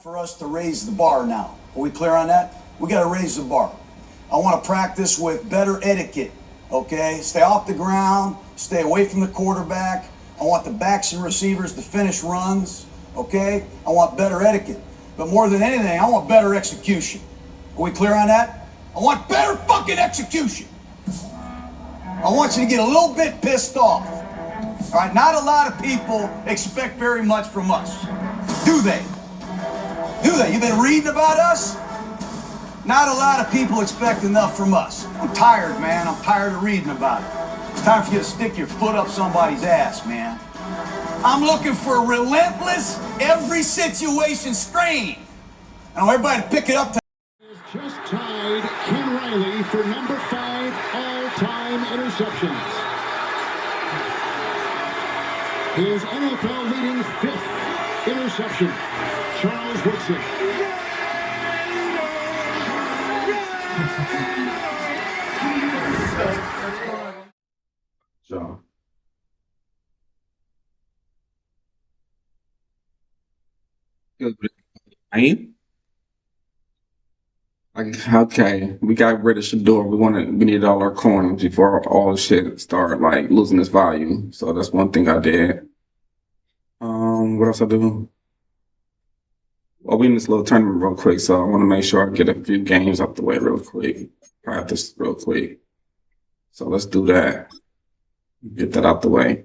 For us to raise the bar now. Are we clear on that? We got to raise the bar. I want to practice with better etiquette, okay? Stay off the ground, stay away from the quarterback. I want the backs and receivers to finish runs, okay? I want better etiquette. But more than anything, I want better execution. Are we clear on that? I want better fucking execution. I want you to get a little bit pissed off. All right, not a lot of people expect very much from us. Do they? Do they? You've been reading about us? Not a lot of people expect enough from us. I'm tired, man. I'm tired of reading about it. It's time for you to stick your foot up somebody's ass, man. I'm looking for relentless, every situation strain. I want everybody to pick it up. Just tied Ken Riley for number 5 all-time interceptions. His NFL leading 5th interception. Charles Woodson. So. Okay, we got rid of Shador. We needed all our coins before all the shit started like losing its value. So that's one thing I did. What else I do? Well, we in this little tournament real quick, so I want to make sure I get a few games out the way real quick. Practice real quick. So let's do that. Get that out the way.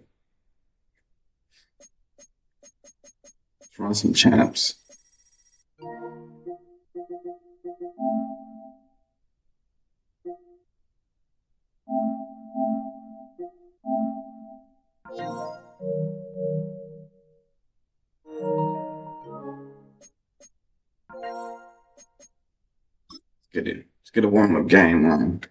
Let's run some champs. Let's get a warm-up game on.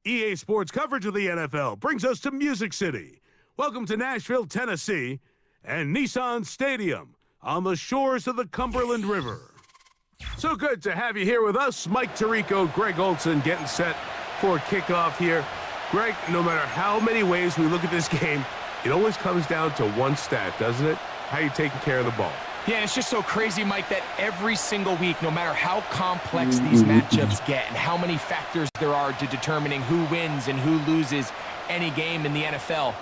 EA Sports coverage of the NFL brings us to Music City. Welcome to Nashville, Tennessee, and Nissan Stadium on the shores of the Cumberland River. So good to have you here with us. Mike Tirico, Greg Olson getting set for kickoff here. Greg, no matter how many ways we look at this game, it always comes down to one stat, doesn't it? How you taking care of the ball. Yeah, it's just so crazy, Mike, that every single week, no matter how complex these matchups get and how many factors there are to determining who wins and who loses any game in the NFL,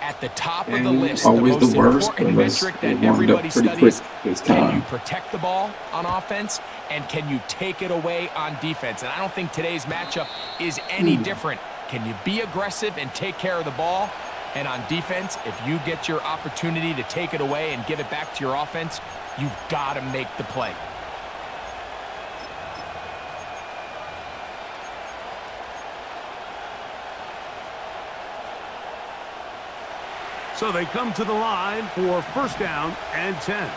at the top of the list, the most important metric that everybody studies, can you protect the ball on offense and can you take it away on defense? And I don't think today's matchup is any different. Can you be aggressive and take care of the ball? And on defense, if you get your opportunity to take it away and give it back to your offense, you've got to make the play. So they come to the line for first down and 10.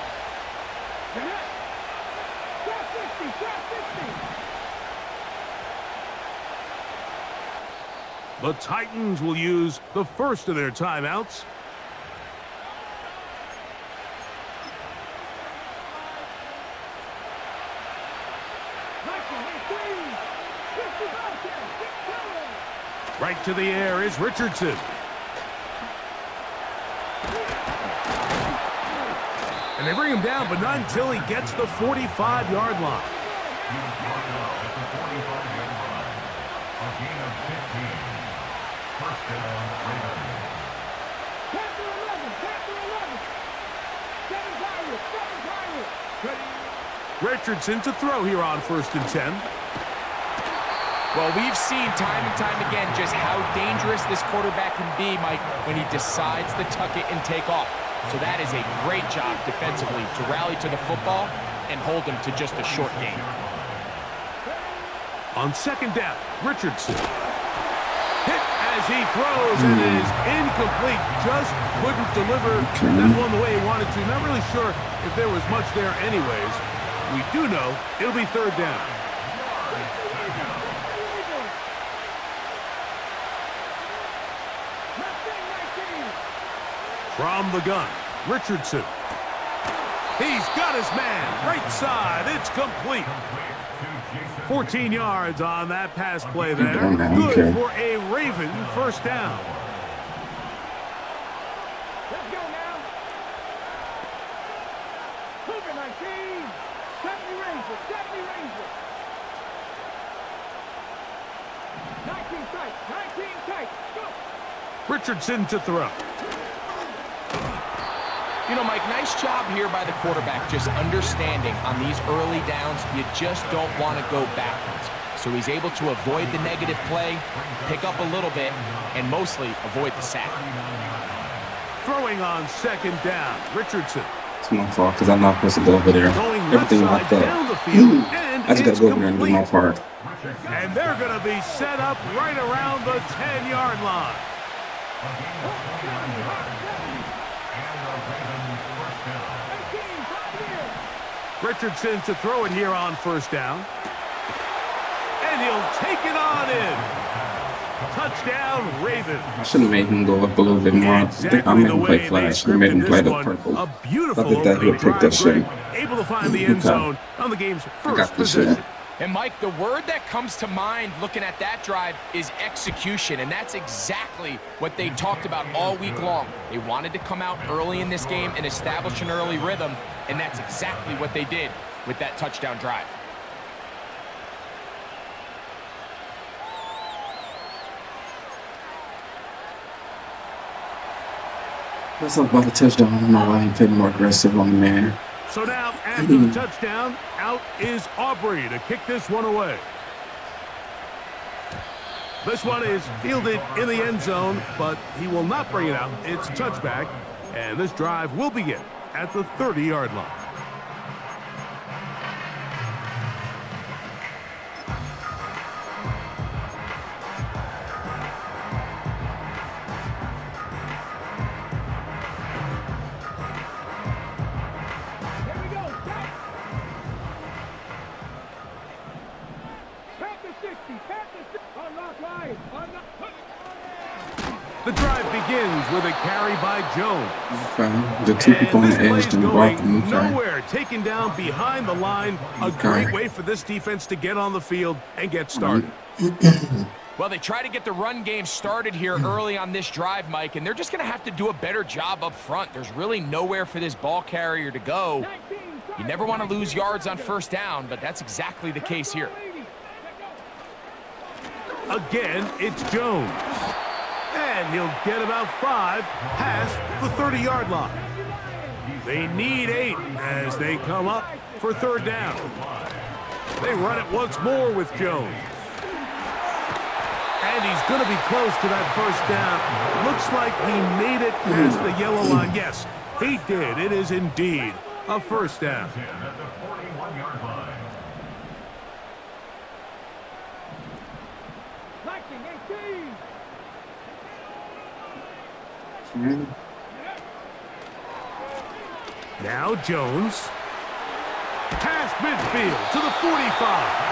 The Titans will use the first of their timeouts. Right to the air is Richardson. And they bring him down, but not until he gets the 45-yard line. Richardson to throw here on first and 10. Well, we've seen time and time again just how dangerous this quarterback can be, Mike, when he decides to tuck it and take off. So that is a great job defensively to rally to the football and hold him to just a short gain. On second down, Richardson. Hit as he throws, and it is incomplete. Just couldn't deliver that one the way he wanted to. Not really sure if there was much there anyways. We do know it'll be third down. From the gun, Richardson. He's got his man. Right side. It's complete. 14 yards on that pass play there. Good for a Raven first down. Let's go now. Cougar 19. 70 Ranger. 70 Ranger. 19 tight. 19 tight. Go. Richardson to throw. You know, Mike, nice job here by the quarterback, just understanding on these early downs, you just don't want to go backwards. So he's able to avoid the negative play, pick up a little bit, and mostly avoid the sack. Throwing on second down, Richardson. It's my fault because I'm not supposed to go over there. Going Everything left like side that. down the field, and I just got it's to go over there and do my complete. part. And they're going to be set up right around the 10-yard line. Richardson to throw it here on first down. And he'll take it on in. Touchdown, Ravens. I should have made him go up a little bit more. I think I made him play flash. I made him play the purple. A beautiful I bet that he'll pick that shit. Able to find the end zone on the game's I first got this possession. shit. And Mike, the word that comes to mind looking at that drive is execution, and that's exactly what they talked about all week long. They wanted to come out early in this game and establish an early rhythm, and that's exactly what they did with that touchdown drive. Let's talk about the touchdown. I don't know why he played more aggressive on the man. So now, after the touchdown, out is Aubrey to kick this one away. This one is fielded in the end zone, but he will not bring it out. It's touchback, and this drive will begin at the 30-yard line. Here we go. Set. Pat the 60. Pat the 60. Unlock line. Unlock. The drive begins with a carry by Jones. Okay. The two people on And the this edge play's didn't going block him. Okay. nowhere. Taken down behind the line. A great way for this defense to get on the field and get started. Well, they try to get the run game started here early on this drive, Mike, and they're just going to have to do a better job up front. There's really nowhere for this ball carrier to go. You never want to lose yards on first down, but that's exactly the case here. Again, it's Jones. And he'll get about 5 past the 30-yard line. They need 8 as they come up for third down. They run it once more with Jones. And he's going to be close to that first down. Looks like he made it past the yellow line. Yes, he did. It is indeed a first down. Now Jones. Past midfield to the 45.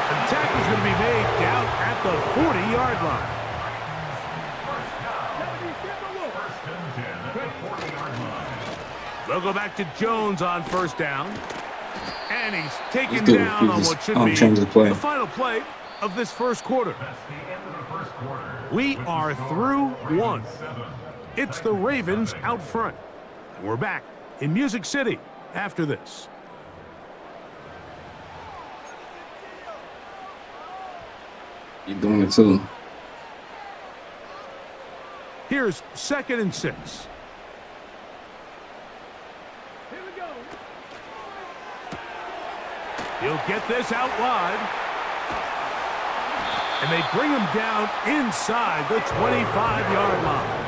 The tackle's going to be made down at the 40-yard line. They'll go back to Jones on first down. And he's taken down on what should be the final play of this first quarter. We are through one. It's the Ravens out front. And we're back in Music City after this. You're doing it too. Here's 2nd and 6. Here we go. He'll get this out wide. And they bring him down inside the 25-yard line.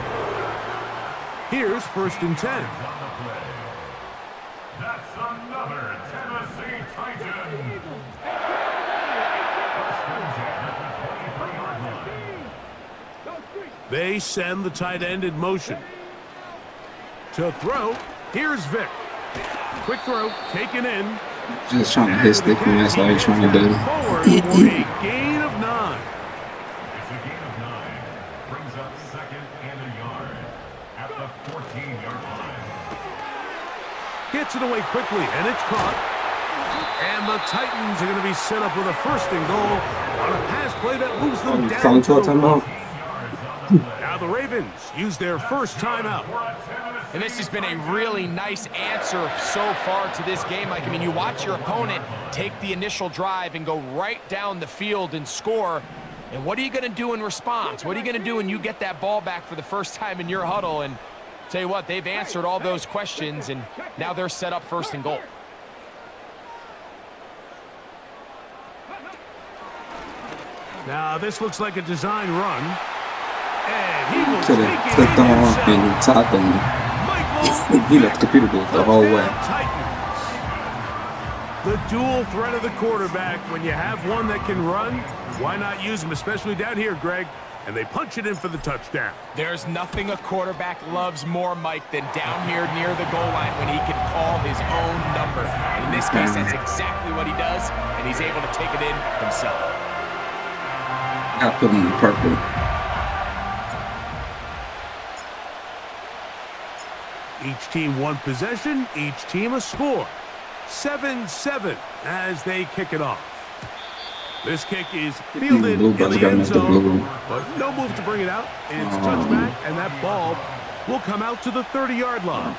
Here's 1st and 10. That's another Tennessee Titan. They send the tight end in motion. To throw, here's Vic. Quick throw, taken in. Just trying to hit stick me. That's all you're trying to do. Forward for a gain of 9. It's a gain of 9. Brings up 2nd and a yard at the 14. Gets it away quickly, and it's caught. And the Titans are going to be set up with a 1st and goal on a pass play that moves them down to the line. Now the Ravens use their first timeout. And this has been a really nice answer so far to this game. Like, I mean, you watch your opponent take the initial drive and go right down the field and score. And what are you going to do in response? What are you going to do when you get that ball back for the first time in your huddle? And tell you what, they've answered all those questions, and now they're set up 1st and goal. Now this looks like a design run. And he will Should take have it clicked in on himself. and tapped him. He left the computer booth the whole way. Titans. The dual threat of the quarterback. When you have one that can run, why not use him, especially down here, Greg? And they punch it in for the touchdown. There's nothing a quarterback loves more, Mike, than down here near the goal line when he can call his own number. And in this case, that's exactly what he does, and he's able to take it in himself. I put him in purple. Each team one possession, each team a score. 7-7 as they kick it off. This kick is fielded Blue in brother the got end Mr. zone, Blue. but no move to bring it out. It's touchback, and that ball will come out to the 30-yard line.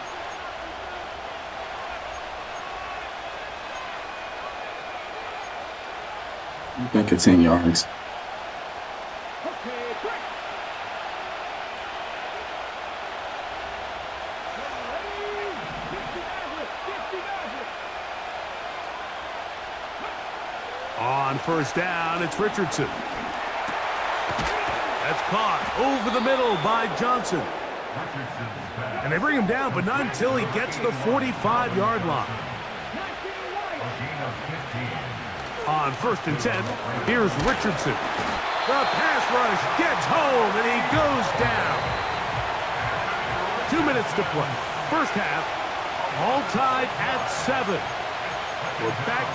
Back at 10 yards. On 1st down, it's Richardson. That's caught over the middle by Johnson. And they bring him down, but not until he gets to the 45-yard line. On 1st and 10, here's Richardson. The pass rush gets home, and he goes down. 2 minutes to play. First half, all tied at 7. We're back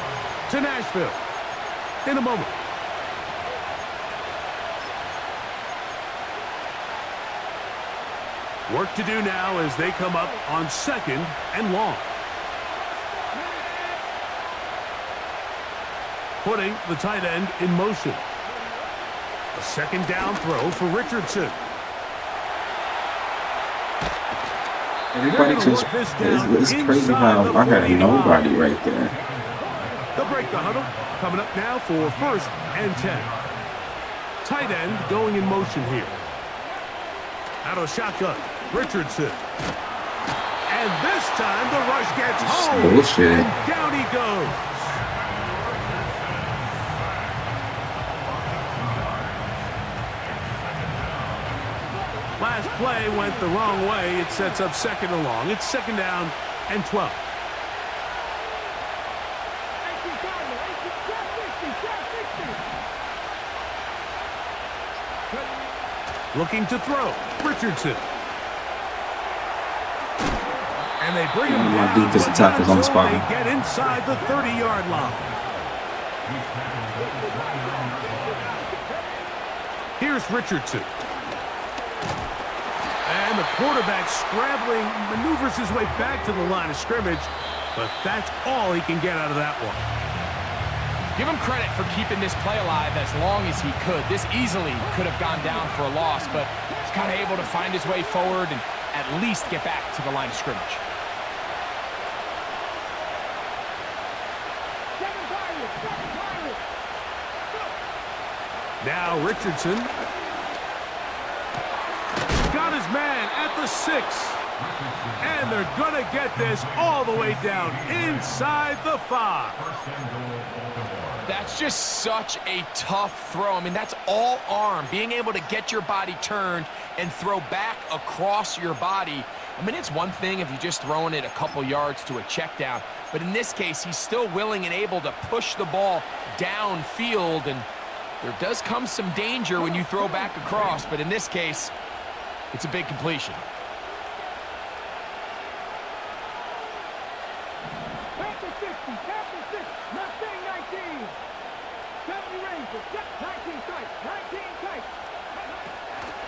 to Nashville in a moment. Work to do now as they come up on 2nd and long. Putting the tight end in motion. A 2nd down throw for Richardson. Everybody just, it's crazy how I had nobody right there. They'll break the huddle. Coming up now for 1st and 10. Tight end going in motion here. Out of shotgun, Richardson. And this time the rush gets home. Bullshit. And down he goes. Last play went the wrong way. It sets up 2nd and long. It's 2nd down and 12. Looking to throw, Richardson. And they bring him down. My defensive tackle's on the spot. They get inside the 30-yard line. Here's Richardson. And the quarterback scrambling, maneuvers his way back to the line of scrimmage, but that's all he can get out of that one. Give him credit for keeping this play alive as long as he could. This easily could have gone down for a loss, but he's kind of able to find his way forward and at least get back to the line of scrimmage. Now Richardson got his man at the 6. And they're going to get this all the way down inside the 5. That's just such a tough throw. I mean, that's all arm. Being able to get your body turned and throw back across your body. I mean, it's one thing if you're just throwing it a couple yards to a check down. But in this case, he's still willing and able to push the ball downfield. And there does come some danger when you throw back across. But in this case, it's a big completion.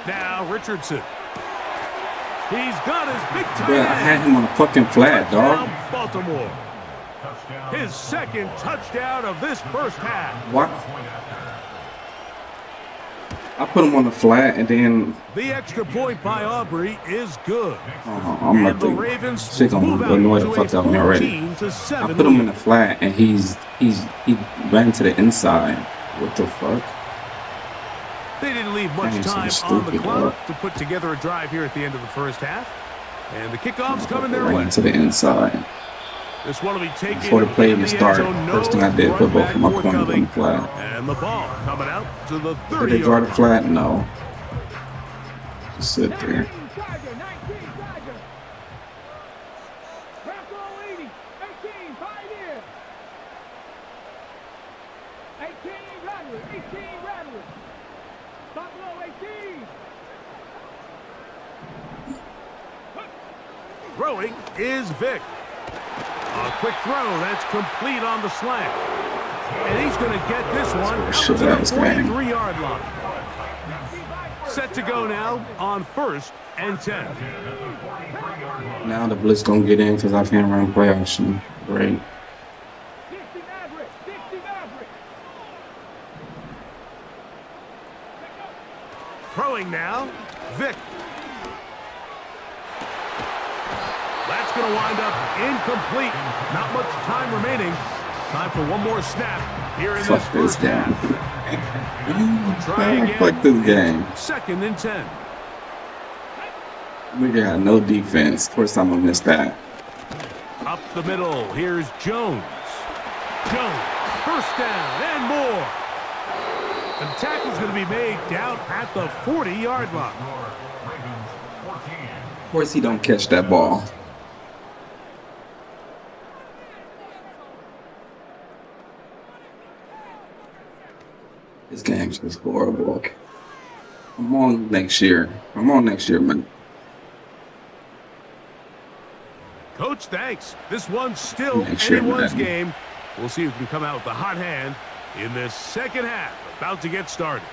Now Richardson. He's got his big tight Bro, I had him on a fucking flat, dog. Touchdown, Baltimore. His second touchdown of this first half. What? I put him on the flat, and then The extra point by Aubrey is good. I'm And like, the Ravens shit gonna move out annoy the to fuck a out of me already. 14-7 I put him in lead. the flat, and he ran to the inside. What the fuck? They didn't leave much That is time so on the stupid, clock bro. to put together a drive here at the end of the first half. And the kickoff's coming their way. Ran to the inside. This one will be taken Before the play in even the started, end zone. first thing I did, No put both run of my back corners on forthcoming. the flat. And the ball coming out to the Did they draw the 30-yard line. flat? No. Just sit there. 19 Tiger, 19 Tiger. Back row 80, 18 Pioneer. 18 Rattler, 18 Rattler. Top row 18. Throwing is Vic. A quick throw that's complete on the slant. And he's going to get this one out to the 43-yard line. Set to go now on 1st and 10. Now the blitz gonna get in because I can't run play action. Great. 60 Maverick, 60 Maverick. Throwing now, Vic. That's going to wind up incomplete. Not much time remaining. Time for one more snap here in Fuck this this first game. half. Try again. Fuck this game. 2nd and 10. We got no defense. Of course I'm gonna miss that. Up the middle, here's Jones. Jones, first down and more. And the tackle's going to be made down at the 40-yard line. Of course he don't catch that ball. This game's just horrible. I'm on next year. Man. Coach, thanks. This one's still Make sure, anyone's Madden. game. We'll see who can come out with the hot hand in this second half. About to get started.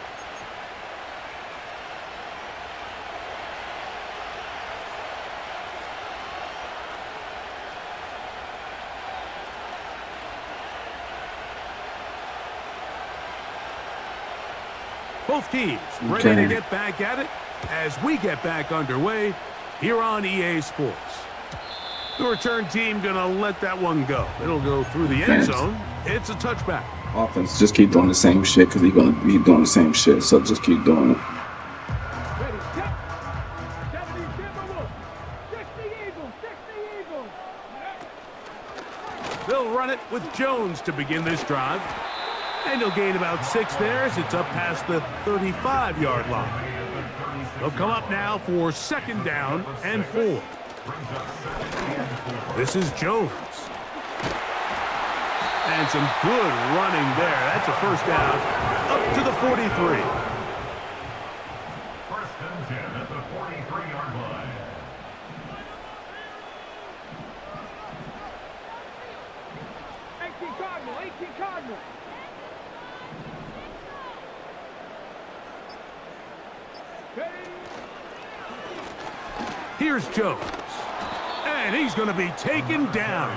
Both teams ready to Okay. get back at it as we get back underway here on EA Sports. The return team gonna let that one go. It'll go through the end zone. It's a touchback. Offense, just keep doing the same shit because he's gonna be doing the same shit. So just keep doing it. Ready, step. 70 Timberwolves. 60 Eagles, 60 Eagles. They'll run it with Jones to begin this drive. And he'll gain about 6 there as it's up past the 35-yard line. They'll come up now for 2nd down and 4. This is Jones. And some good running there. That's a first down up to the 43. 1st and 10 at the 43-yard line. Cardinal, 18 Cardinal. Here's Jones. And he's going to be taken down.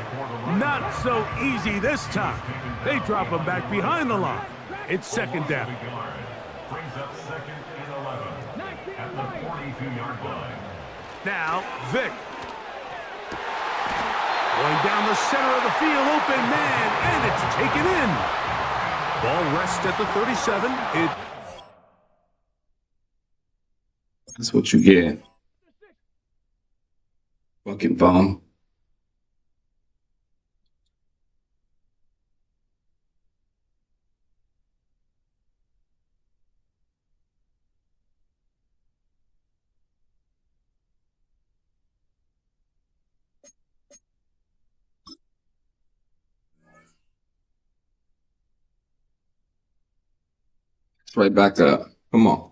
Not so easy this time. They drop him back behind the line. It's 2nd down. Brings up 2nd and 11 at the 42-yard line. Now, Vic. Going down the center of the field, open man, and it's taken in. Ball rests at the 37. That's what you get. Fucking bum. It's right back up. Come on.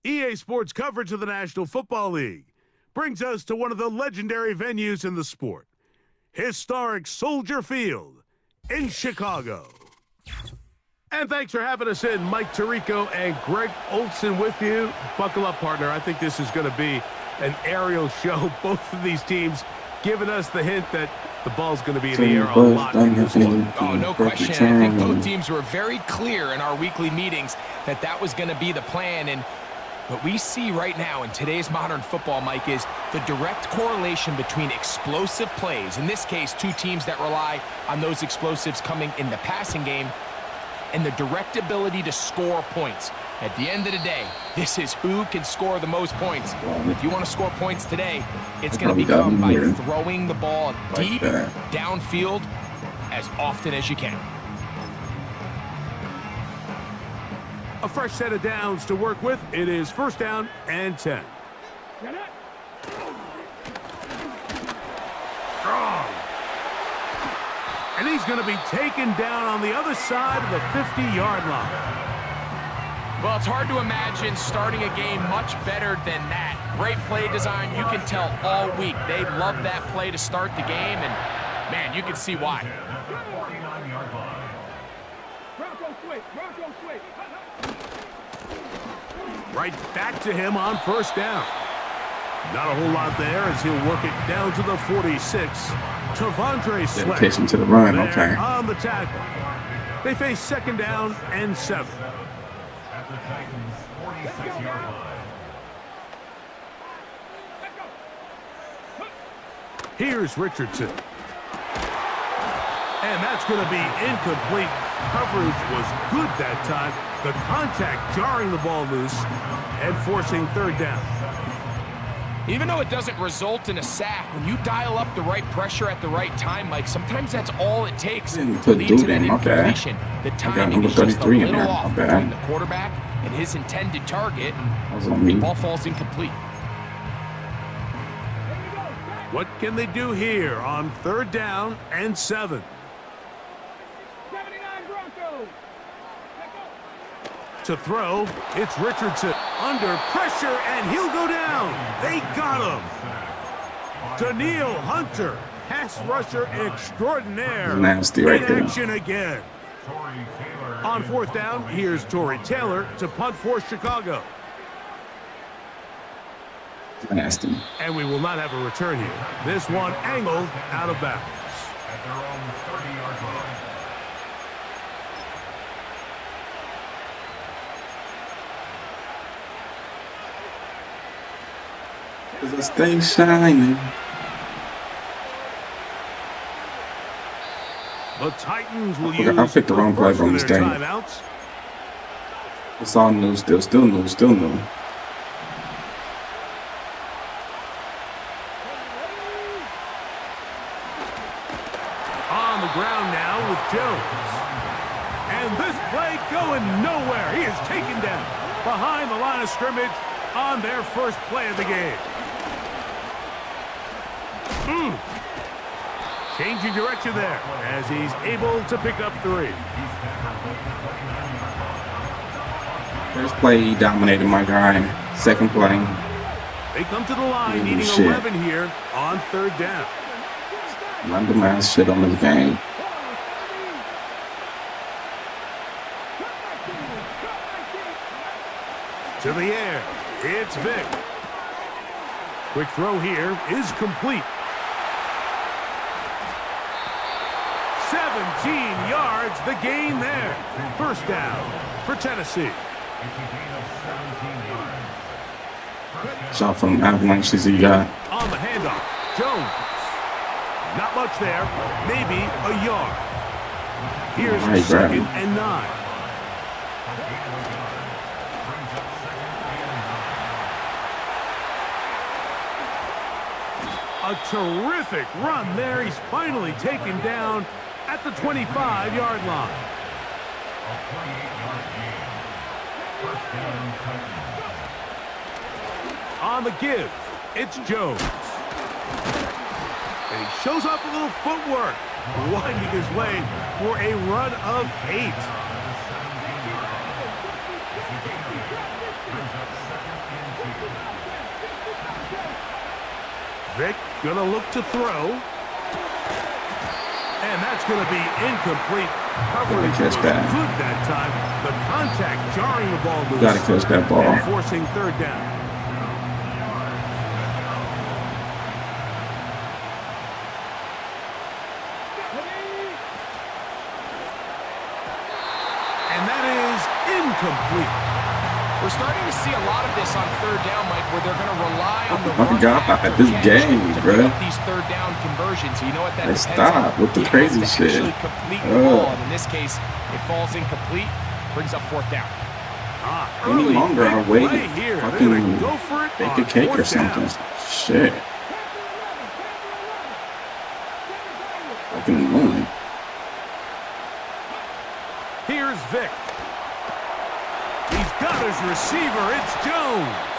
EA Sports coverage of the National Football League brings us to one of the legendary venues in the sport. historic Soldier Field in Chicago. And thanks for having us in. Mike Tirico and Greg Olson with you. Buckle up, partner. I think this is going to be an aerial show. Both of these teams giving us the hint that the ball's going to be in the air a lot in this one. Oh, no question. I think both teams were very clear in our weekly meetings that that was going to be the plan. And what we see right now in today's modern football, Mike, is the direct correlation between explosive plays, in this case, two teams that rely on those explosives coming in the passing game, and the direct ability to score points. At the end of the day, this is who can score the most points. If you want to score points today, it's going to become by throwing the ball deep downfield as often as you can. A fresh set of downs to work with. It is 1st down and 10. Strong. And he's going to be taken down on the other side of the 50-yard line. Well, it's hard to imagine starting a game much better than that. Great play design. You can tell all week they love that play to start the game, and, man, you can see why. Right back to him on 1st down. Not a whole lot there as he'll work it down to the 46. Tavondre Slay. Dedication to the run, okay. On the tackle. They face 2nd down and 7. At the Titans' 46-yard line. Here's Richardson. And that's going to be incomplete. Coverage was good that time. The contact jarring the ball loose and forcing 3rd down. Even though it doesn't result in a sack, when you dial up the right pressure at the right time, Mike, sometimes that's all it takes to lead to that incompletion. The timing is just a little off between the quarterback and his intended target, and the ball falls incomplete. What can they do here on 3rd down and 7? To throw, it's Richardson under pressure, and he'll go down. They got him. Daniil Hunter, pass rusher extraordinaire. Nasty right there. In action again. On 4th down, here's Torrey Taylor to punt for Chicago. Nasty. And we will not have a return here. This one angled out of bounds. At their own 30-yard line. Stay shining. The Titans will I picked the wrong play from this game. Timeouts. It's all new, still new. On the ground now with Jones. And this play going nowhere. He is taken down behind the line of scrimmage on their first play of the game. Changing direction there as he's able to pick up 3. First play, he dominated my guy. 2nd play. They come to the line needing 11 here on 3rd down. Random ass shit on this game. To the air, it's Vic. Quick throw here is complete. 17 yards, the gain there. 1st down for Tennessee. Shot from Avalanche he got. On the handoff, Jones. Not much there, maybe a yard. Here's 2nd and 9. A terrific run there. He's finally taken down at the 25-yard line. On the give, it's Jones. And he shows off a little footwork, winding his way for a run of 8. Vic gonna look to throw. And that's going to be incomplete. Coverage catch was that. good that time. The contact jarring the ball loose. Gotta catch that ball. And forcing third down. And that is incomplete. We're starting to see a lot of this on third down, Mike, where they're going to rely on the Oh my run God, after this catch game, to bro. pick up these third down conversions. You know what that Hey, depends stop on? with the You crazy have to shit. actually complete the ball, and in this case, it falls incomplete, brings up fourth down. Any Early longer, I big wait. play here. They're Fucking gonna go for it bake on a cake or fourth down. something. Shit. Fucking annoying. Here's Vic. He's got his receiver. It's Jones.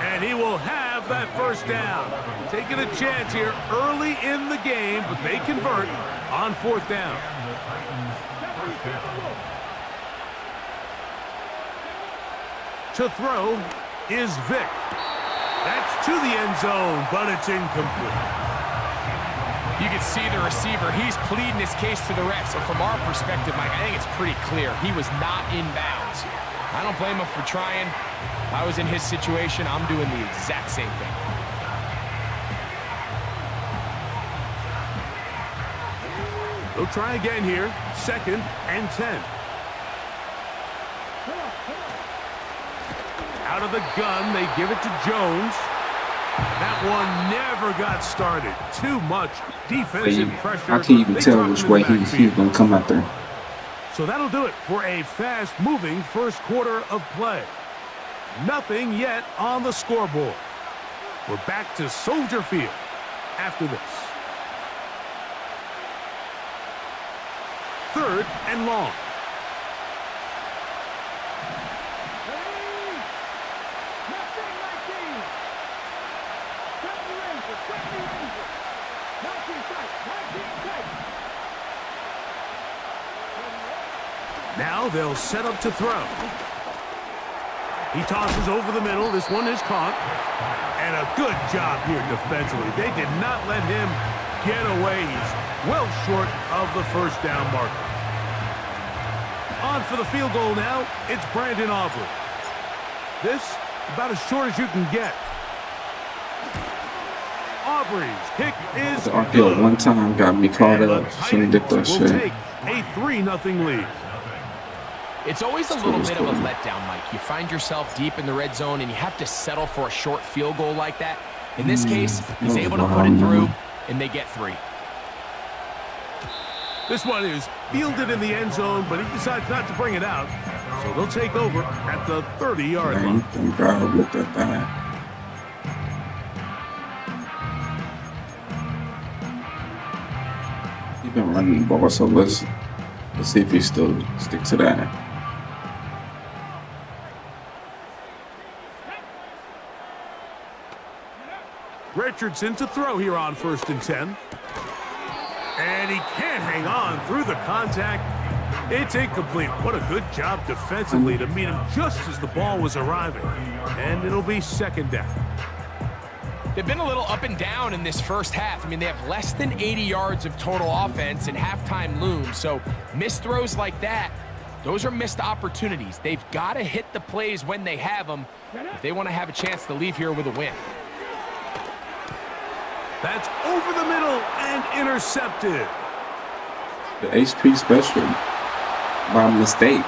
And he will have that first down. Taking a chance here early in the game, but they convert on fourth down. To throw is Vic. That's to the end zone, but it's incomplete. You can see the receiver. He's pleading his case to the refs. And from our perspective, Mike, I think it's pretty clear. He was not in bounds. I don't blame him for trying. If I was in his situation, I'm doing the exact same thing. They'll try again here. 2nd and 10. Out of the gun, they give it to Jones. That one never got started. Too much defensive pressure. How can you even They tell drop which him in way the he's backfield. going to come out there? So that'll do it for a fast-moving first quarter of play. Nothing yet on the scoreboard. We're back to Soldier Field after this. 3rd and long. Now they'll set up to throw. He tosses over the middle. This one is caught. And a good job here defensively. They did not let him get away. He's well short of the first down marker. On for the field goal now. It's Brandon Aubrey. This about as short as you can get. Aubrey's kick is The RPO one time got me caught and the up. Shouldn't did that Titans will shit. take a 3-0 lead. It's always a little bit of a letdown, Mike. You find yourself deep in the red zone, and you have to settle for a short field goal like that. In this case, he's able to put it through, and they get 3. This one is fielded in the end zone, but he decides not to bring it out. So they'll take over at the 30-yard line. Thank God, look at that. He's been running the ball, so let's see if he still stick to that. Richardson to throw here on 1st and 10. And he can't hang on through the contact. It's incomplete. What a good job defensively to meet him just as the ball was arriving. And it'll be 2nd down. They've been a little up and down in this first half. I mean, they have less than 80 yards of total offense, and halftime looms. So missed throws like that, those are missed opportunities. They've got to hit the plays when they have them if they want to have a chance to leave here with a win. That's over the middle and intercepted. The HP special by mistake.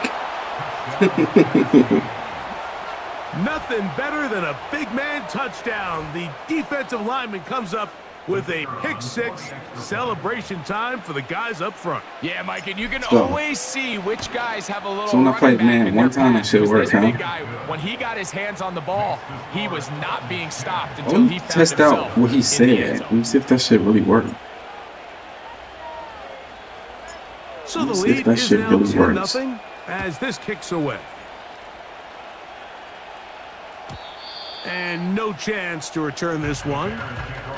Nothing better than a big man touchdown. The defensive lineman comes up with a pick-6. Celebration time for the guys up front. Yeah, Mike, and you can So- always see which guys have a little So when I running played back man, in one their time that pass, shit 'cause worked, this huh? big guy, when he got his hands on the ball, he was not being stopped until Let he me found test himself out what he in the said. end Let zone. me see if that shit really worked. So the Let's see if lead that is shit now really 10-0 as this kicks away. And no chance to return this one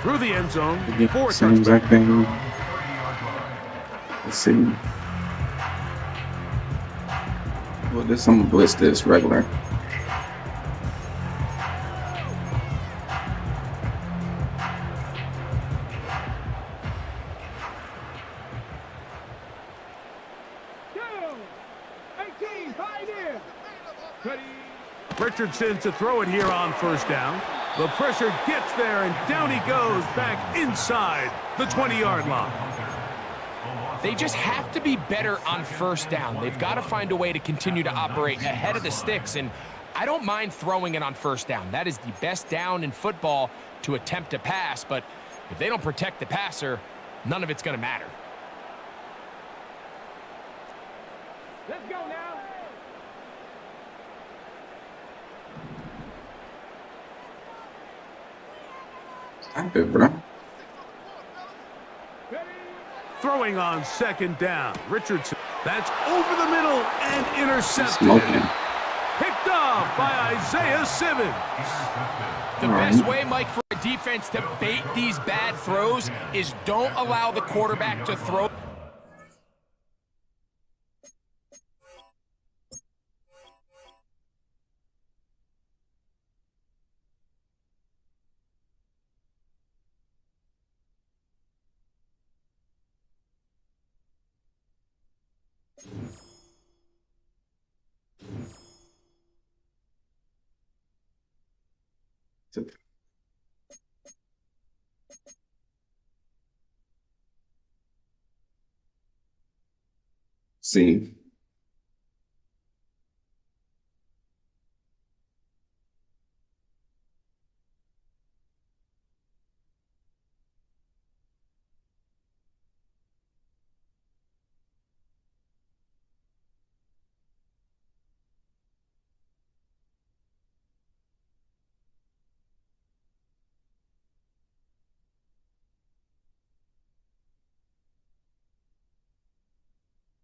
through the end zone Yeah, for a same touchback. exact thing. Let's see. Well, this I'm gonna blitz this regular. Richardson to throw it here on first down. The pressure gets there, and down he goes back inside the 20-yard line. They just have to be better on first down. They've got to find a way to continue to operate ahead of the sticks, and I don't mind throwing it on first down. That is the best down in football to attempt to pass, but if they don't protect the passer, none of it's going to matter. Let's go now. Stop it, bro. Throwing on second down. Richardson. That's over the middle and intercepted. Smoking. Picked off by Isaiah Simmons. The best way, Mike, for a defense to bait these bad throws is don't allow the quarterback to throw. See.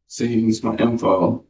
See, use my info.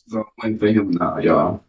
So I'm waiting for him now, y'all.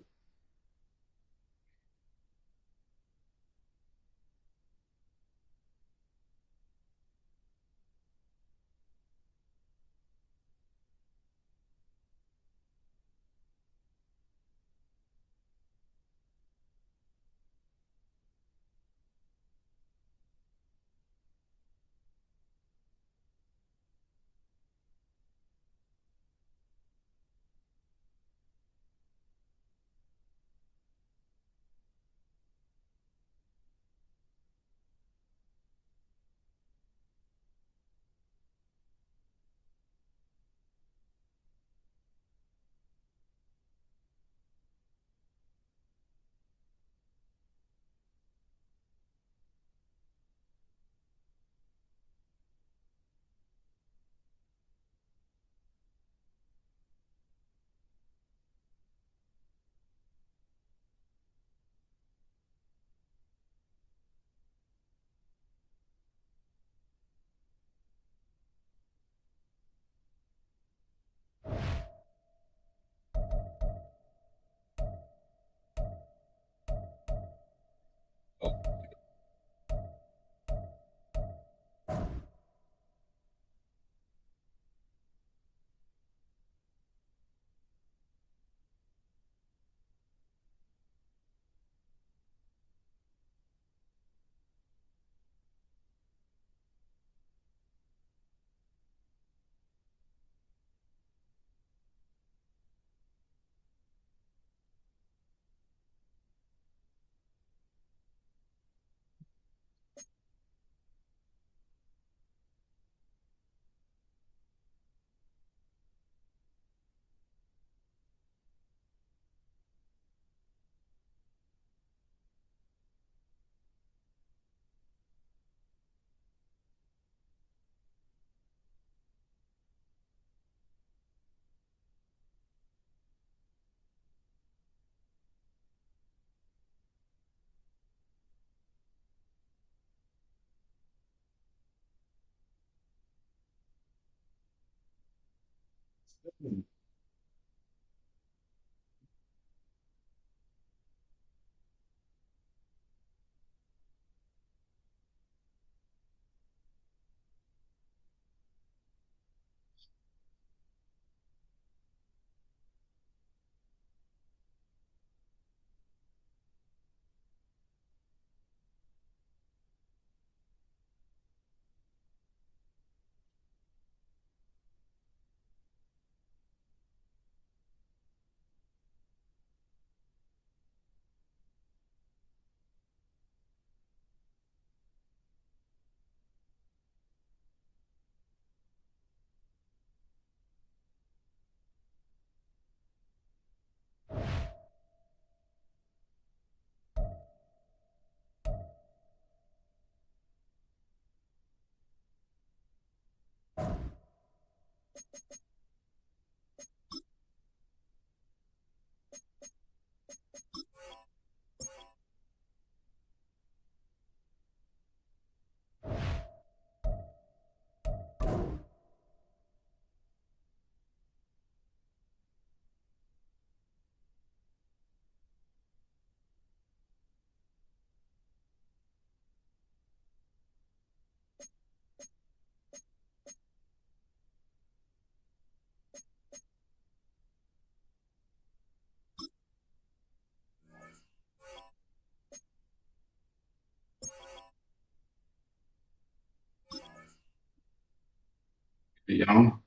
Y'all.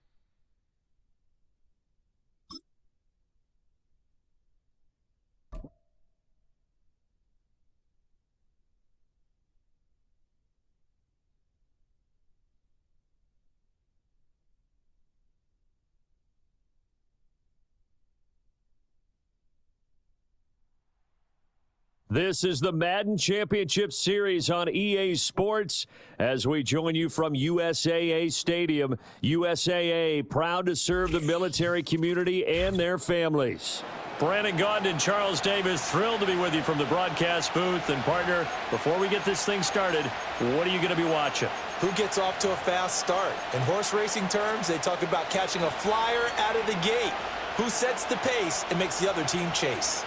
This is the Madden Championship Series on EA Sports as we join you from USAA Stadium. USAA, proud to serve the military community and their families. Brandon Gaudin and Charles Davis, thrilled to be with you from the broadcast booth. And partner, before we get this thing started, what are you going to be watching? Who gets off to a fast start? In horse racing terms, they talk about catching a flyer out of the gate. Who sets the pace and makes the other team chase?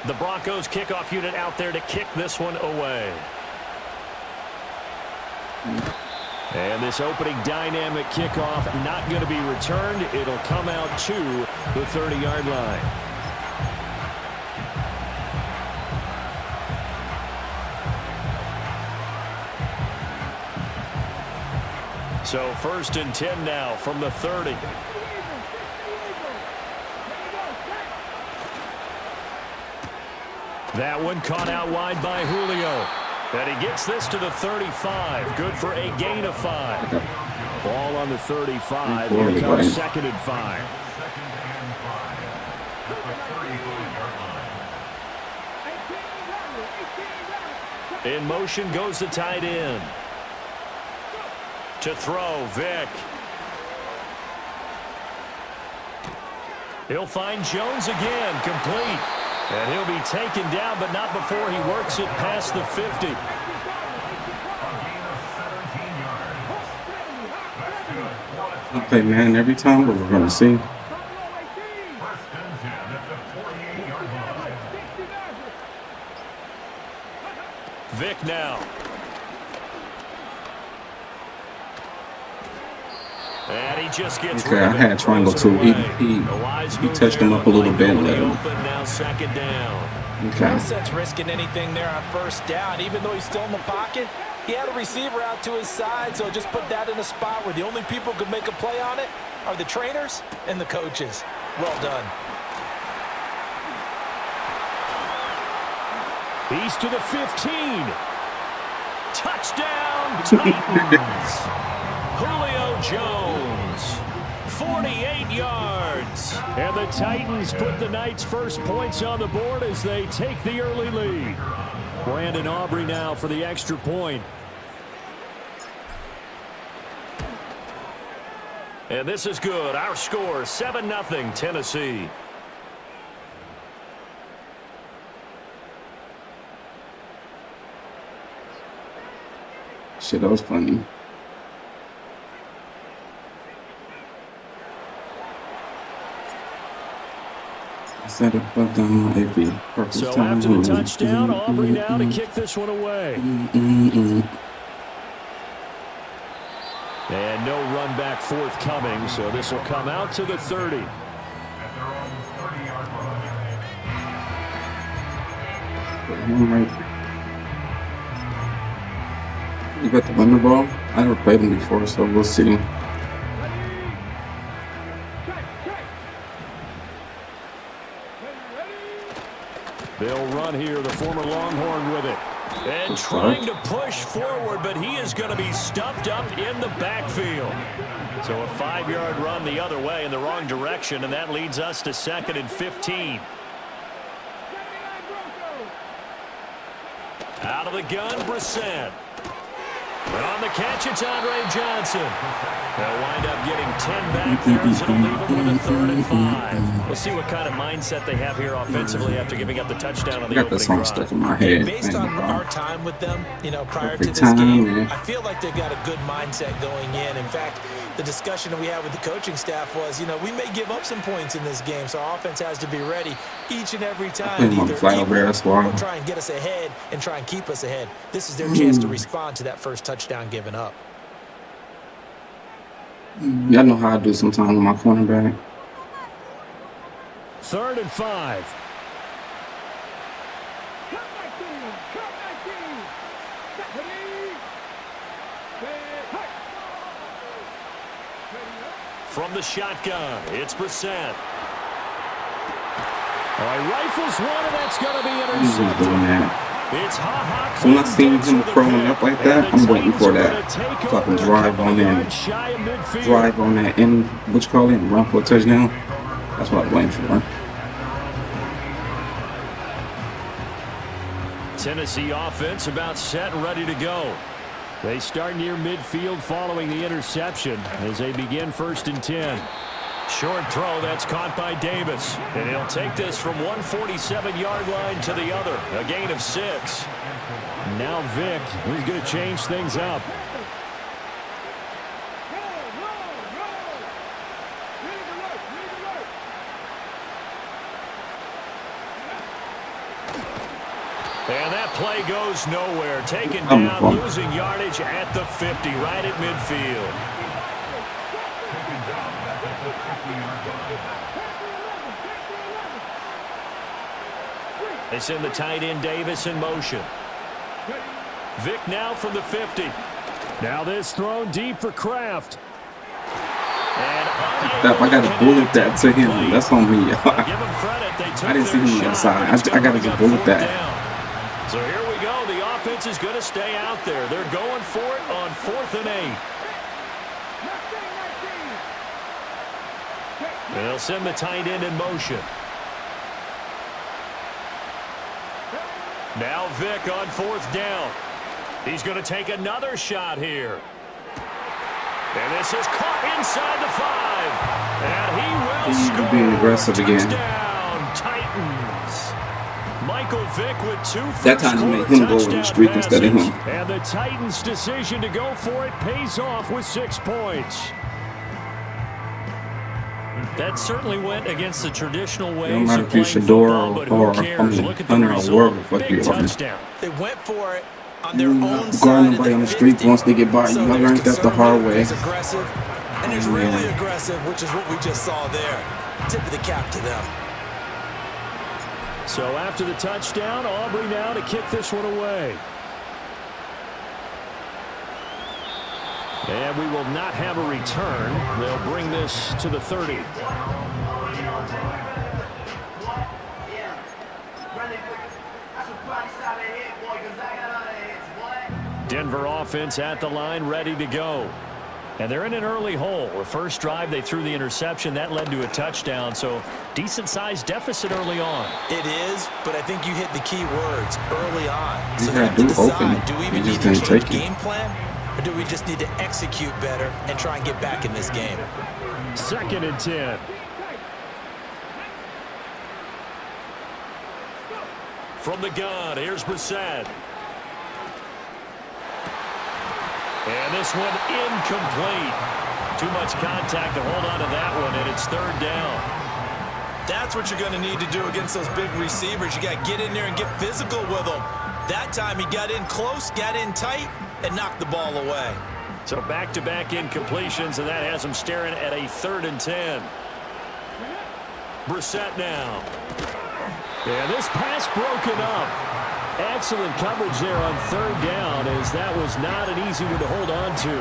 The Broncos kickoff unit out there to kick this one away. And this opening dynamic kickoff not going to be returned. It'll come out to the 30-yard line. So 1st and 10 now from the 30. That one caught out wide by Julio. And he gets this to the 35. Good for a gain of 5. Ball on the 35. Here comes 2nd and 5. In motion goes the tight end. To throw, Vick. He'll find Jones again, complete. And he'll be taken down, but not before he works it past the 50. Okay, man, every time we're going to see. Vick now. And he just gets okay, I had triangle too. He touched him up a little bit and let him. Now 2nd down. Okay. No sense risking anything there on 1st down. Even though he's still in the pocket, he had a receiver out to his side, so just put that in a spot where the only people who could make a play on it are the trainers and the coaches. Well done. He's to the 15. Touchdown, Titans. Julio Jones, 48 yards. And the Titans put the Knights' first points on the board as they take the early lead. Brandon Aubrey now for the extra point. And this is good. Our score, 7-0 Tennessee. Shit, that was funny. Set it up down, AP. Perfect So time. after the touchdown, Aubrey now to kick this one away. And no run back forthcoming, so this will come out to the 30. At their own 30-yard line. You got the run the ball? I never played him before, so we'll see. They'll run here, the former Longhorn with it. And trying to push forward, but he is going to be stuffed up in the backfield. So a 5-yard run the other way in the wrong direction, and that leads us to 2nd and 15. Out of the gun, Brissett. But on the catch, it's Andre Johnson. They'll wind up getting 10 back there, so it'll leave them with a 3rd and 5. We'll see what kind of mindset they have here offensively after giving up the touchdown on the I got this song opening drive. stuck in my head. Based on our time with them, prior to Perfect this time, game, man. I feel like they've got a good mindset going in. In fact, the discussion that we had with the coaching staff was, we may give up some points in this game, so our offense has to be ready each and every time. put him on the flag over there, that's why. Or try and get us ahead and try and keep us ahead. This is their chance to respond to that first touchdown given up. Y'all know how I do sometimes with my cornerback. 3rd and 5. From the shotgun, it's Brissett. All right, rifles one, and that's going to be He's intercepted. doing that. It's Ha-Ha. So when I see him throwing up like that, I'm waiting for that. So I can drive on in. Drive on that in, what you call it, run for a touchdown. That's what I'm waiting for. Tennessee offense about set and ready to go. They start near midfield following the interception as they begin 1st and 10. Short throw, that's caught by Davis. And he'll take this from 147-yard line to the other. A gain of 6. Now Vic, he's going to change things up. And that play goes nowhere. Taken down, losing yardage at the 50, right at midfield. They send the tight end Davis in motion. Vic now from the 50. Now this thrown deep for Kraft. And I got to bullet that to him. That's on me. I didn't see him on the side. I got to just bullet that. So here we go. The offense is going to stay out there. They're going for it on 4th and 8. And they'll send the tight end in motion. Now Vic on 4th down. He's going to take another shot here. And this is caught inside the 5. And he will score. Being aggressive again. Touchdown, Titans. Michael Vick with 2 that time to make him go in the streak instead of him. And the Titans' decision to go for it pays off with 6 points. That certainly went against the traditional ways of playing football, but who cares? Look at the result. Big touchdown. They went for it on their own side. Going nobody on the street once they get by you. I learned that the hard way. There's aggressive, and there's really aggressive, which is what we just saw there. Tip of the cap to them. So after the touchdown, Aubrey now to kick this one away. And we will not have a return. They'll bring this to the 30. Denver offense at the line, ready to go. And they're in an early hole. The first drive, they threw the interception. That led to a touchdown, so decent-sized deficit early on. It is, but I think you hit the key words early on. So You we have to do decide, open. do we You even just need to didn't change take it. game plan, or do we just need to execute better and try and get back in this game? 2nd and 10. From the gun, here's Brissett. And this one incomplete. Too much contact to hold on to that one, and it's 3rd down. That's what you're going to need to do against those big receivers. You got to get in there and get physical with them. That time he got in close, got in tight, and knocked the ball away. So back-to-back incompletions, and that has him staring at a 3rd and 10. Brissett now. And this pass broken up. Excellent coverage there on 3rd down, as that was not an easy one to hold on to.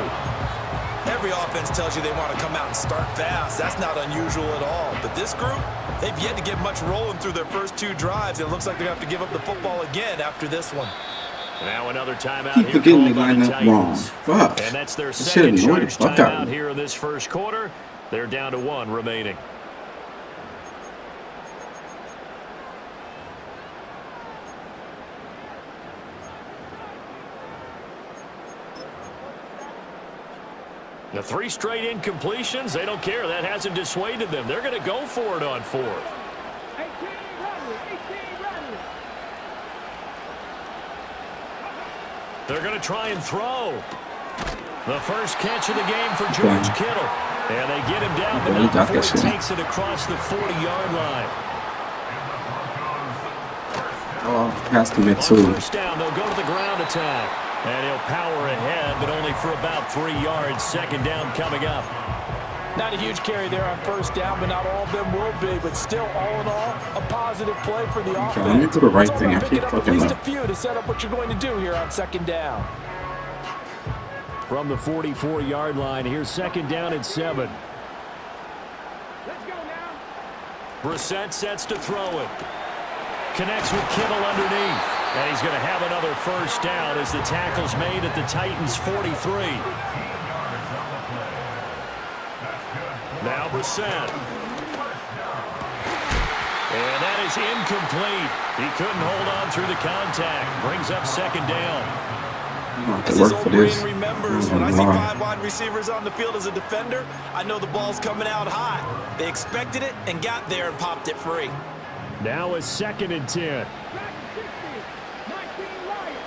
Every offense tells you they want to come out and start fast. That's not unusual at all. But this group, they've yet to get much rolling through their first 2 drives. It looks like they're going to have to give up the football again after this one. Now another timeout Keep here. forgetting they line up wrong. Fuck. And that's their That second shit annoyed the charge fuck out timeout of me. here in this first quarter. They're down to 1 remaining. The 3 straight incompletions, they don't care. That hasn't dissuaded them. They're going to go for it on 4th. 18 running. They're going to try and throw. The first catch of the game for George Kittle. And they get him down, but not before he takes it across the 40-yard line. Oh, pass commit too. On first down, they'll go to the ground attack. And he'll power ahead, but only for about 3 yards. Second down coming up. Not a huge carry there on first down, but not all of them will be. But still, all in all, a positive play for the offense. Let me do the right It's all thing. about I keep picking up at fucking least up. a few to set up what you're going to do here on second down. From the 44-yard line, here's second down and 7. Let's go now. Brissett sets to throw it. Connects with Kittle underneath. And he's going to have another first down as the tackle's made at the Titans' 43. Now Brissett. And that is incomplete. He couldn't hold on through the contact. Brings up second down. As his old brain remembers, when I see 5 wide receivers on the field as a defender, I know the ball's coming out hot. They expected it and got there and popped it free. Now a 2nd and 10. Back to 60. 19 Lions.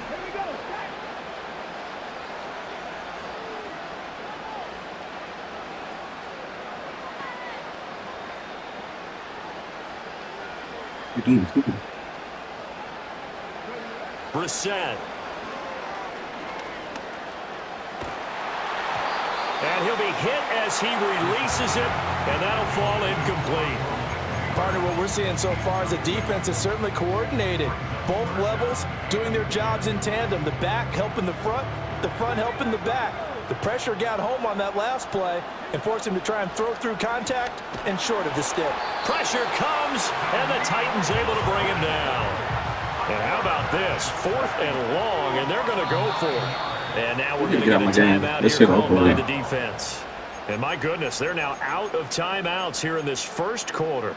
Here we go. Back. You're doing good. Brissett. And he'll be hit as he releases it, and that'll fall incomplete. Partner, what we're seeing so far is the defense is certainly coordinated. Both levels doing their jobs in tandem. The back helping the front helping the back. The pressure got home on that last play and forced him to try and throw through contact and short of the stick. Pressure comes, and the Titans able to bring him down. And how about this? 4th and long, and they're going to go for it. And now we're going to get a timeout here called by the defense. And my goodness, they're now out of timeouts here in this first quarter.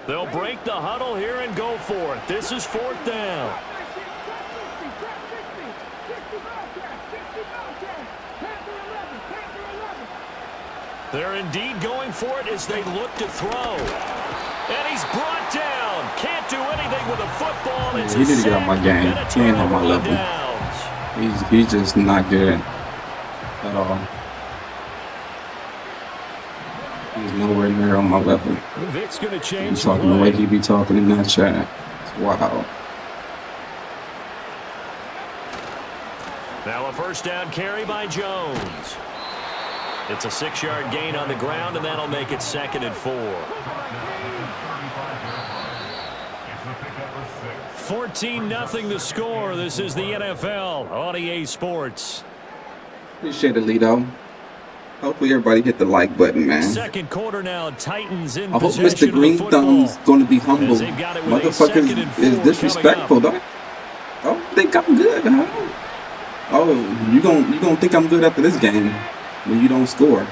They'll break the huddle here and go for it. This is 4th down. They're indeed going for it as they look to throw. And he's brought down. Can't do anything with the football. It's He need to get on my game. He ain't on my level. He's just not good at all. He's nowhere near on my level. Vic's going to change He's talking the way he be talking in that chat. It's wild. Now a first down carry by Jones. It's a 6-yard gain on the ground, and that'll make it 2nd and 4. 14-0 the score. This is the NFL on EA Sports. Appreciate it, Lito. Hopefully everybody hit the like button, man. Second quarter now, Titans in I hope possession Mr. Green Thumb's going to be humble. Motherfuckers is disrespectful, though. I don't think I'm good, huh? Oh, you gonna think I'm good after this game when you don't score.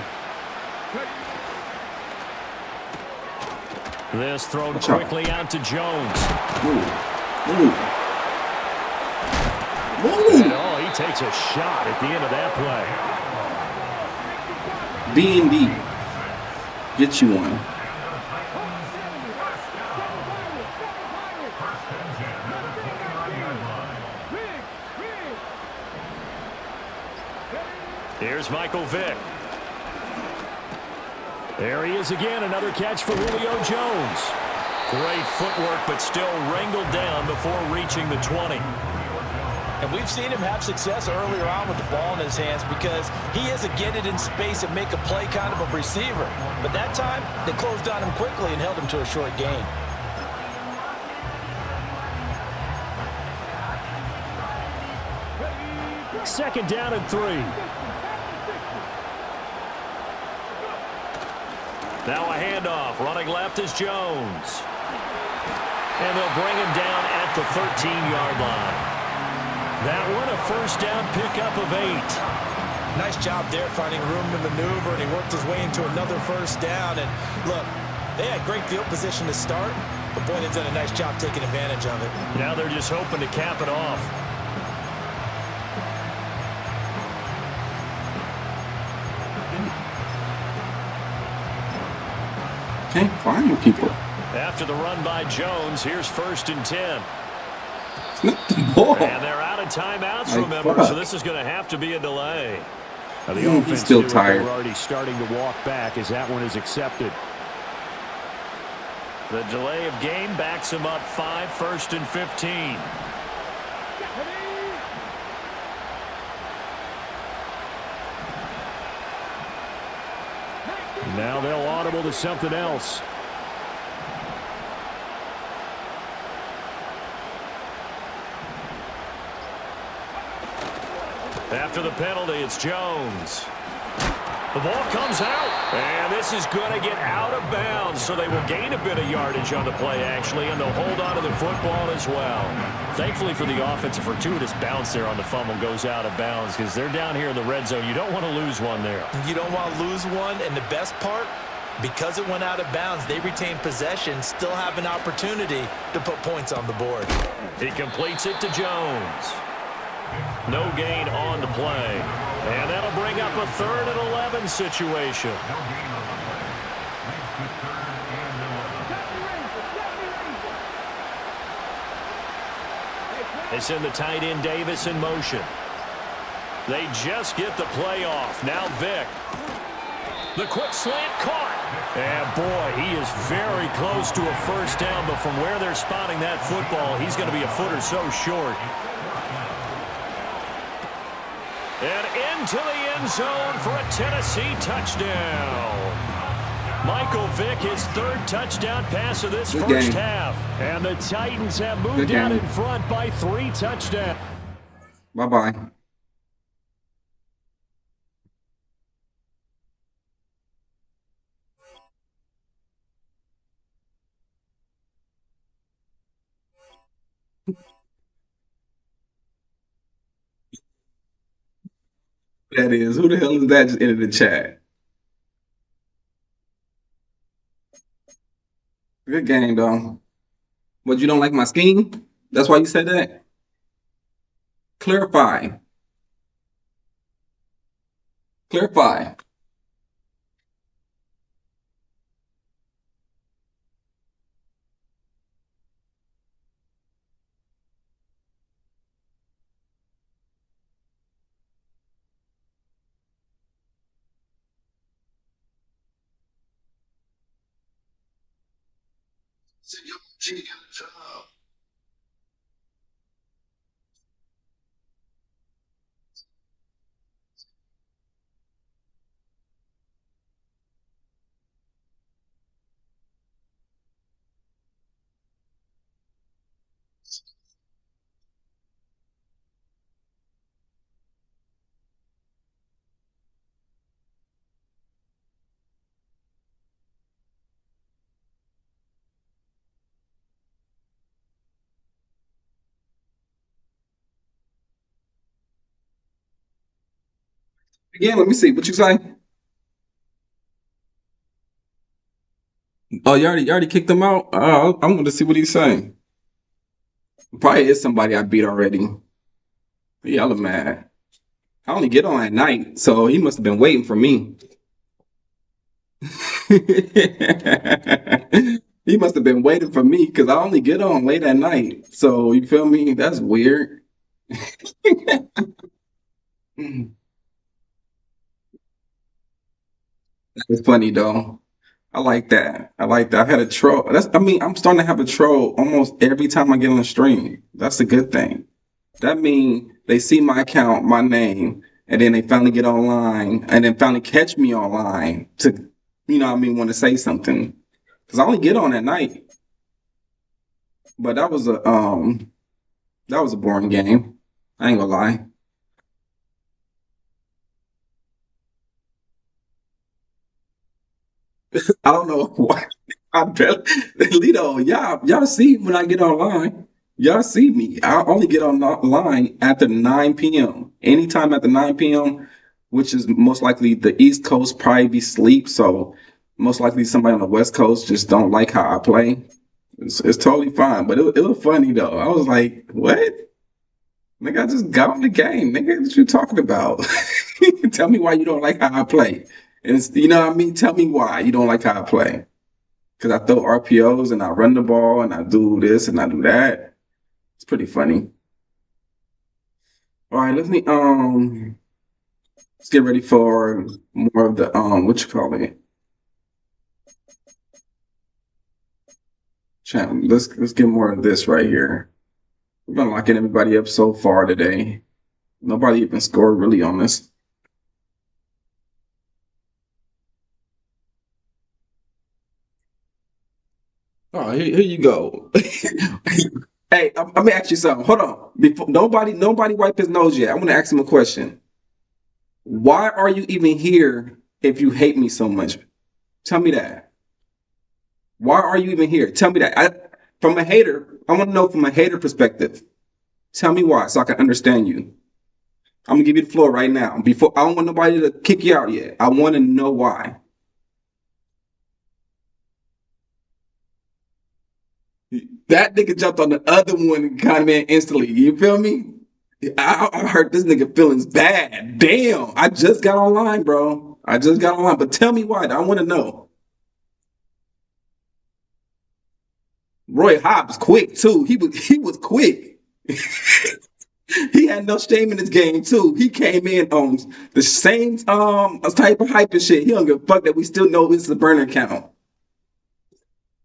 This thrown quickly out to Jones. Ooh. And, oh, he takes a shot at the end of that play. D&D. Get you one. Here's Michael Vick. There he is again, another catch for Julio Jones. Great footwork, but still wrangled down before reaching the 20. And we've seen him have success earlier on with the ball in his hands because he is a get it in space and make a play kind of a receiver. But that time, they closed on him quickly and held him to a short gain. Second down and 3. Now a handoff. Running left is Jones. And they'll bring him down at the 13-yard line. That one a first down pickup of 8. Nice job there finding room to maneuver, and he worked his way into another first down. And look, they had great field position to start, but boy, they've done a nice job taking advantage of it. Now they're just hoping to cap it off. Can't find people. After the run by Jones, here's 1st and 10. It's not the ball. And they're out of timeouts, Like, remember, fuck. so this is going to have to be a delay. Now, the He's offense still knew it. tired. They're already starting to walk back as that one is accepted. The delay of game backs him up 5, 1st and 15. Now they'll audible to something else. After the penalty, it's Jones. The ball comes out, and this is going to get out of bounds, so they will gain a bit of yardage on the play, actually, and they'll hold on to the football as well. Thankfully for the offense, a fortuitous bounce there on the fumble goes out of bounds because they're down here in the red zone. You don't want to lose one there. You don't want to lose one, and the best part, because it went out of bounds, they retain possession, still have an opportunity to put points on the board. He completes it to Jones. No gain on the play. And that'll bring up a 3rd and 11 situation. They send the tight end Davis in motion. They just get the play off. Now Vick. The quick slant caught. And boy, he is very close to a first down, but from where they're spotting that football, he's going to be a foot or so short. And into the end zone for a Tennessee touchdown. Michael Vick, his 3rd touchdown pass of this first half. And the Titans have moved out in front by 3 touchdowns. Bye-bye. That is. Who the hell is that just entered the chat? Good game, though. But you don't like my scheme? That's why you said that? Clarify. Clarify. Again, let me see. What you say? Oh, you already kicked him out? I want to see what he's saying. Probably is somebody I beat already. Y'all are mad. I only get on at night, so he must have been waiting for me. He must have been waiting for me because I only get on late at night. So, you feel me? That's weird. It's funny though. I like that. I like that. I've had a troll. I mean, I'm starting to have a troll almost every time I get on the stream. That's a good thing. That means they see my account, my name, and then they finally get online and then finally catch me online to, what I mean, want to say something. Because I only get on at night. But that was a boring game. I ain't gonna lie. I don't know why. I bet Lito, y'all see when I get online. Y'all see me. I only get online after 9 p.m. Anytime after 9 p.m., which is most likely the East Coast probably be sleep. So most likely somebody on the West Coast just don't like how I play. It's totally fine. But it was funny though. I was like, what? Nigga, I just got on the game. Nigga, what you talking about? Tell me why you don't like how I play. And you know what I mean? Tell me why you don't like how I play. Because I throw RPOs and I run the ball and I do this and I do that. It's pretty funny. All right, let's get ready for more of the what you call it? Chat. Let's get more of this right here. We've been locking everybody up so far today. Nobody even scored really on this. Oh, here you go. Hey, let me ask you something. Hold on. Before nobody wipe his nose yet. I want to ask him a question. Why are you even here if you hate me so much? Tell me that. Why are you even here? Tell me that. From a hater, I want to know from a hater perspective. Tell me why, so I can understand you. I'm gonna give you the floor right now. Before I don't want nobody to kick you out yet. I want to know why. That nigga jumped on the other one and kind of man instantly. You feel me? I heard this nigga feelings bad. Damn, I just got online, bro. I just got online. But tell me why. I want to know. Roy Hobbs quick too. He was quick. He had no shame in his game too. He came in on the same type of hype and shit. He don't give a fuck that we still know it's a burner count.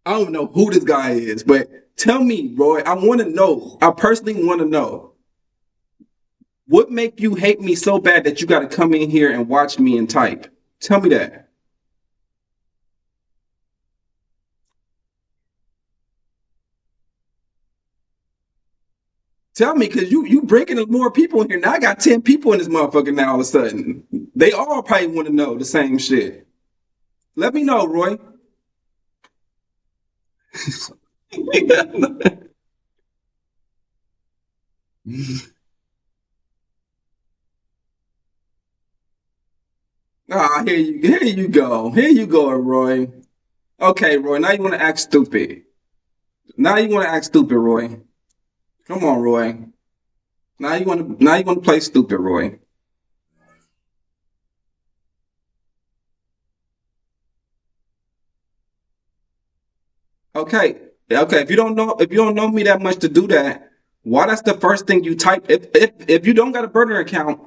I don't know who this guy is, but tell me, Roy. I want to know. I personally want to know. What make you hate me so bad that you got to come in here and watch me and type? Tell me that. Tell me, because you breaking more people in here. Now I got 10 people in this motherfucker now all of a sudden. They all probably want to know the same shit. Let me know, Roy. Ah, here you go. Here you go, Roy. Okay, Roy, now you want to act stupid. Now you want to act stupid, Roy. Come on, Roy. Now you want to play stupid, Roy. Okay. Okay, if you don't know me that much to do that, why that's the first thing you type? If you don't got a burner account,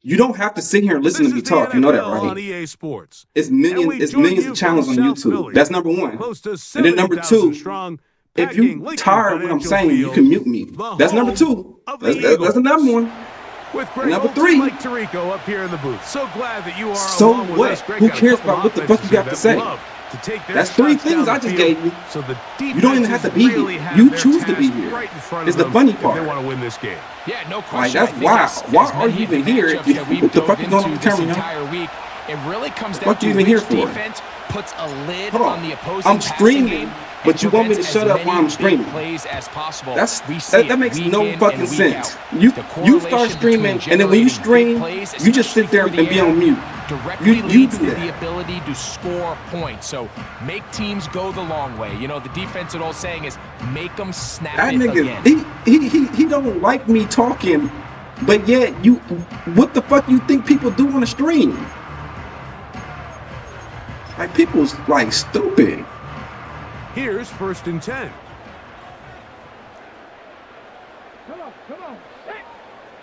you don't have to sit here and listen This to me is the talk. You know that, NFL on right? EA Sports. It's And we join millions you of from channels on South YouTube. Philly, That's number one. close to And then number 70,000 two, strong, if packing you Lincoln tired of what I'm Financial saying, you Field, can mute me. the That's number home two. of the That's another Eagles. one. With And Greg number Olson, three. Mike Tirico up here in the booth. So glad that you are So along with what? us. Greg Who got a cares couple about what the fuck you offenses got to that say? love to take their That's three shots things down I the just field. gave you. So the You don't even have to be really here. have You their choose to be task here. right in front It's of the them funny if part. they want to win this game. Yeah, no Like, question. that's I think wild. Why as are many you of the even here? matchups that we've What the dove fuck is going on into with the this camera, y'all? entire week, it really comes down What to you even which here for? defense puts a lid Hold on on. the opposing I'm passing streaming, game but and you want me to prevents shut as up while many I'm big streaming. plays as possible. That's We see that makes week no in fucking and week sense. out. You The start correlation between streaming, and then when you generating big stream, plays, you just sit especially there through and the be air, on mute. directly You leads do to the that. ability to score points. So make teams go the long way. You know, the defense at all saying is make them snap That it nigga, again. he don't like me talking, but yet what the fuck you think people do on the stream? Like people's like stupid. Here's 1st and 10. Come on.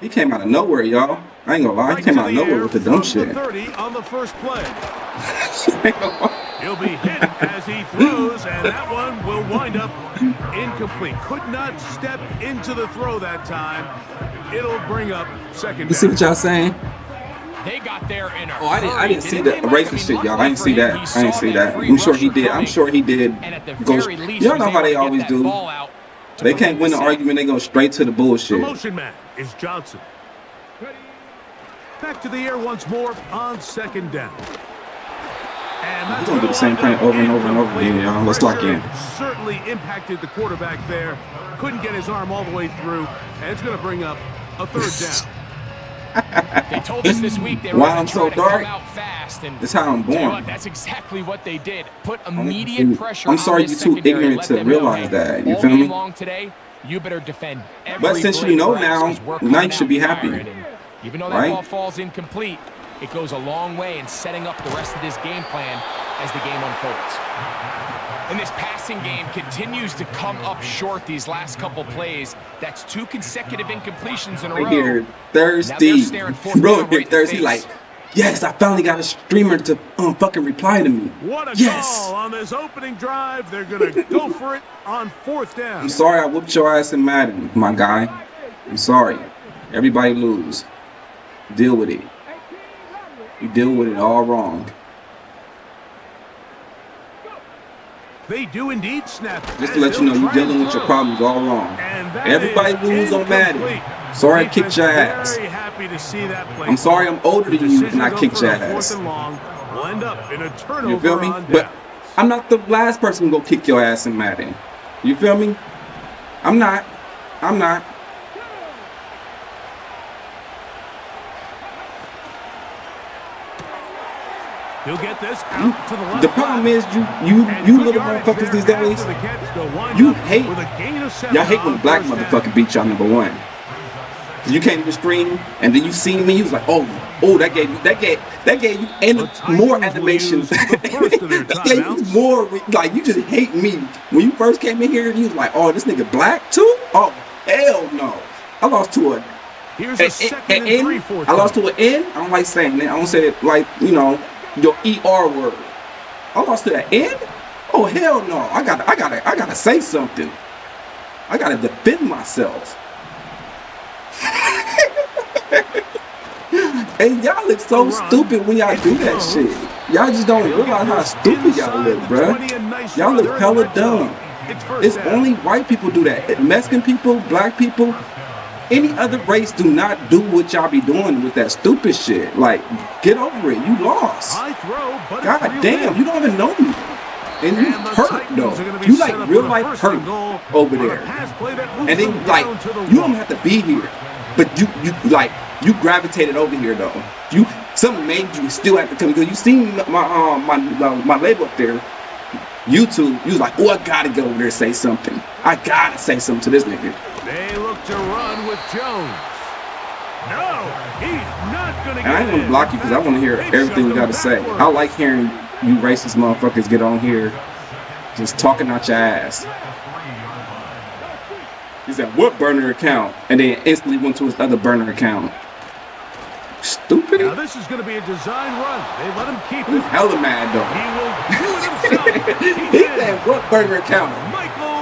He came out of nowhere, y'all. I ain't gonna lie, he Right came to out of the nowhere air with the dumb from the shit. 30 on the first play. He'll be hit as he throws, and that one will wind up incomplete. Could not step into the throw that time. It'll bring up second You see down. what y'all saying? They got there in a Oh, I hurry, didn't see didn't the they, Mike? racist shit, y'all. I luckily didn't see for him, that. he I saw didn't see that. free I'm sure he rusher did. I'm coming, sure he did. and at the Go. very least, Y'all was know how able they to always get that do. ball out to They can't prevent win the sack. argument. They go straight to the The bullshit. motion man is Johnson. Back to the air once more on second down. And We're that's gonna do the same wind thing up over and over and over again, y'all. Let's lock in. Pressure certainly impacted the quarterback there. Couldn't get his arm all the way through, and it's going to bring up a third down. They told us this week they were Why going I'm to so try to dark? come out fast, and That's how I'm tell you born. what, that's exactly what they did. Put immediate pressure I'm on sorry this you're too secondary, ignorant let to them know, realize hey, that. You all feel game me? long today, you better defend every But since blade you know of grass, now, 'cause we're now coming you should out be happy. firing, and even though that Right? ball falls incomplete, it goes a long way in setting up the rest of this game plan as the game unfolds. And this passing game continues to come up short these last couple plays. That's 2 consecutive incompletions in a Right row. here, Now thirsty. they're staring fourth Bro, down here, right in the thirsty. face. Like, yes, I finally got a streamer to fucking reply to me. What a Yes. call on this opening drive. They're going to go for it on fourth down. I'm sorry I whooped your ass in Madden, my guy. I'm sorry. Everybody lose. Deal with it. You deal with it all wrong. They do indeed snap. Just to let you know, you're dealing with your problems all wrong. Everybody lose on Madden. Sorry I kicked your ass. Very happy to see that play. I'm sorry I'm older than you and I kicked your ass. Will end up in a turnover. You feel me? On But downs. I'm not the last person to go kick your ass in Madden. You feel me? I'm not. I'm not. He'll get this out to the left. The problem is And you good little yardage motherfuckers there these days, after the catch. They'll wind you up hate, with a gain of 7 y'all hate when a on black first down. motherfucker beat y'all number one. You came to the screen and then you seen me, you was like, oh, that gave you and The Titans more will animation. use the first of their That gave you timeouts. more, like, you just hate me. When you first came in here, you was like, oh, this nigga black too? Oh, hell no. I lost to a Here's a second and 3 fourth. I lost to an N. I don't like saying that. I don't say it like, you know, your ER word. I lost to an N? Oh hell no. I gotta say something. I gotta defend myself. And y'all look so stupid when y'all do that shit. Y'all just don't realize how stupid y'all look, bruh. Y'all look hella dumb. It's only white people do that. Mexican people, black people, any other race do not do what y'all be doing with that stupid shit. Like, get over it. You lost. God damn, you don't even know me. And you hurt though. You like real life hurt over there. And then like, you don't have to be here. But you gravitated over here though. Something made you still have to come because you seen my label up there. YouTube, you was like, oh, I gotta go over there and say something. I gotta say something to this nigga. They look to run with Jones. No, he's not gonna get And I ain't gonna block you because I want to hear everything you gotta say. I like hearing you racist motherfuckers get on here just talking out your ass. He said, what burner account? And then instantly went to his other burner account. Stupid. Now this is going to be a design run. They let him keep He's it. hella mad though. He will do it himself. He said, what burner account?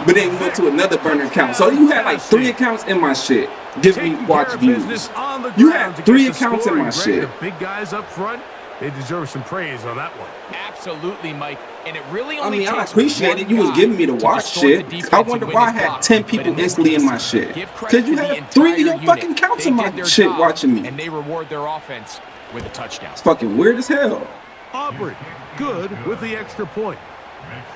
But then went to another burner account. So you had like 3 accounts in my shit. Give me watch views. You had 3 accounts in my shit. The big guys up front, they deserve some praise on that one. Absolutely, Mike. And it really I only mean, I takes appreciate one it. You was guy giving me to to watch distort the shit. defense I and wonder win why I this had block. 10 But people in this instantly in case, my shit. give credit Because you to the had 3 of your entire fucking unit. counts They in did my their shit job, watching me. And they reward their offense with a touchdown. It's fucking weird as hell. Aubrey, good with the extra point.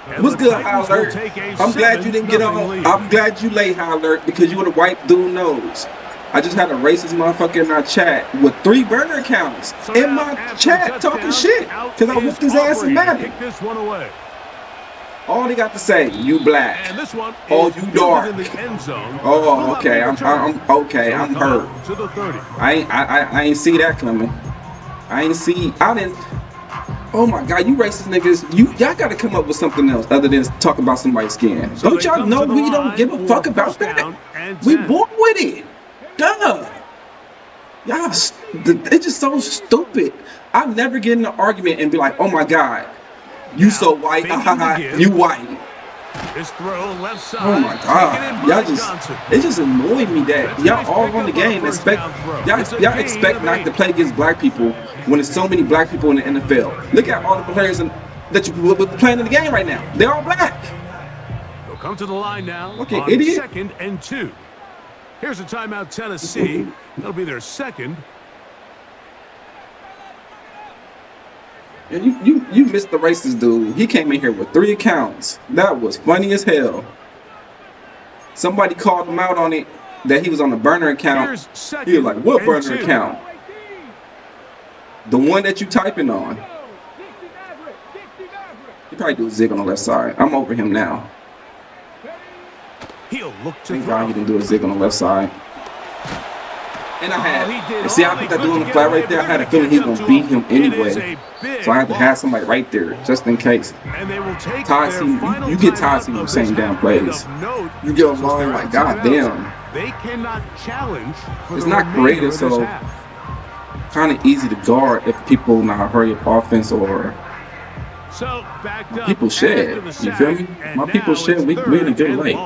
And What's the good, High Titans will Alert? take a I'm glad you didn't get 7-0 on. lead. I'm glad you late, High Alert, because you would have wiped dude nose. I just had a racist motherfucker in our chat with 3 burner accounts So in now, my after chat the talking touchdown, shit out because I is whooped his ass Aubrey in to Madden. kick this one away. All they got to say, you black. And this one Oh, is you good dark. in the end zone. Oh, Will not okay. be I'm returned. okay. So I'm come hurt. out to the 30. I ain't see that coming. I didn't. Oh my God, you racist niggas! Y'all got to come up with something else other than talk about somebody's skin. So Don't they y'all come know to the we don't line give a for fuck about first that? down and We 10. born with it. Duh. Y'all, it's just so stupid. I never get in an argument and be like, oh my God, you so white, you white. This throw left side. Oh my God, it just annoyed me that y'all all on the game y'all expect not to play against black people when there's so many black people in the NFL. Look at all the players that you will be playing in the game right now. They're all black. They'll come to the line now. Okay, on idiot. 2nd and 2. Here's a timeout, Tennessee. That'll be their second. And you missed the racist dude. He came in here with 3 accounts. That was funny as hell. Somebody called him out on it that he was on a burner account. He was like, what burner account? The one that you typing on. He probably do a zig on the left side. I'm over him now. He'll look to Thank God he didn't do a zig on the left side. And I had, see, I put that dude on the flat right there. I had a feeling he was going to beat him anyway. So I had to have somebody right there, just in case. You get tired of seeing the same damn plays. You get along like, God damn. They cannot challenge. It's not creative, so kind of easy to guard if people not hurry up offense or people shed. You feel me? My people shed. We in a good late.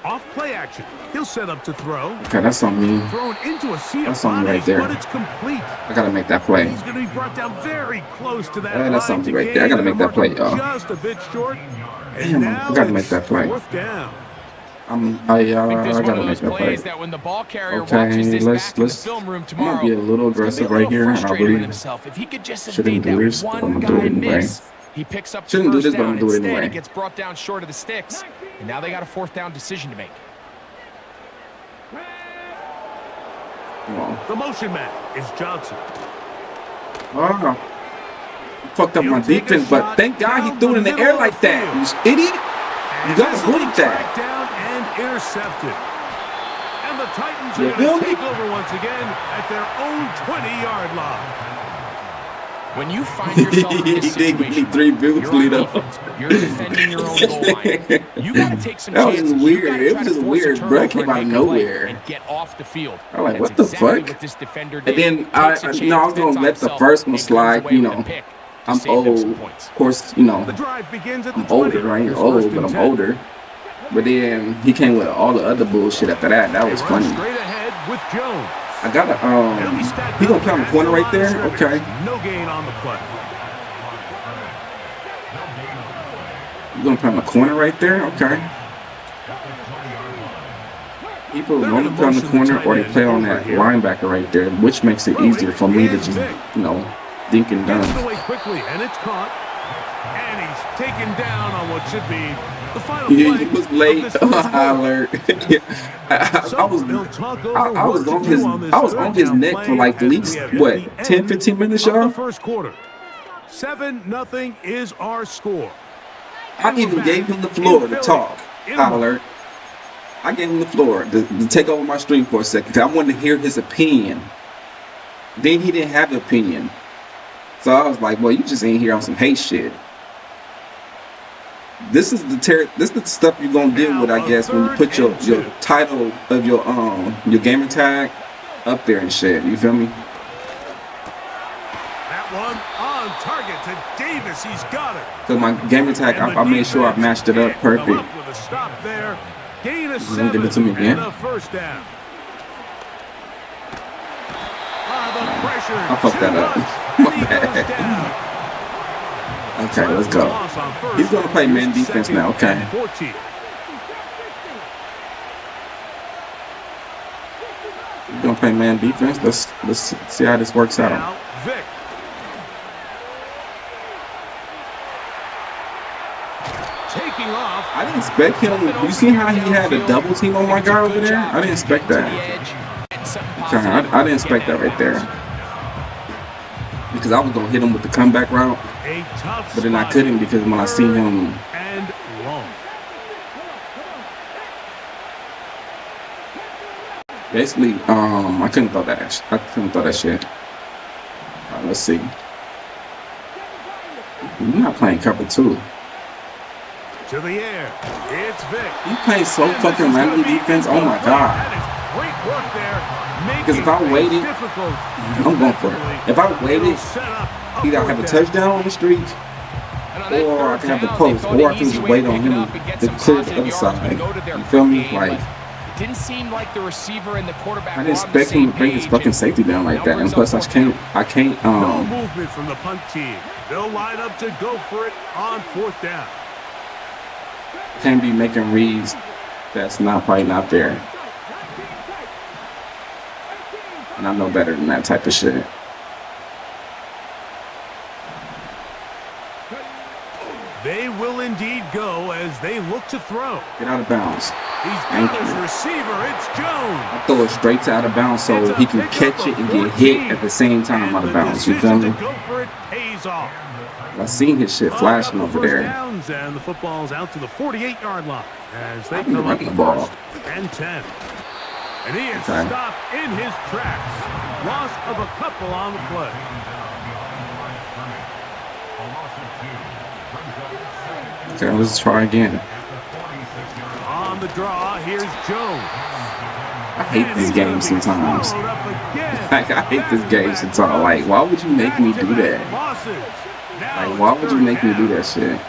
Off play action. He'll set up to throw. Okay, that's on me. Thrown into a sea That's on me right there. but it's complete. I gotta make that play. He's going to be brought down very close to that. That's on me right there. I gotta make that play, y'all. Just a bit short. Damn, I gotta make that play. Fourth down. I gotta make that play. That when the ball carrier Okay, watches this let's back in the film room I'm gonna tomorrow, be a little aggressive right here. I believe if he could just have shouldn't made do that this, but I'm one gonna do guy it anyway. miss, he picks up Shouldn't the do first this, but I'm down. gonna do it Instead, anyway. he gets brought down short of the sticks, and now they got a 4th down decision to make. Come on. The motion man is Johnson. Oh, fucked up my defense, but thank God he threw it in the air like that. You idiot! You gotta block that. Down and intercepted. And the Titans You are feel going to me? take over once again at their own 20-yard line. When you find yourself in this He gave me situation, 3 boots you're on lead up. defense, you're defending your own goal line. You got to take some That was chances. just You weird. gotta It try was to just force a weird, bro. turnover It came and out of make a play nowhere. and get off the field. I'm like, That's what the exactly fuck? what this defender And did. then Takes a I chance, was bets gonna on let the himself, first one and comes slide. away You with know, a pick to I'm save them some old. points. Of course, you know, The drive begins at the I'm 20. older. I ain't It's old, first but and I'm 10. older. But then he came with all the other bullshit after that. That was They run funny. straight ahead with Jones. I gotta They'll be stacked he gonna up play on the at corner right line there. of scrimmage. Okay. No gain on the play. You gonna play on the corner right there? Okay. People normally play on the corner or they play on that linebacker right there, which makes it easier for me to just, you know, think and Gets it done. away quickly, and it's caught. And he's taken down on what should be the final He play was of late. this first quarter. Alert. I was They'll talk over I was what on to his do on this I was third on his down neck play for like at as least we have hit what the 10, end 15 minutes, of the y'all. first quarter. 7-0 is our score. I And we're even back gave him the in floor to Philly. talk. Alert. I gave him the floor to take over my stream for a second because I wanted to hear his opinion. Then he didn't have an opinion. So I was like, well, you just ain't here on some hate shit. This is the stuff you're gonna deal with, I guess, when you put your title of your gamer tag up there and shit. You feel me? That one on target to Davis. He's got it. So my gamer tag, I made sure I matched it up perfect. Come up with a stop there. Gain a You gonna give it to me 7 again? and a first down. The pressure. I fucked that up. And he goes down. Okay, let's go. Loss on first. He's gonna play man Here's defense second now. Okay. and 14. He's gonna play man defense. Let's see how this works out. Now, Vic. Taking off. I didn't expect him. You see how he had a double team on my guy over there? I didn't expect that. Okay, I didn't expect that right there. Because I was gonna hit him with the comeback route, A tough but then I spot. couldn't because when I seen him, And long. basically, I couldn't throw that. I couldn't throw that shit. All right, let's see. We're not playing cover 2. To the air. It's Vic. He plays so fucking random defense. Oh my god. That is great work there. Because if I waited, I'm going for it. If I waited, either I have a touchdown on the streak, or I can have the post, or I can just wait on him to clear the other side. You feel me? Like, didn't seem like the receiver and the quarterback. I didn't expect him to bring his fucking safety down like that. And plus, I can't. No movement from the punt team. They'll line up to go for it on 4th down. Can't be making reads that's probably not there. And I know better than that type of shit. They will indeed go as they look to throw. Get out of bounds. He's got his receiver. It's Jones. I throw it straight to out of bounds so he can catch it and get hit at the same time out of bounds. You feel me? Go for it pays off. I seen his shit flashing over there. Downs, and the football's out to the 48-yard line as they come up the to ball. 1st and 10. And he is stopped in his tracks. Loss of a couple on the play. Okay, let's try again. On the draw, here's Jones. I hate this game sometimes. Like, I hate this game sometimes. Like, why would you make me do that? Like, why would you make me do that shit?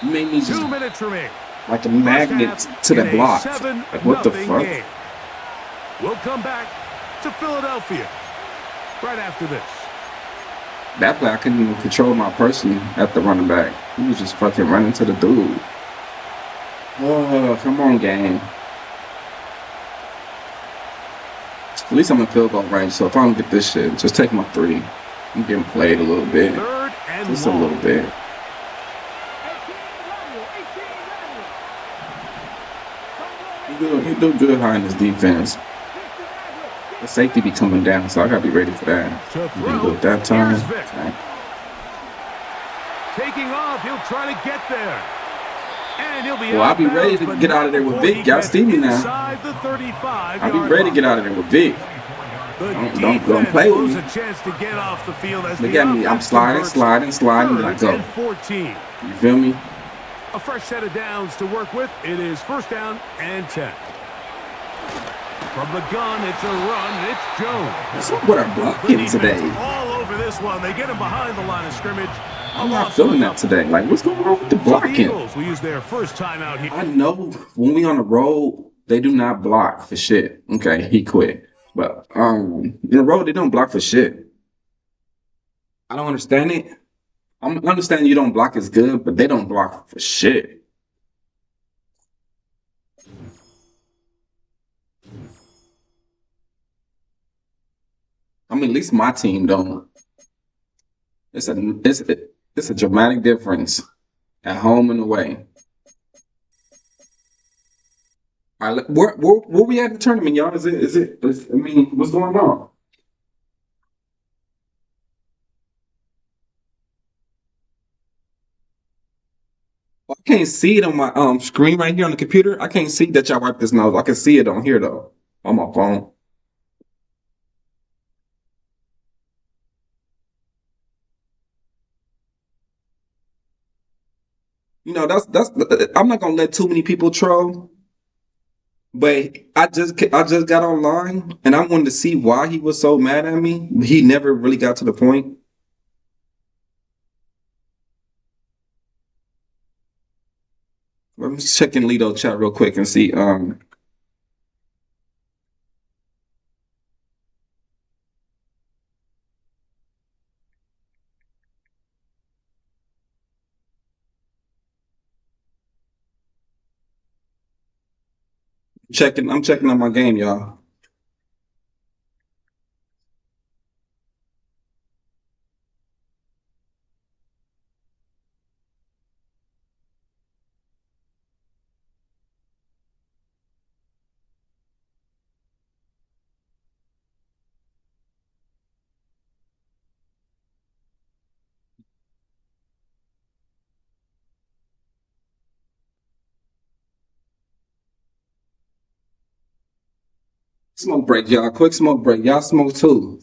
You made me just 2 minutes remaining. like a magnet to the block. Like, what the fuck? Game. We'll come back to Philadelphia right after this. That play, I couldn't even control my person at the running back. He was just fucking running to the dude. Oh, come on, game. At least I'm in field goal range, so if I don't get this shit, just take my 3. I'm getting played a little bit. Just a little bit. He do good behind his defense. The safety be coming down, so I gotta be ready for that. At that time. Okay. Taking off, he'll try to get there. And he'll be well, I'll be ready to get out of there with Vic. Y'all see me now. I'll be ready to get out of there with Vic. Don't play with me. Look at me. I'm sliding, and I go. You feel me? A fresh set of downs to work with. It is 1st down and 10. From the gun, it's a run. It's Jones. What's up with our blocking today? All over this one. They get him behind the line of scrimmage. I'm not feeling that today. Like, what's going on with the blocking? We use their first time out here. I know when we on the road, they do not block for shit. Okay, he quit. But in the road, they don't block for shit. I don't understand it. I'm understanding you don't block as good, but they don't block for shit. I mean, at least my team don't. It's a dramatic difference at home and away. All right, where we at in the tournament, y'all? I mean, what's going on? I can't see it on my screen right here on the computer. I can't see that y'all wiped this nose. I can see it on here though, on my phone. You know, that's I'm not gonna let too many people troll. But I just got online and I wanted to see why he was so mad at me. He never really got to the point. Let me check in Lido chat real quick and see. I'm checking on my game, y'all. Smoke break, y'all. Quick smoke break. Y'all smoke too.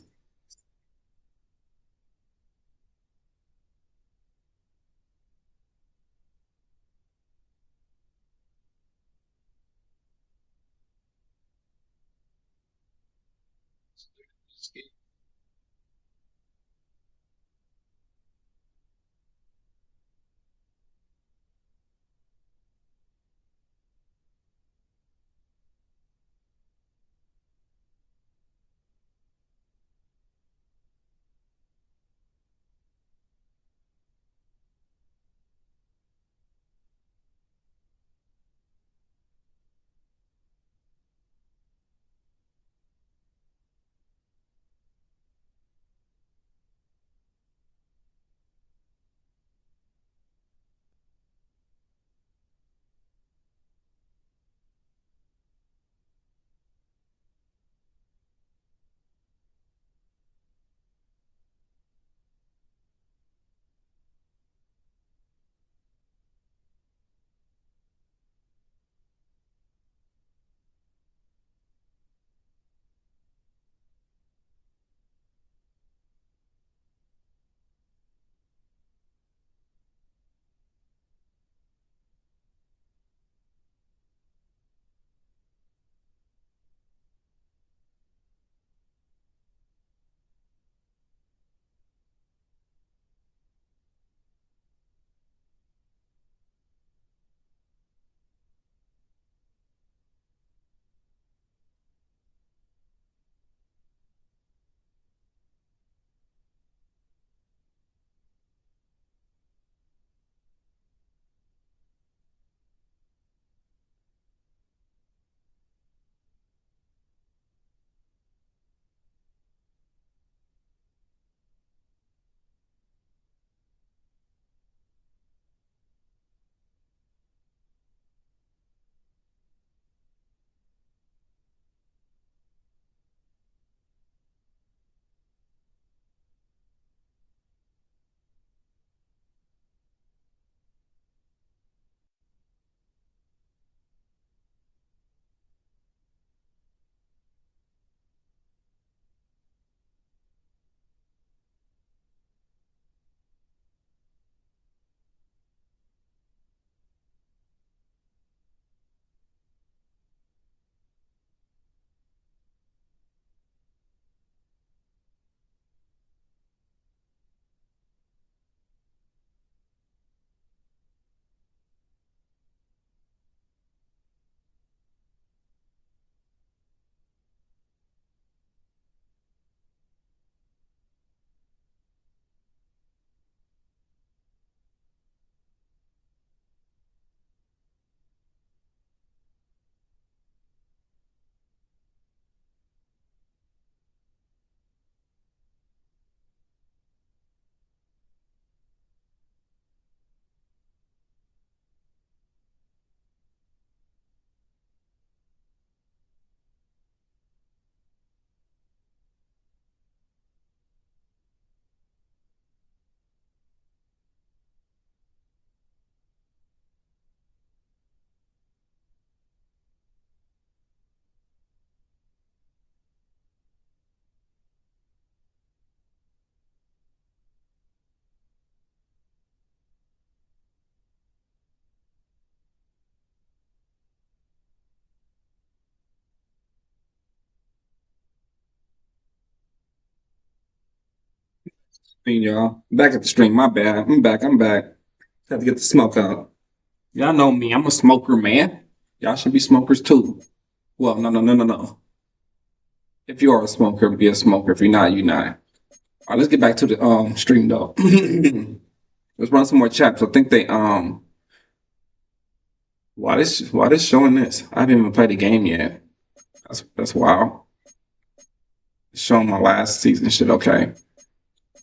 Hey, y'all. Back at the stream. My bad. I'm back. Had to get the smoke out. Y'all know me. I'm a smoker, man. Y'all should be smokers too. Well, no. If you are a smoker, be a smoker. If you're not, you're not. All right, let's get back to the stream though. Let's run some more chats. I think they why this showing this? I haven't even played the game yet. That's wild. It's showing my last season shit. Okay.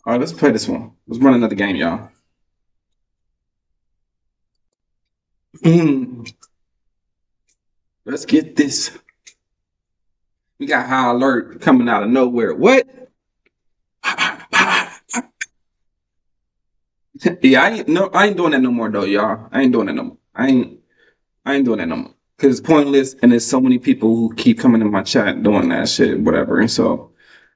All right, let's play this one. Let's run another game, y'all. Let's get this. We got high alert coming out of nowhere. What? Yeah, I ain't doing that no more though, y'all. I ain't doing that no more. I ain't doing that no more. Cause it's pointless, and there's so many people who keep coming in my chat doing that shit, whatever. And so,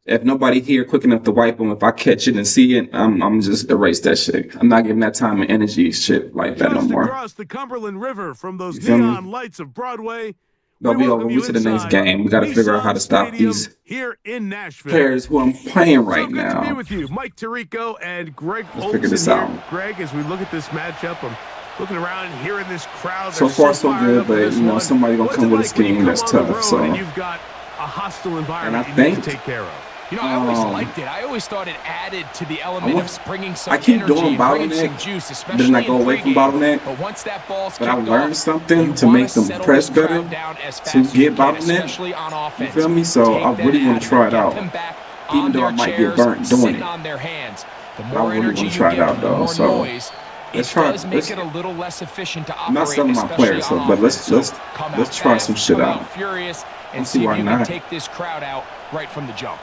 if nobody here quick enough to wipe them, if I catch it and see it, I'm just erase that shit. I'm not giving that time and energy shit like that no Just more. across the Cumberland River from those You feel me? neon lights of Broadway. Don't be over. We to the next game. We got to figure out how to stop these here in Nashville. players who I'm playing right So good to be now. with you, Mike Tirico and Greg Let's figure this Olson here. out. Greg, as we look at this matchup, I'm looking around and hearing this crowd. So They're far, so fired good, up for but this you know one. somebody gonna What's come it with a like when you scheme come that's on the tough. road So, and you've got a hostile environment and I you need think to take care of. You know, I always liked it. I always thought it added to the element of bringing some I keep energy, doing bringing some bottleneck, juice, but especially then I go in away from pregame. bottleneck. But once that ball's But I kicked learned off, something you to wanna make them settle press this crowd better down as fast to as you get can, bottleneck. especially on You offense. feel me? So Take I them really want out to of try it, it get out, them back even on though I their might get chairs, burnt doing sitting it. on their hands. The I more really energy want to you try it give out them, the though. more So noise. let's It try. does make Let's. it a little less efficient to I'm not operate, selling my especially players, so on but offense. So come out let's try fast, some shit come out. furious, and Let's see see if why you not. can take this crowd out right from the jump.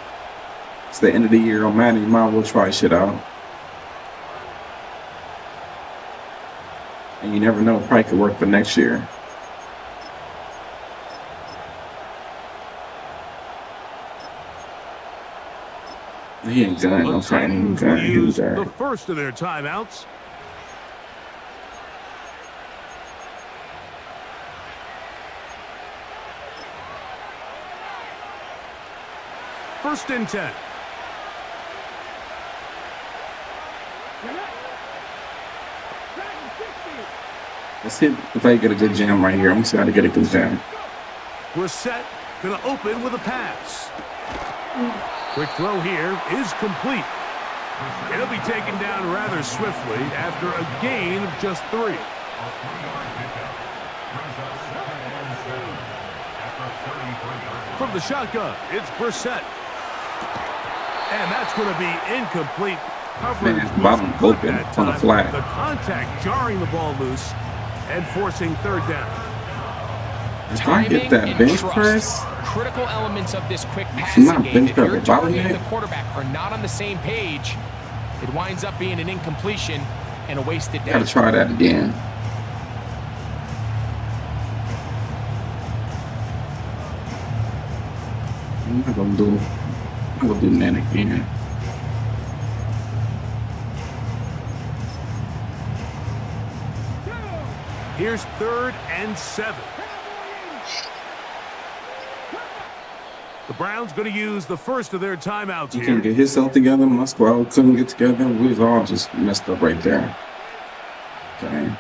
It's the end of the year on Madden. You might as well try shit out. And you never know, it probably could work for next year. He ain't done. The I'm saying he ain't Titans will done. He use was the there. first of their timeouts. First and 10. Let's see if I get a good jam right here. I'm gonna see how to get a good jam. Brissett going to open with a pass. Quick throw here is complete. It'll be taken down rather swiftly after a gain of just 3. From the shotgun, it's Brissett. And that's going to be incomplete. Coverage Man, was bottom good open that on the time. flat. The contact jarring the ball loose and forcing third down. If I get that and bench trust, press, critical elements of this quick not passing game. bench If press, your but target and bottleneck. the quarterback are not on the same page, it winds up being an incompletion and a wasted gotta down. try that again. I'm not gonna do that again. Here's 3rd and 7. The Browns going to use the first of their timeouts He here. couldn't get himself together. My squad couldn't get together. We was all just messed up right there. Okay.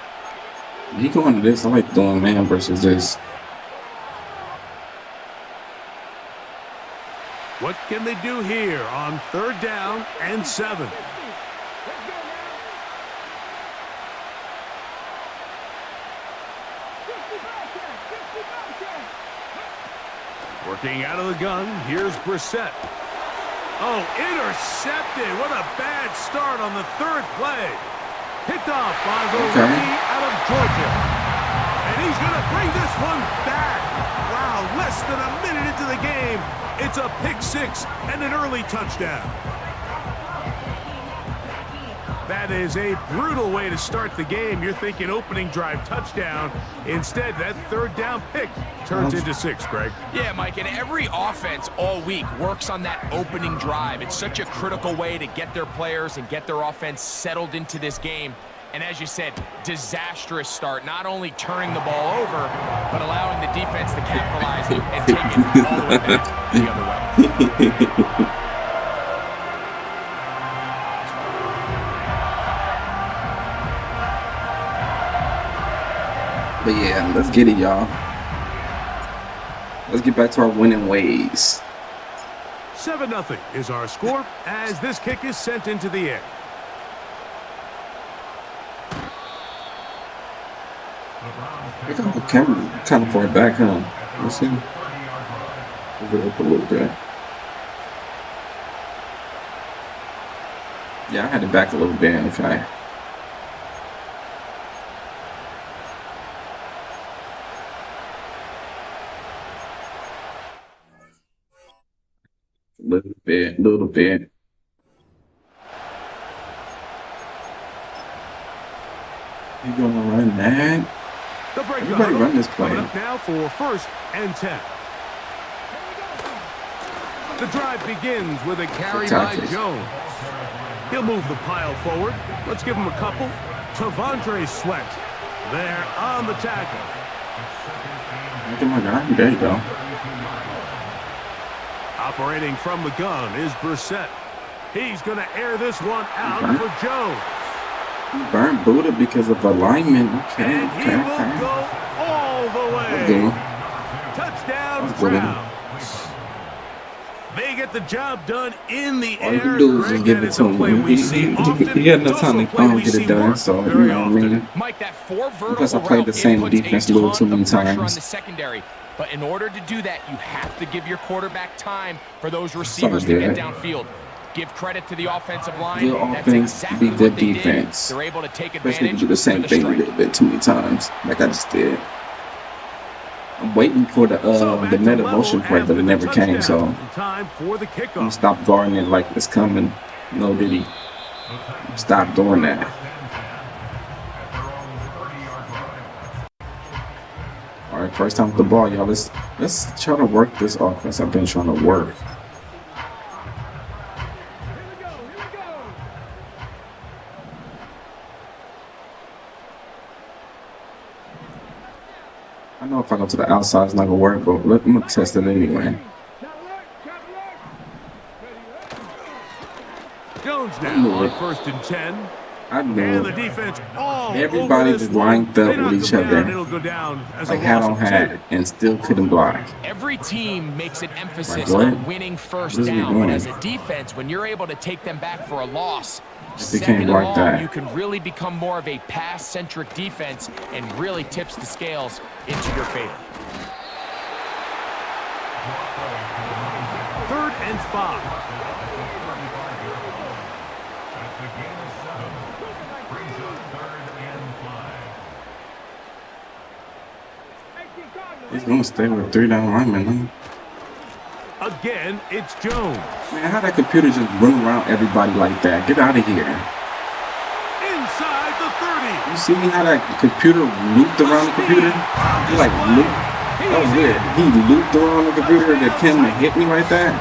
He going to this. I like doing man versus this. What can they do here on 3rd down and 7? Working out of the gun, here's Brissett. Oh, intercepted. What a bad start on the 3rd play. Picked off by the rookie out of Georgia. And he's going to bring this one back. Wow, less than a minute into the game. It's a pick 6 and an early touchdown. That is a brutal way to start the game. You're thinking opening drive touchdown. Instead, that 3rd down pick turns into 6, Greg. Yeah, Mike, and every offense all week works on that opening drive. It's such a critical way to get their players and get their offense settled into this game. And as you said, disastrous start, not only turning the ball over, but allowing the defense to capitalize and take it all the way back the other way. But yeah, let's get it, y'all. Let's get back to our winning ways. 7-0 is our score as this kick is sent into the air. I got the camera kind of far back, huh? Let's see. Move it up a little bit. Yeah, I had it back a little bit, okay. Little bit. You gonna run that? Everybody run this play. Coming up now for 1st and 10. The drive begins with a carry by Jones. He'll move the pile forward. Let's give him a couple. Tavondre Sweat there on the tackle. Oh my God, there you go. Operating from the gun is Brissett. He's going to air this one out for Jones. Burn Buddha because of alignment. Okay, and he will go all the way. Touchdown, Browns. They get the job done in the All air. you do is just give it to him. He had enough time to get it done, so you know what I mean. Mike, that 4 vertical Plus, I played the same defense a little too many times. On the secondary. But in order to do that, you have to give your quarterback time for those receivers to get downfield. Give credit to the offensive line. Good offense, be good defense. They're able to take Especially advantage. if you do the same thing a little bit too many times, like I just did. I'm waiting for the meta motion play, but it never came, so time for the I'm kickoff. gonna stop guarding it like it's coming. No diddy. Stop doing that. All right, first time with the ball, y'all. Let's try to work this offense. I've been trying to work. I know if I go to the outside, it's not gonna work, but I'm gonna test it anyway. Jones now on 1st and 10. I And knew the it. defense all Everybody over this just one. lined They up knock with each him down, other, it'll go down as like a hat loss on of hat, 2. and still couldn't block. Every team makes an emphasis Like, what? on winning first What is he down, but doing? as a defense, when you're able to take them back for a loss, It became second and like long, that. you can really become more of a pass-centric defense and really tips the scales into your favor. 3rd and 5. He's gonna stay with 3 down linemen, huh? Again, it's Jones. Man, how that computer just run around everybody like that? Get out of here. Inside the 30. You see me how that computer looped around the computer? He like looped. That was weird. He looped around the computer that came and hit me like that.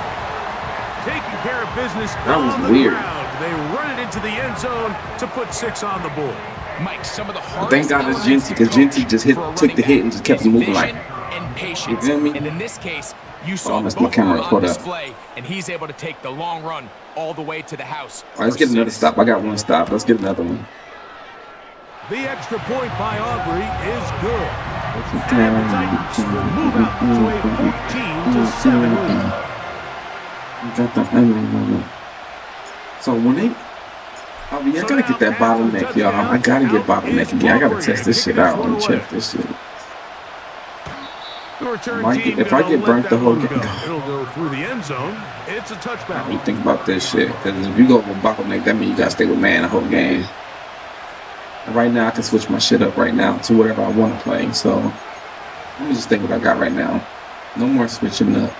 Taking care of business That was on the weird. ground. They run it into the end zone to put 6 on the board. Mike, some of the But hardest thank God it's elements Genty, to because Genty coach just for a took the running hit and just kept back is moving like. vision and patience. feel me? And in this case, you saw that's both my camera of them caught on up. display, and he's able to take the long run all the way to the house. All right, let's for get another 6. stop. I got one stop. Let's get another one. The extra point by Aubrey is good. Okay. And the Titans will move out to a 14-7 lead. So when they, I mean, I gotta get that bottleneck, y'all. I gotta get bottleneck again. I gotta test this shit out and check this shit. The return Mike, team if I gonna get let burnt the that whole one game, go. It'll go through the end zone. It's a I touchback. don't think about this shit. Because if you go with bottleneck, that means you gotta stay with man the whole game. And right now, I can switch my shit up right now to whatever I want to play. So let me just think what I got right now. No more switching up.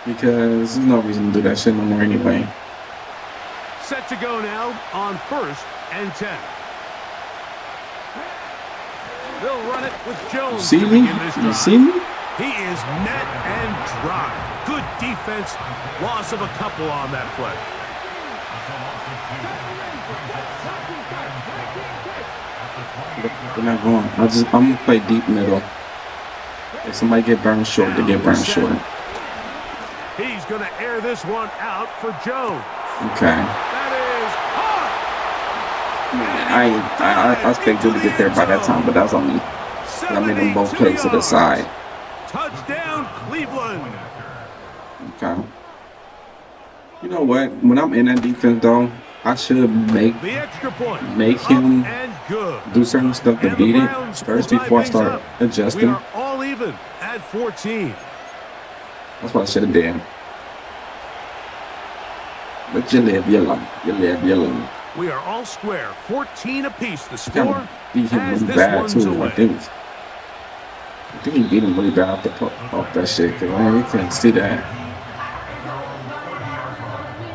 Because there's no reason to do that shit no more anyway. Set to go now on 1st and 10. They'll run it with Jones. See to me? begin this You drive. see me? He is net and dry. Good defense. Loss of a couple on that play. We're not going. I'm gonna play deep middle. If somebody get burned short, they get burned short. He's going to air this one out for Jones. Okay. That is hard. I expected to get there by that time, but that was on me. I made them both plays to the side. Touchdown, Cleveland. Okay. You know what? When I'm in that defense, though, I should make The extra point. him Up and good. do certain stuff to And the beat it Browns first will tie before I things start up. adjusting. We are all even at 14. That's what I should have done. But you live, you learn. You live, you learn. We are all square. 14 apiece. The Kind score of beat him as really this bad, one's too. away. I think he beat him really bad off that shit. Because I mean, you can't see that.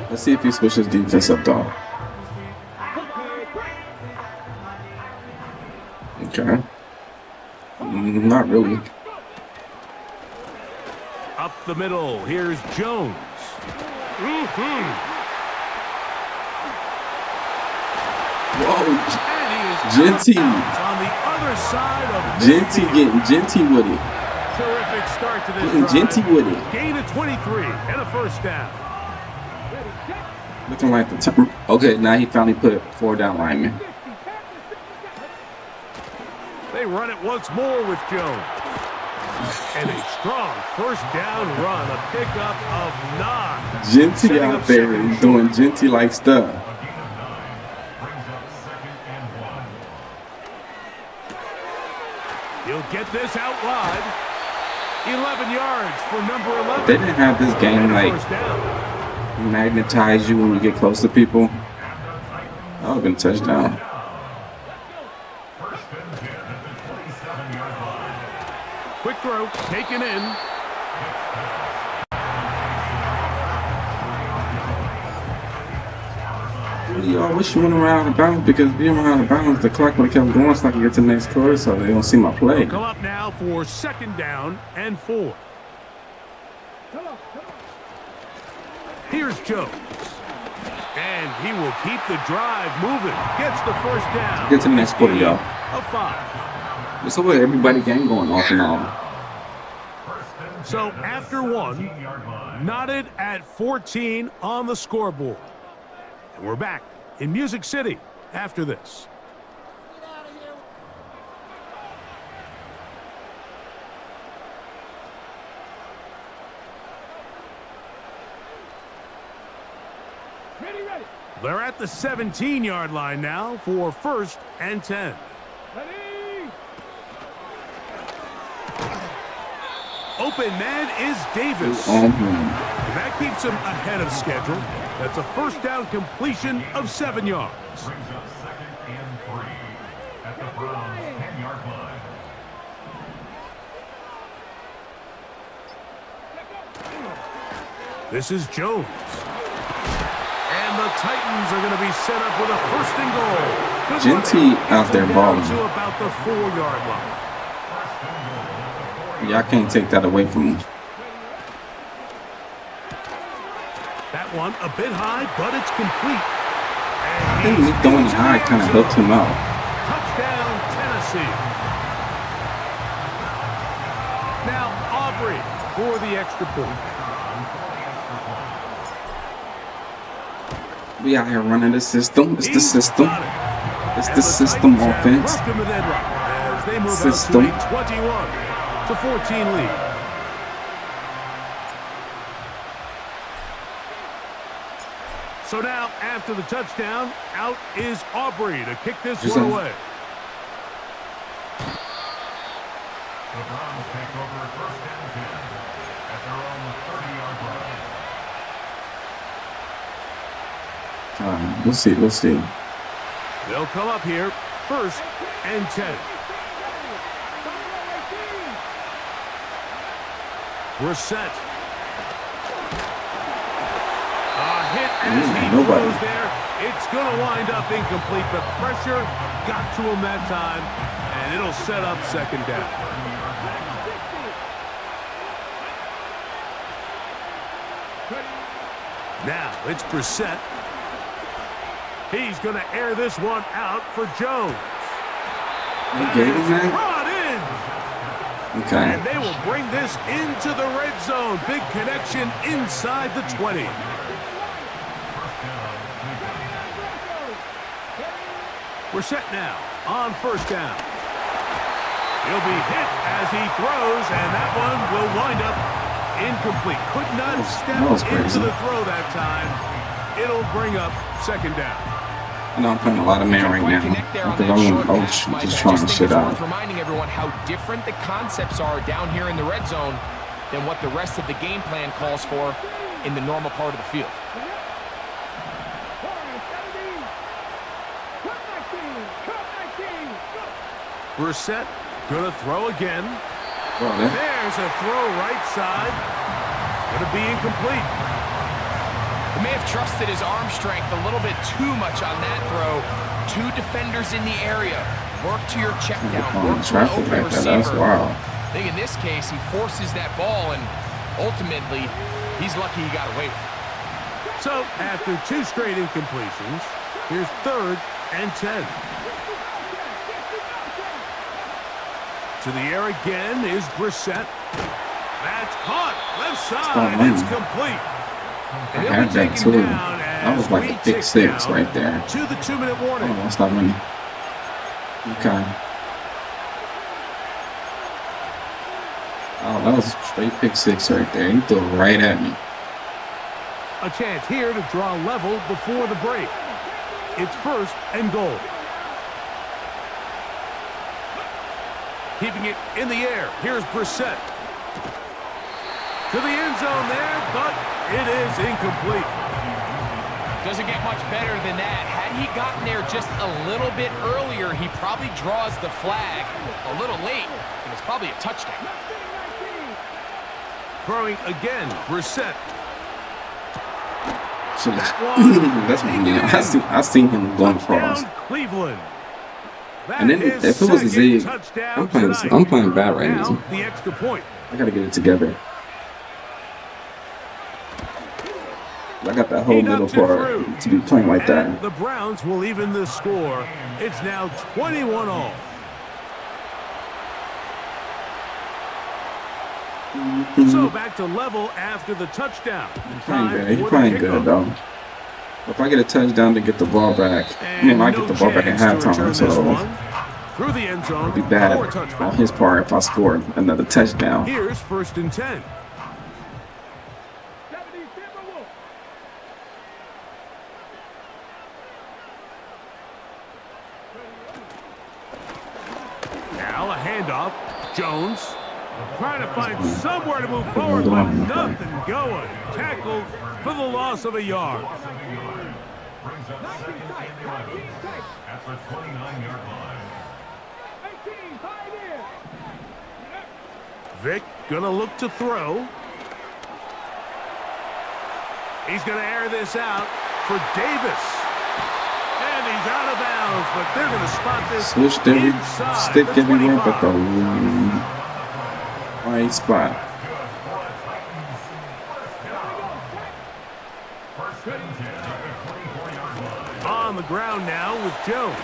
Let's see if he switches defense up, though. Okay. Not really. Up the middle. Here's Jones. Whoa. And he is Genty. on the other side of Genty midfield. getting Genty with it. Terrific start to this Getting drive. Genty with it. Gain of 23 and a first down. Looking like the time. Okay, now he finally put 4 down linemen. They run it once more with Jones. And a strong first down run, a pickup of 9. Genty Setting out up there second and doing Genty like stuff. He'll get this out wide. 11 yards for number 11. They didn't have this game And a like first down. magnetize you when you get close to people. That would have been a touchdown. Quick throw, taken in. I wish you went around the bounds because being around the bounds, the clock would have kept going so I can get to the next quarter so they don't see my play. Come up now for second down and 4. Here's Jones. And he will keep the drive moving. Gets the first down. Get to the next quarter, y'all. A 5. It's over everybody game going off and on. So after 1, knotted at 14 on the scoreboard. And we're back in Music City after this. Ready. They're at the 17-yard line now for first and 10. Ready. Open man is Davis. On And that keeps him ahead of schedule. That's a first down completion of 7 yards. Brings up second and 3 at the Browns' 10-yard line. This is Jones. And the Titans are going to be set up with a first and goal. Good Genty luck. out there Down balling. to about the 4-yard line. Yeah, I can't take that away from him. That one a bit high, but it's complete. I think me throwing it high kind of helped him out. Touchdown, Tennessee. Now Aubrey for the extra point. We out here running the system. It's the He's system. got it. It's And the the system Titans have offense. rushed him to deadlock as they move System. out to a 21-14 lead. So now, after the touchdown, out is Aubrey to kick this Just one on. away. The Browns take over first and 10 at their own 30-yard line. We'll see. They'll come up here, first and 10. Brissett. A hit as he nobody. throws there. It's going to wind up incomplete. The pressure got to him that time, and it'll set up second down. Now it's Brissett. He's going to air this one out for Jones. You gave him that? Brought in. Okay. And they will bring this into the red zone. Big connection inside the 20. We're set now on first down. He'll be hit as he throws, and that one will wind up incomplete. Could not step into the throw that time. It'll bring up second down. I know I'm playing a lot of man right now because I'm just trying shit out. Reminding everyone how different the concepts are down here in the red zone than what the rest of the game plan calls for in the normal part of the field. Brissett gonna throw again. Well, There's a throw right side. Gonna be incomplete. He may have trusted his arm strength a little bit too much on that throw. Two defenders in the area. Work to your check down. Work to an open receiver. That's wild. I think in this case, he forces that ball, and ultimately, he's lucky he got away with it. So, after two straight incompletions, here's 3rd and 10. To the air again is Brissett. That's caught. Left side. It's complete. I had that too. That was like a pick six right there. To the 2-minute warning. Oh, that's not money. Okay. Oh, that was a straight pick six right there. He threw it right at me. A chance here to draw level before the break. It's 1st and goal. Keeping it in the air. Here's Brissett. To the end zone there, but it is incomplete. Doesn't get much better than that. Had he gotten there just a little bit earlier, he probably draws the flag a little late, and it's probably a touchdown. Throwing again, Brissett. So that's what I seen him going across. Cleveland. And then if it was a zig, I'm playing bad right now. The extra point. I gotta get it together. I got that whole middle part to be playing like that. The Browns will even the score. It's now 21-all. So back to level after the touchdown. He's playing good though. If I get a touchdown to get the ball back, I get the ball back at halftime, so through the end zone, it'd be bad on his part if I scored another touchdown. Here's 1st and 10. Now a handoff. Jones trying to find somewhere to move forward, but nothing going. Tackled for the loss of a yard. Brings up 2nd and 11 at the 29-yard line. Vic gonna look to throw. He's gonna air this out for Davis. And he's out of bounds, but they're gonna spot this inside stick the everywhere 25. but the right spot. On the ground now with Jones.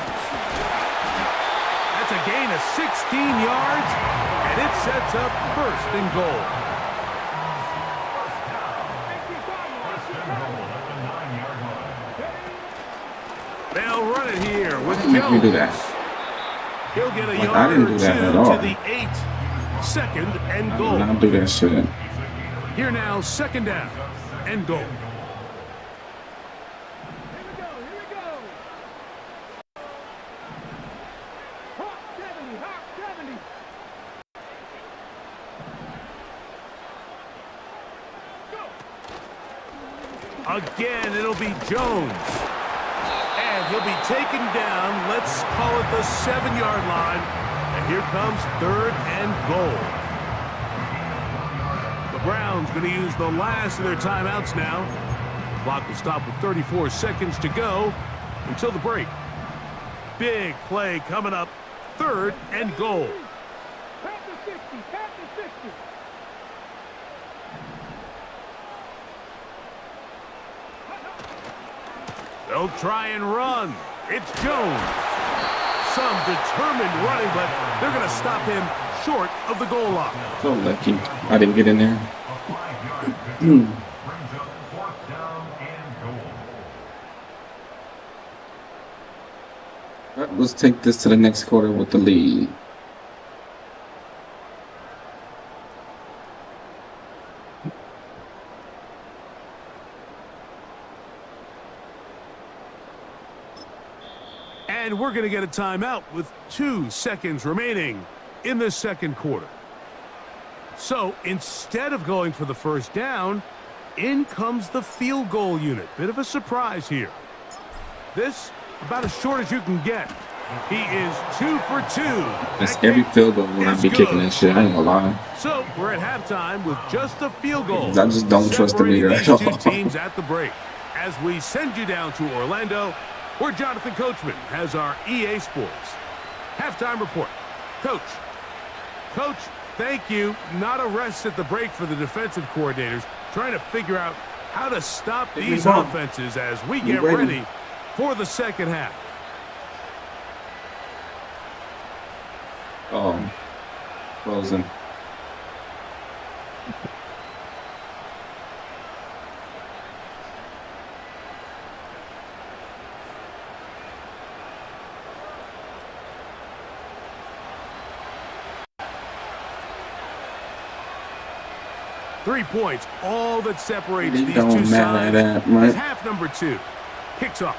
That's a gain of 16 yards, and it sets up 1st and goal. They'll run it here with Jones. Make me do that. He'll get a I yard didn't or do that at two all. to the 8. 2nd and I goal. did not do that shit. Here now, 2nd down and goal. Again, it'll be Jones. And he'll be taken down, let's call it the 7-yard line. And here comes 3rd and goal. The Browns going to use the last of their timeouts now. The clock will stop with 34 seconds to go until the break. Big play coming up, 3rd and goal. They'll try and run. It's Jones. Some determined running, but they're going to stop him short of the goal line. So lucky I didn't get in there. Brings up 4th down and goal. Let's take this to the next quarter with the lead. And we're going to get a timeout with 2 seconds remaining in the second quarter. So instead of going for the first down, in comes the field goal unit. Bit of a surprise here. This about as short as you can get. He is 2 for 2. That's every field goal when I be kicking that shit. I ain't gonna lie. So we're at halftime with just a field goal. I just don't trust the meter at separating all. these two teams at the break. As we send you down to Orlando, where Jonathan Coachman has our EA Sports halftime report. Coach, thank you. Not a rest at the break for the defensive coordinators, trying to figure out how to stop these offenses as we get ready for the second half. Frozen. Three points, all that separates It these don't two matter sides. that much. Is half number 2 kicks off.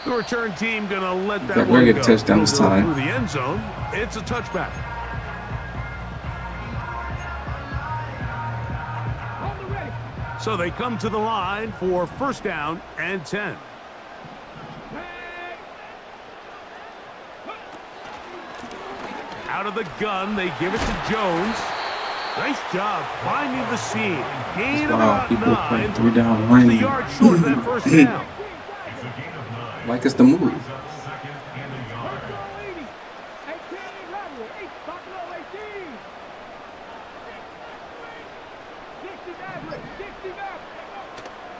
The return team gonna let that We're one gonna go. get a touchdown this It'll go time. through the end zone. It's a touchback. So they come to the line for first down and 10. Out of the gun, they give it to Jones. Nice job finding the seam. Gain of about People playing 9. 3 down Just line. a yard short of that first down. Like it's the move.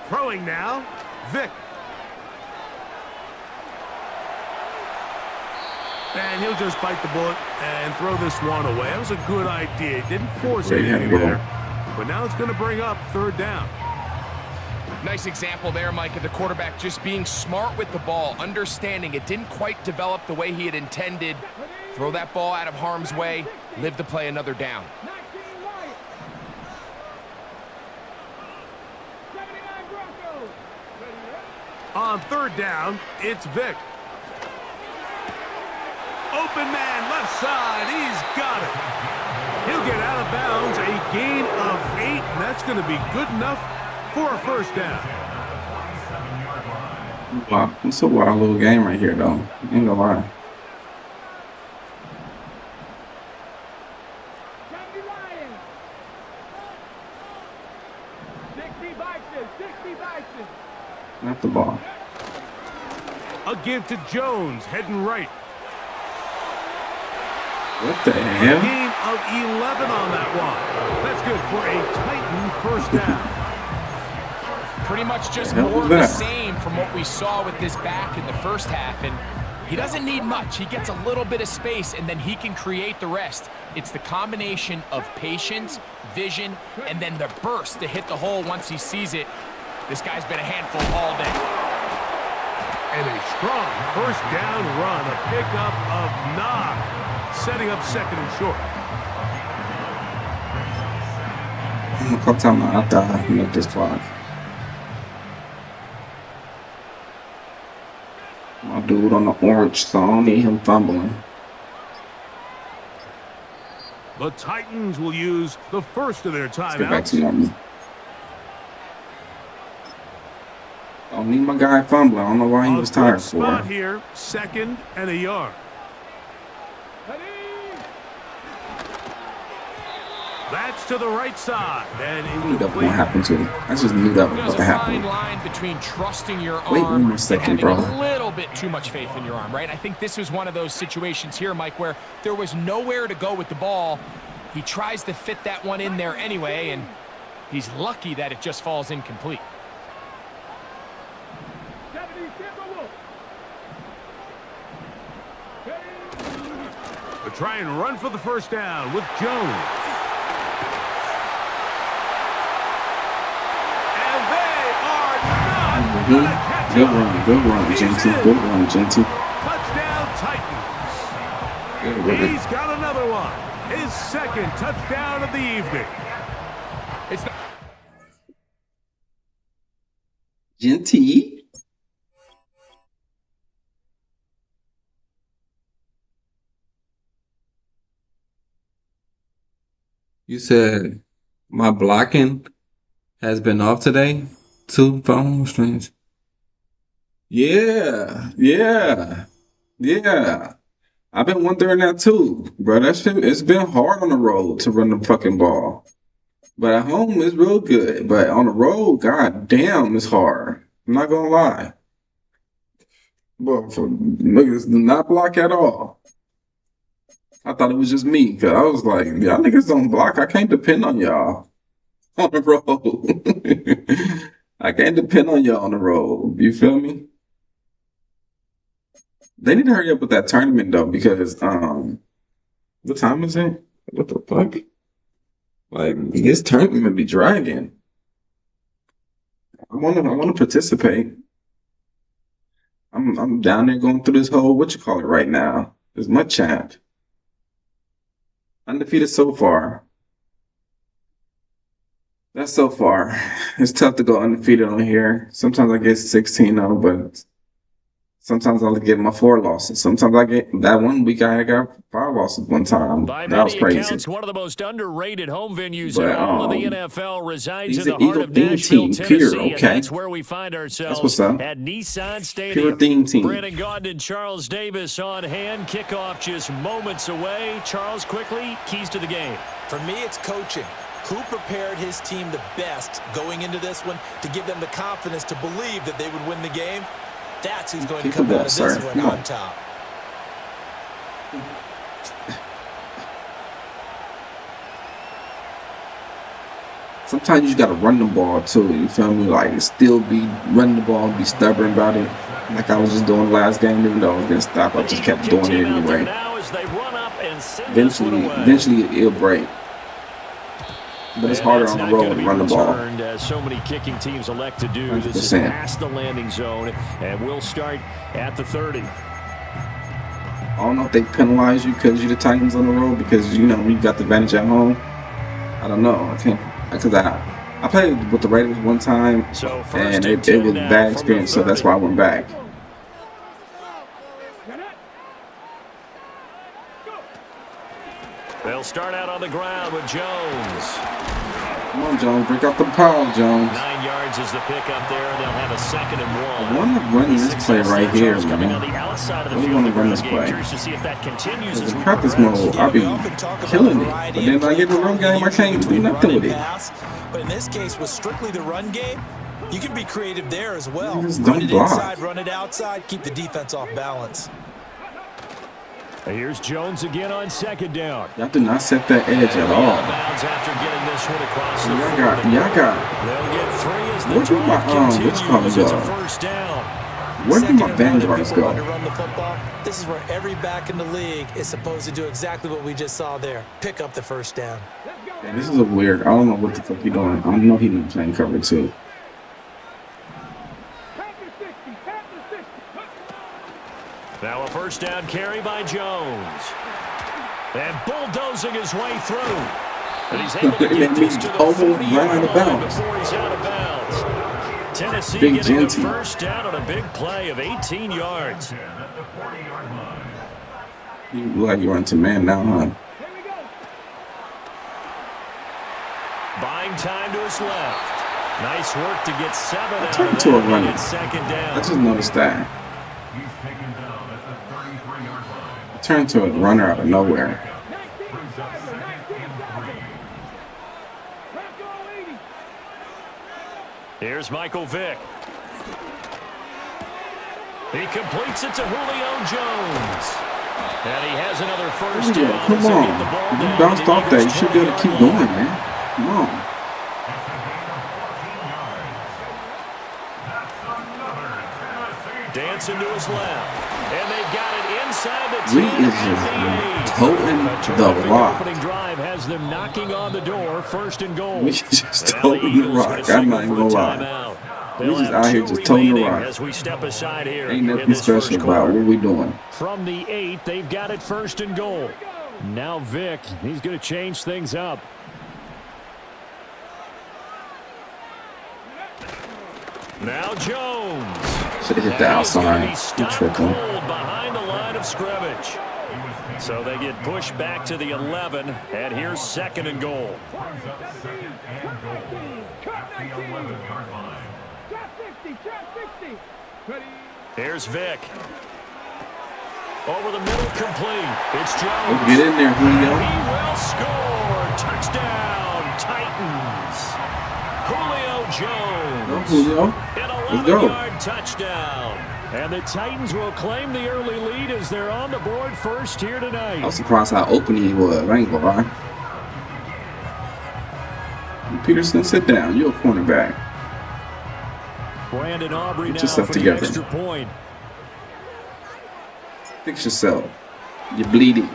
Throwing now, Vic. And he'll just bite the bullet and throw this one away. That was a good idea. Didn't force anything there. But now it's going to bring up third down. Nice example there, Mike, of the quarterback just being smart with the ball, understanding it didn't quite develop the way he had intended. Throw that ball out of harm's way, live to play another down. On third down, it's Vic. Open man, left side, he's got it. He'll get out of bounds, a gain of 8, and that's going to be good enough for a first down. Wow, it's a wild little game right here, though. Ain't gonna lie. Not the ball. A give to Jones, heading right. What the A hell? gain of 11 on that one. That's good for a Titan first down. Pretty much just The hell more was of the that? same from what we saw with this back in the first half. And he doesn't need much. He gets a little bit of space, and then he can create the rest. It's the combination of patience, vision, and then the burst to hit the hole once he sees it. This guy's been a handful all day. And a strong first down run, a pickup of 9, setting up second and short. I'm gonna call time after I make this clock. My dude on the orange, so I don't need him fumbling. The Titans will use the first of their Let's get back to timeouts. normal. I don't need my guy fumbling. I don't know why he A was tired good spot for. here, second and a yard. That's to the right side, and I knew that was gonna incomplete. happen to him. I just knew that was There's gonna a happen. fine line between trusting your Wait arm one more and second, having bro. a little bit too much faith in your arm, right? I think this was one of those situations here, Mike, where there was nowhere to go with the ball. He tries to fit that one in there anyway, and he's lucky that it just falls incomplete. They try and run for the first down with Jones. And they are not going to catch Good up. run, good run, He's Genty. in. Good run, Genty. Touchdown Titans. Good run. He's got another one. His second touchdown of the evening. It's not Genty. You said my blocking has been off today. 2 phone strings. Yeah, yeah, yeah. I've been wondering that too, bro. That shit, it's been hard on the road to run the fucking ball. But at home, it's real good. But on the road, god damn, it's hard. I'm not gonna lie. But for niggas do not block at all. I thought it was just me, because I was like, y'all niggas don't block. I can't depend on y'all on the road. I can't depend on y'all on the road. You feel me? They need to hurry up with that tournament though, because what time is it? What the fuck? Like this tournament be dragging. I wanna participate. I'm down there going through this whole what you call it right now. This mud champ. Undefeated so far. That's so far. It's tough to go undefeated on here. Sometimes I get 16-0, but sometimes I'll get my 4 losses. Sometimes I get that 1 week I got 5 losses one time. By That was many crazy. accounts, one of the most underrated home venues But, in all of the NFL resides he's in the an heart Eagle of theme Nashville, team, Tennessee, pure, and okay? that's where we find ourselves what's up. at Nissan Pure Stadium. theme team. Brandon Gaudin and Charles Davis on hand. Kickoff just moments away. Charles, quickly, keys to the game. For me, it's coaching. Who prepared his team the best going into this one to give them the confidence to believe that they would win the game? That's who's going to come out of this one on top. Sometimes you just gotta run the ball too. You feel me? Like still be running the ball, be stubborn about it. Like I was just doing last game, even though I was getting stopped, I just kept doing it anyway. Eventually it'll break. But it's harder on the road to run the ball. As so many kicking teams elect to do. 100%. This is past the landing zone, and we'll start at the 30. I don't know if they penalize you because you're the Titans on the road because you know you got the advantage at home. I don't know. I can't because I played with the Raiders one time and it was a bad experience, so that's why I went back. They'll start out on the ground with Jones. Come on, Jones. Break out the power, Jones. 9 yards is the pickup there. They'll have a 2nd and 1. I want to run this play right here, man. On the outside of the I field want to run this play. Curious to see if that continues as In we practice progress. mode, I'll be killing it. But then when I get in the run game, I can't do nothing with it. But in this case, with strictly the run game, you can be creative there as well. Just Run don't it block. inside, run it outside, keep the defense off balance. Here's Jones again on 2nd down. Y'all did not set that edge at all. After getting this one across the Y'all got. They'll get 3 as the Where do my drive which color continues. It's a go? 1st down. Where do my Second and one, if vanguards people go? want to run the football, this is where every back in the league is supposed to do exactly what we just saw there. Pick up the 1st down. Yeah, this is a weird. I don't know what the fuck he doing. I know he didn't play cover 2. Now a 1st down carry by Jones. And bulldozing his way through. And he's able to get this to the 40-yard line before he's out of bounds. Tennessee Big getting the Genty. 1st down on a big play of 18 yards. You look like you're into man now, huh? Buying time to his left. Nice work to get 7 out Turn of to a that. runner. It's 2nd down. I just noticed that. He's taken down at the 33-yard line. Turned to a runner out of nowhere. Brings up 2nd and 3. Here's Michael Vick. He completes it to Julio Jones. And he has another 1st Yeah, down. come as they on. get the ball You down bounced to the off that. You Eagles' should be able to keep 20-yard going, line. man. Come on. That's a gain of 14 yards. That's another Tennessee. Dancing to his left. And they've got it inside the 10 We is at the 8. just toting A the terrific rock. opening drive has them knocking on the door. 1st and goal. We just Now toting the Eagles rock. gonna I'm not signal even for gonna a lie. timeout. We They'll just have out here 2 just toting the remaining rock. as we step aside here Ain't in nothing this special first about quarter. what we doing. From the 8, they've got it 1st and goal. Now Vick, he's going to change things up. Now Jones. Should have hit the And he's gonna outside. be You stopped tripping. cold behind the line of scrimmage. So they get pushed back to the 11, and here's 2nd and goal. Brings up 2nd and goal at the 11-yard line. Trap 60, trap 60. Ready? Here's Vic. Over the middle, complete. It's Jones. Get in there, Julio. He will score. Touchdown, Titans. Julio Jones. Go, Julio. An 11-yard touchdown. And the Titans will claim the early lead as they're on the board first here tonight. I was surprised how open he was. I ain't gonna lie. Peterson, sit down. You're a cornerback. Brandon Aubrey Get now yourself for together. the extra point. Fix yourself. You're bleeding.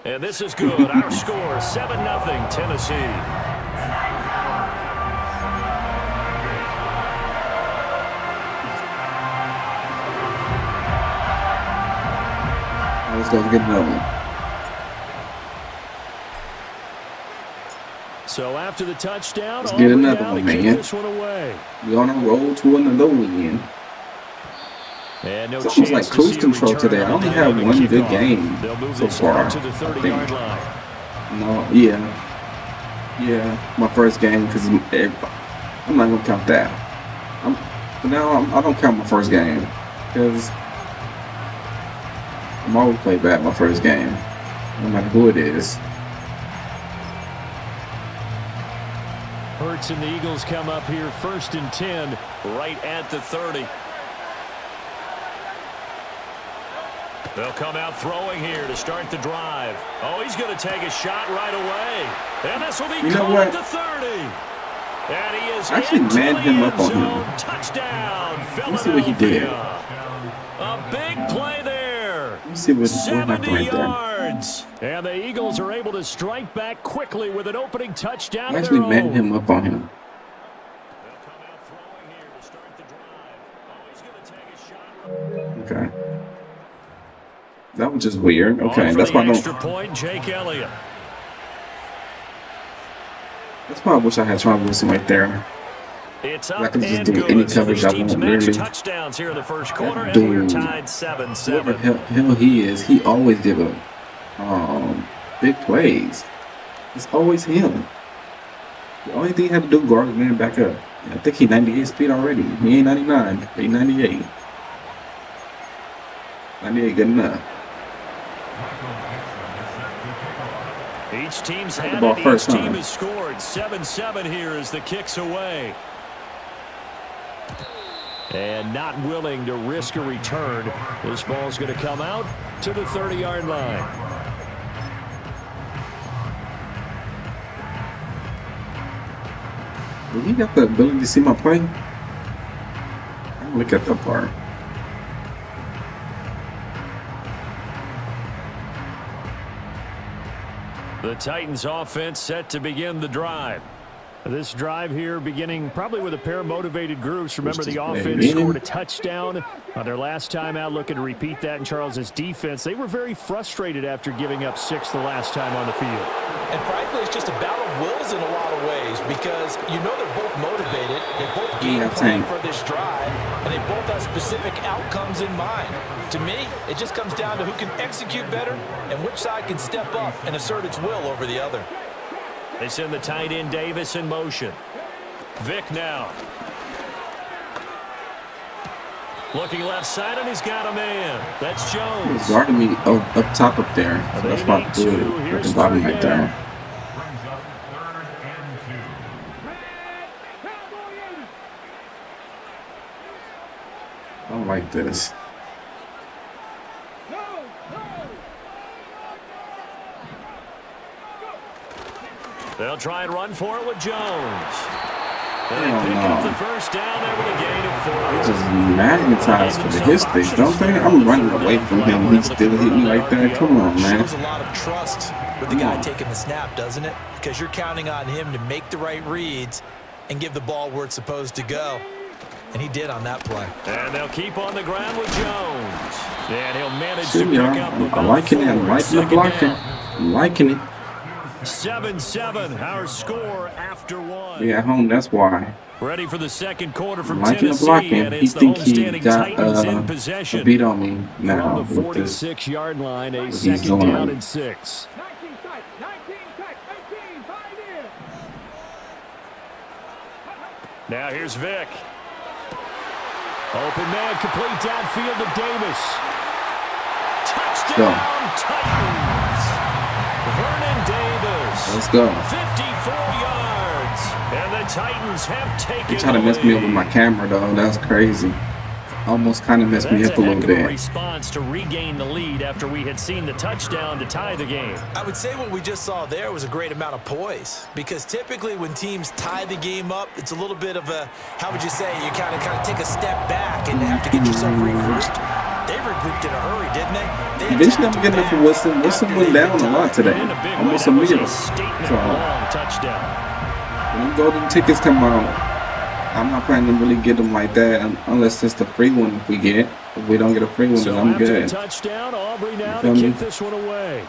And this is good. Our score, 7-0 Tennessee. Let's go get another one. So after the touchdown, Let's get another now one, to keep man. this one away. We on a roll to another win. And no It's almost like chance to cruise see a control return today. I on only the have dynamic one good kickoff. game They'll move so this far. out to the 30-yard line. No, yeah. Yeah, my first game, because I'm not going to count that. I don't count my first game, because I'm always play bad my first game, no matter who it is. Hurts and the Eagles come up here 1st and 10, right at the 30. They'll come out throwing here to start the drive. Oh, he's going to take a shot right away. And this will be caught at the 30. And he is Actually into manned the him end up on him. zone. Touchdown, Let's see what he did. A big play there. Let's see what 70 happened right there. yards. And the Eagles are able to strike back quickly with an opening touchdown. I of actually their manned own. him up on him. They'll come out throwing here to start the drive. Oh, he's going to take a shot. Okay. That was just weird. Okay, On for that's the why I extra don't. point, Jake Elliott. That's why I wish I had Sean Wilson right there. It's I up could just and do good. any So coverage these I teams want, match literally. touchdowns here in the first quarter, That and we're dude, tied Whoever 7-7. hell he is, he always give up big plays. It's always him. The only thing he had to do guard the man back up. I think he 98 speed already. He ain't 99. He 98. 98 good enough. Each team's Had the had ball it. first, Each huh? team has scored. 7-7 here as the kick's away. And not willing to risk a return. This ball's going to come out to the 30-yard line. Well, he got the ability to see my play. I don't look at that part. The Titans offense set to begin the drive. This drive here beginning probably with a pair of motivated groups. Remember, the offense scored a touchdown on their last time out, looking to repeat that in Charles's defense. They were very frustrated after giving up 6 the last time on the field. And frankly, it's just a battle of wills in a lot of ways because you know they're both motivated. They both game plan for this drive, and they both have specific outcomes in mind. To me, it just comes down to who can execute better and which side can step up and assert its will over the other. They send the tight end Davis in motion. Vic now. Looking left side, and he's got a man. That's Jones. He's guarding me up top up there. So that's why I do it at the bottom right there. Brings up 3rd and 2. I don't like this. They'll try and run for it with Jones. And they Oh, pick up no. the first down there with a gain of 4. It's just magnetized for the history, don't they? I'm running away from him. He still hit me like that. Come on, man. Shows a lot of trust with the guy taking the snap, doesn't it? Because you're counting on him to make the right reads and give the ball where it's supposed to go. And he did on that play. And they'll keep on the ground with Jones. And he'll manage See, to pick up I'm about liking it. 4. I'm liking the Second blocking. down. I'm liking it. 7-7, our score after 1. Yeah, at home, that's why. Ready for the second quarter from Liking the Tennessee, blocking. and He it's the think he homestanding got Titans in a possession. beat on me now From the with this. 46-yard line, a he's second doing. down and 6. 19 tight, 19 tight, 19, 5 in. Now here's Vic. Open man, complete downfield to Davis. Go. Touchdown, Titans. Vernon Davis. Let's go. 54 yards. And the Titans have taken They try to mess me up with my camera, though. That's crazy. Almost kind of messed me up a little That's a heck of a bit. response to regain the lead after we had seen the touchdown to tie the game. I would say what we just saw there was a great amount of poise, because typically when teams tie the game up, it's a little bit of a, how would you say, you kind of take a step back and have to get yourself regrouped. They regrouped in a hurry, didn't they? Eventually, I'm getting up for Wilson. Wilson went down a lot today. Almost a meal. Statement So, long touchdown. when the golden tickets come out, I'm not planning to really get them like that unless it's the free one we get. If we don't get a free one, So then I'm after good. the touchdown, Aubrey now feel to me? kick this one away.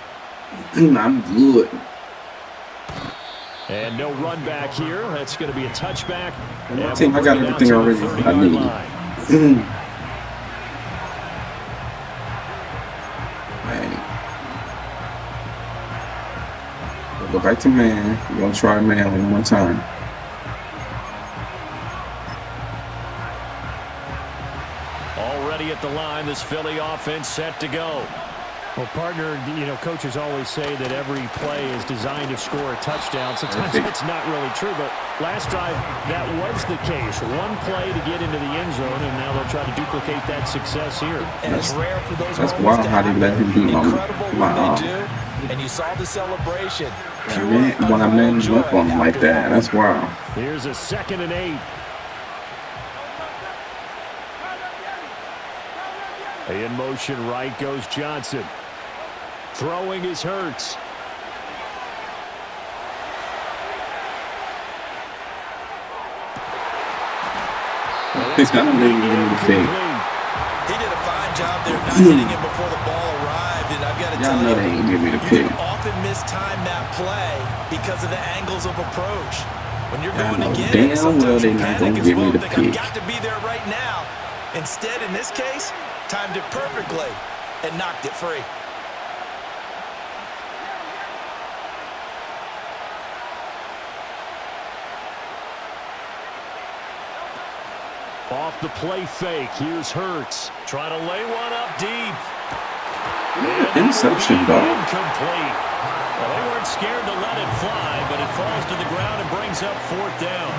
I'm good. And no run back here. That's going to be a touchback. My And team, we'll I got bring it out everything to the already 30-yard I need. line. Man. We'll go back to man. We're going to try man one more time. Already at the line, this Philly offense set to go. Well, partner, coaches always say that every play is designed to score a touchdown. Sometimes that's not really true, but last drive, that was the case. One play to get into the end zone, and now they'll try to duplicate that success here. And it's rare for those That's moments wild to how they let him beat Incredible my when they do, and you saw the celebration. when I man him up on him like that. That's wild. Here's a 2nd and 8. In motion right goes Johnson. Throwing is Hurts. I don't really give him the pick. He did a fine job there not hitting him before the ball arrived, and I've got to Y'all tell know you, they ain't give me the you pick. can often mistime that play because of the angles of approach. When you're Y'all going know to get damn it, sometimes well they you not panic gonna as give me well. the Think pick. I've got to be there right now. Instead, in this case, timed it perfectly and knocked it free. Off the play fake. Here's Hurts. Trying to lay one up deep. Interception, dog. Incomplete. Well, they weren't scared to let it fly, but it falls to the ground and brings up 4th down.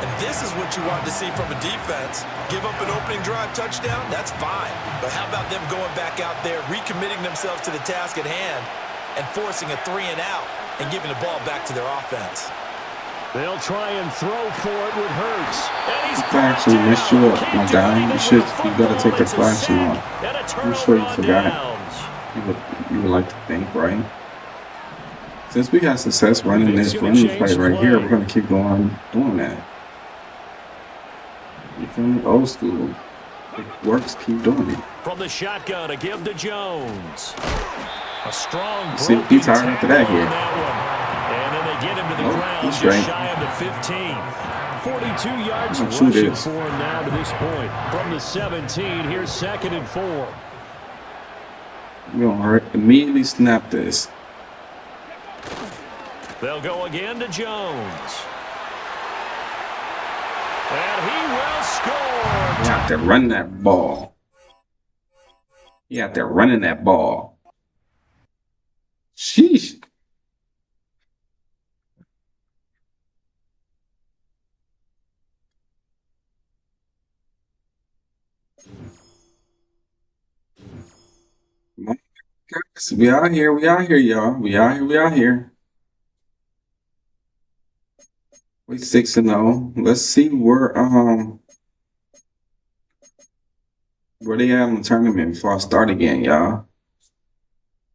And this is what you want to see from a defense. Give up an opening drive touchdown, that's fine. But how about them going back out there, recommitting themselves to the task at hand, and forcing a 3 and out, and giving the ball back to their offense? They'll try and throw for it with Hurts. And he's Actually messed you up, my guy. You gotta take the flashing off. I'm sure you forgot. You would like to think, right? Since we had success running this running play right here, we're gonna keep going doing that. You feel me? Old school. It works, keep doing it. From the shotgun, a give to Jones. A strong See, he's tired after that tackle here. on that one. And then they get him to the ground he's just straight. shy of the 15. 42 yards I'm sure it rushing is. for him now to this point. From the 17, here's 2nd and 4. We're gonna immediately snap this. They'll go again to Jones. And he will score. You have to run that ball. You have to running that ball. Sheesh. My guys, we out here, y'all. We out here. We 6-0. Let's see where they at in the tournament before I start again, y'all.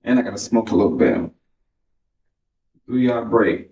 And I gotta smoke a little bit. 3-yard break.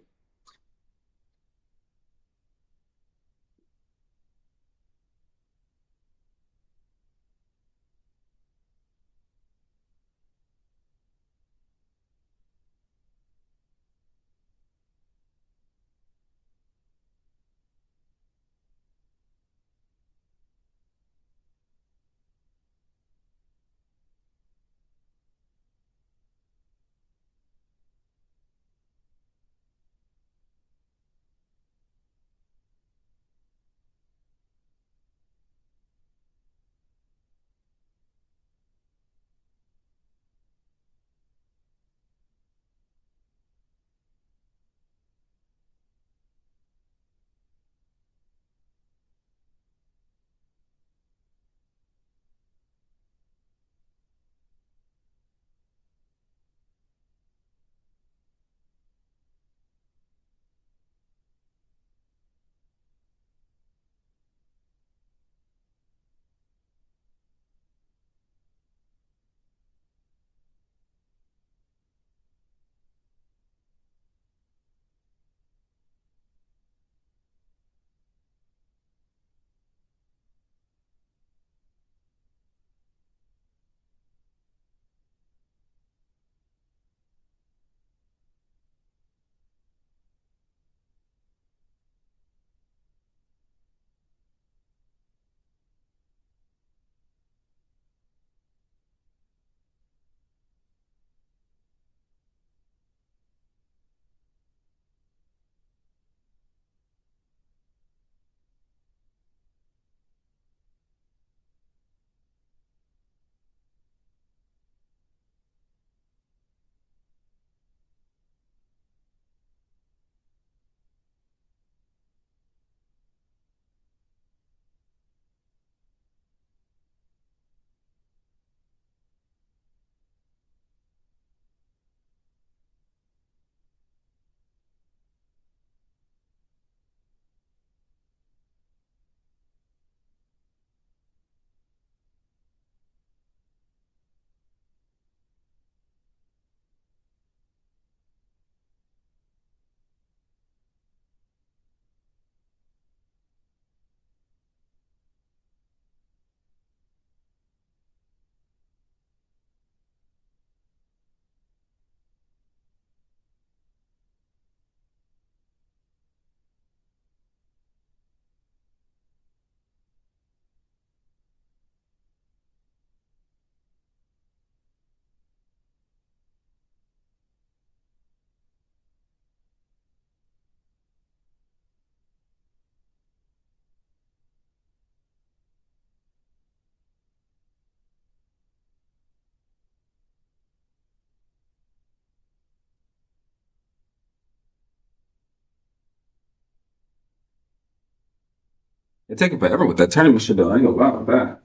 It's taking forever with that tournament shit though. I ain't gonna lie with that.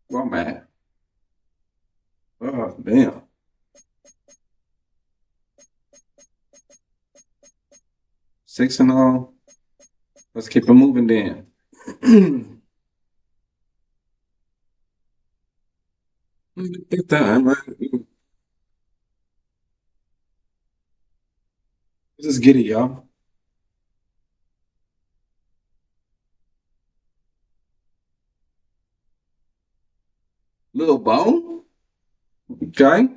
Well, man. Oh, damn. Six and all. Let's keep it moving then. Big time, man. Let's just get it, y'all. Little bone. Okay.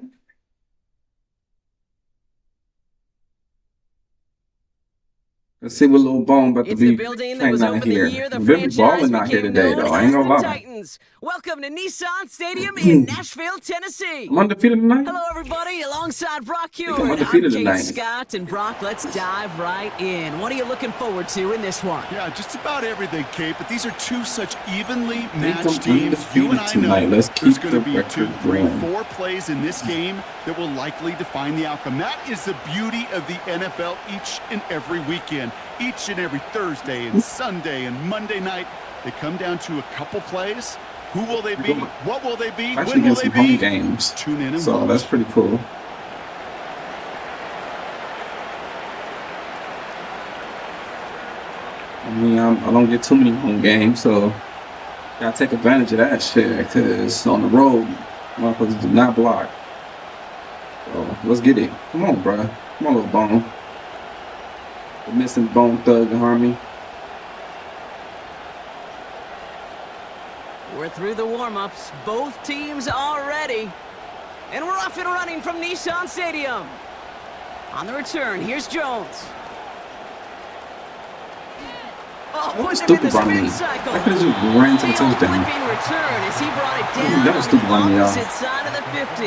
Let's see what Little Bone about to It's be the building that was playing out open the here. year the They be franchise balling out here became today, known though. I ain't as gonna the lie. Titans. Welcome to Nissan Stadium in Nashville, Tennessee. I'm undefeated tonight. Hello, everybody. Alongside Brock think I'm Hewitt, I'm undefeated Kate tonight. Scott. And Brock, let's dive right in. What are you looking forward to in this one? Yeah, just about everything, Kate, but these are two such evenly think matched I'm teams. You and I undefeated tonight. know Let's there's keep going to the be record 2, 3, going. 4 plays in this game that will likely define the outcome. That is the beauty of the NFL each and every weekend. Each and every Thursday and Sunday and Monday night, they come down to a couple plays. Who will they be? What will they be? Actually, When will get they some home be? games. Tune in and So watch. that's pretty cool. I mean, I don't get too many home games, so gotta take advantage of that shit. Because on the road, motherfuckers do not block. So let's get it. Come on, bro. Come on, little Bone. We're missing Bone Thug and Harmony. We're through the warm-ups. Both teams are ready. And we're off and running from Nissan Stadium. On the return, here's Jones. Oh, That was putting him in stupid the by me. spin cycle. I could have just ran to the Tail touchdown. flipping return as he brought it down That was on the stupid by me, y'all. opposite side of the 50.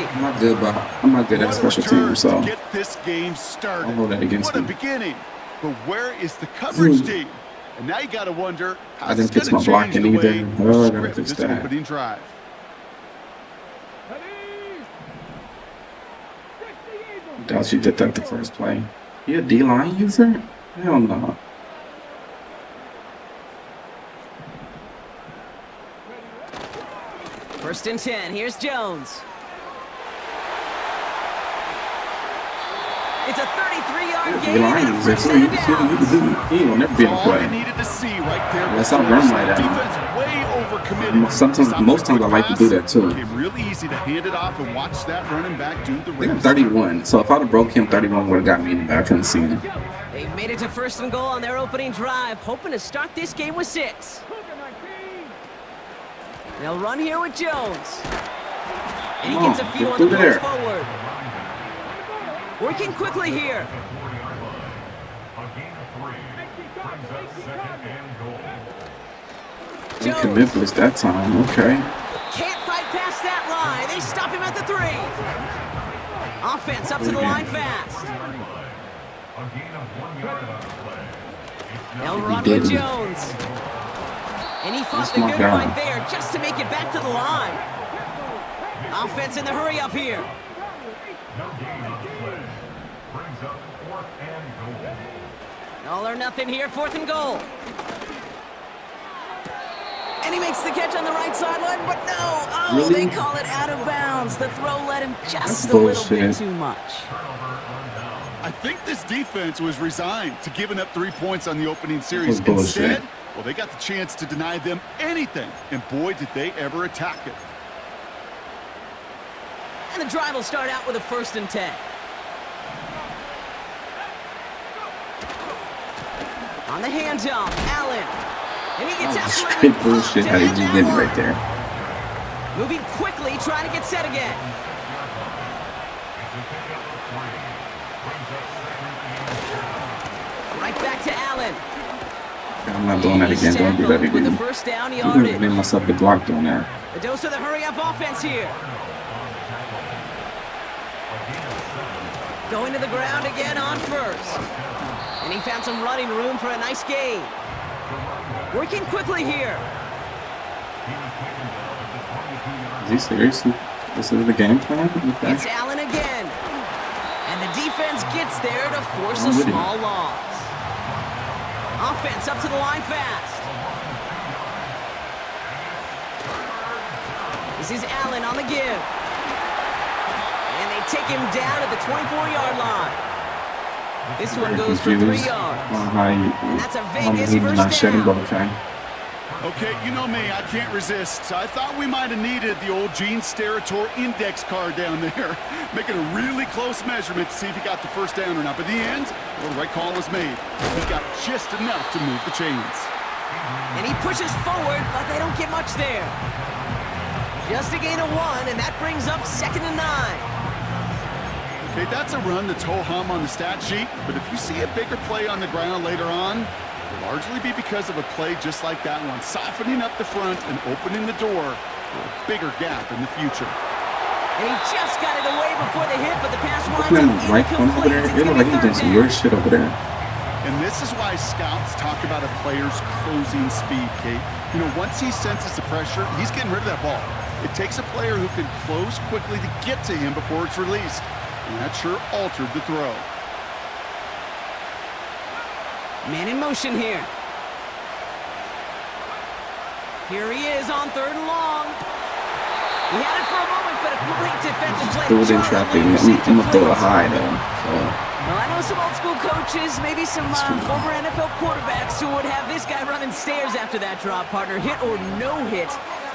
I'm not good at What a special return teams, so to get this game started. I'll hold that against What a me. beginning. But where is the coverage Ooh. team? And now you got to wonder how I didn't it's fix going my to change blocking the way either. we Oh, I gotta script fix this that. opening drive. Doubt you did that the first play. You a D-line user? Hell no. First and 10. Here's Jones. It's a 33-yard gain D-line and a user. first set of downs. He will never be able to All you play. needed to see right there. Yes, I before run the like that. Defense way overcommitted. Sometimes, Stopped most the times I quick like to do that too. pass. Became really easy to hand it off and watch that running back do the I think I'm rest. 31, so if I'd have broke him, 31 would have got me in the back. I couldn't see him. They've made it to first and goal on their opening drive, hoping to start this game with 6. They'll run here with Jones. And he gets a few on the Get through push there. forward. Working quickly here. A gain of 3 brings up 2nd and goal. He commit blitz that time. Okay. Can't fight past that line. They stop him at the 3. Offense up to the line fast. A gain of 1 yard on the play. They'll He run with didn't. Jones. And he fought That's the my good guy. fight there just to make it back to the line. Offense in the hurry up here. No gain on the play. Brings up 4th and goal. All or nothing here, 4th and goal. And he makes the catch on the right sideline, but no. Oh, Really? they call it out of bounds. The throw led him just That's a little bit bullshit. too much. I think this defense was resigned to giving up 3 points on the opening series. That was bullshit. Instead, well, they got the chance to deny them anything, and boy, did they ever attack it. And the drive will start out with a 1st and 10. On the handoff, Allen. And he gets That's absolutely straight bullshit how they just did it right there. Moving quickly, trying to get set again. Right back to Allen. I'm not doing that He's again. Don't do that tackled with the again. first down I'm gonna yardage. make myself get blocked on that. The dose of the hurry-up offense here. Going to the ground again on first. And he found some running room for a nice gain. Working quickly here. Is he serious? This is the game plan? Okay. It's Allen again. And the defense gets there to force a small loss. Offense up to the line fast. This is Allen on the give. And they take him down at the 24-yard line. This one goes for 3 yards. And that's a Vegas first down. Okay, you know me, I can't resist. I thought we might have needed the old Gene Steratore index card down there, making a really close measurement to see if he got the first down or not. But in the end, well, the right call was made. He got just enough to move the chains. And he pushes forward, but they don't get much there. Just a gain of 1, and that brings up 2nd and 9. Okay, that's a run that's ho-hum on the stat sheet, but if you see a bigger play on the ground later on, it'll largely be because of a play just like that one, softening up the front and opening the door for a bigger gap in the future. And he just got it away before the hit, but the pass winds Right up over there. It looked like he's doing some weird shit over there. And this is why scouts talk about a player's closing speed, Kate. You know, once he senses the pressure, he's getting rid of that ball. It takes a player who can close quickly to get to him before it's released. And that sure altered the throw. Man in motion here. Here he is on 3rd and long. He had it for a moment, but a great defensive play. Still in traffic. I'm gonna throw a high though. Well, I know some old school coaches, maybe some former NFL quarterbacks who would have this guy running stairs after that drop, partner. Hit or no hit.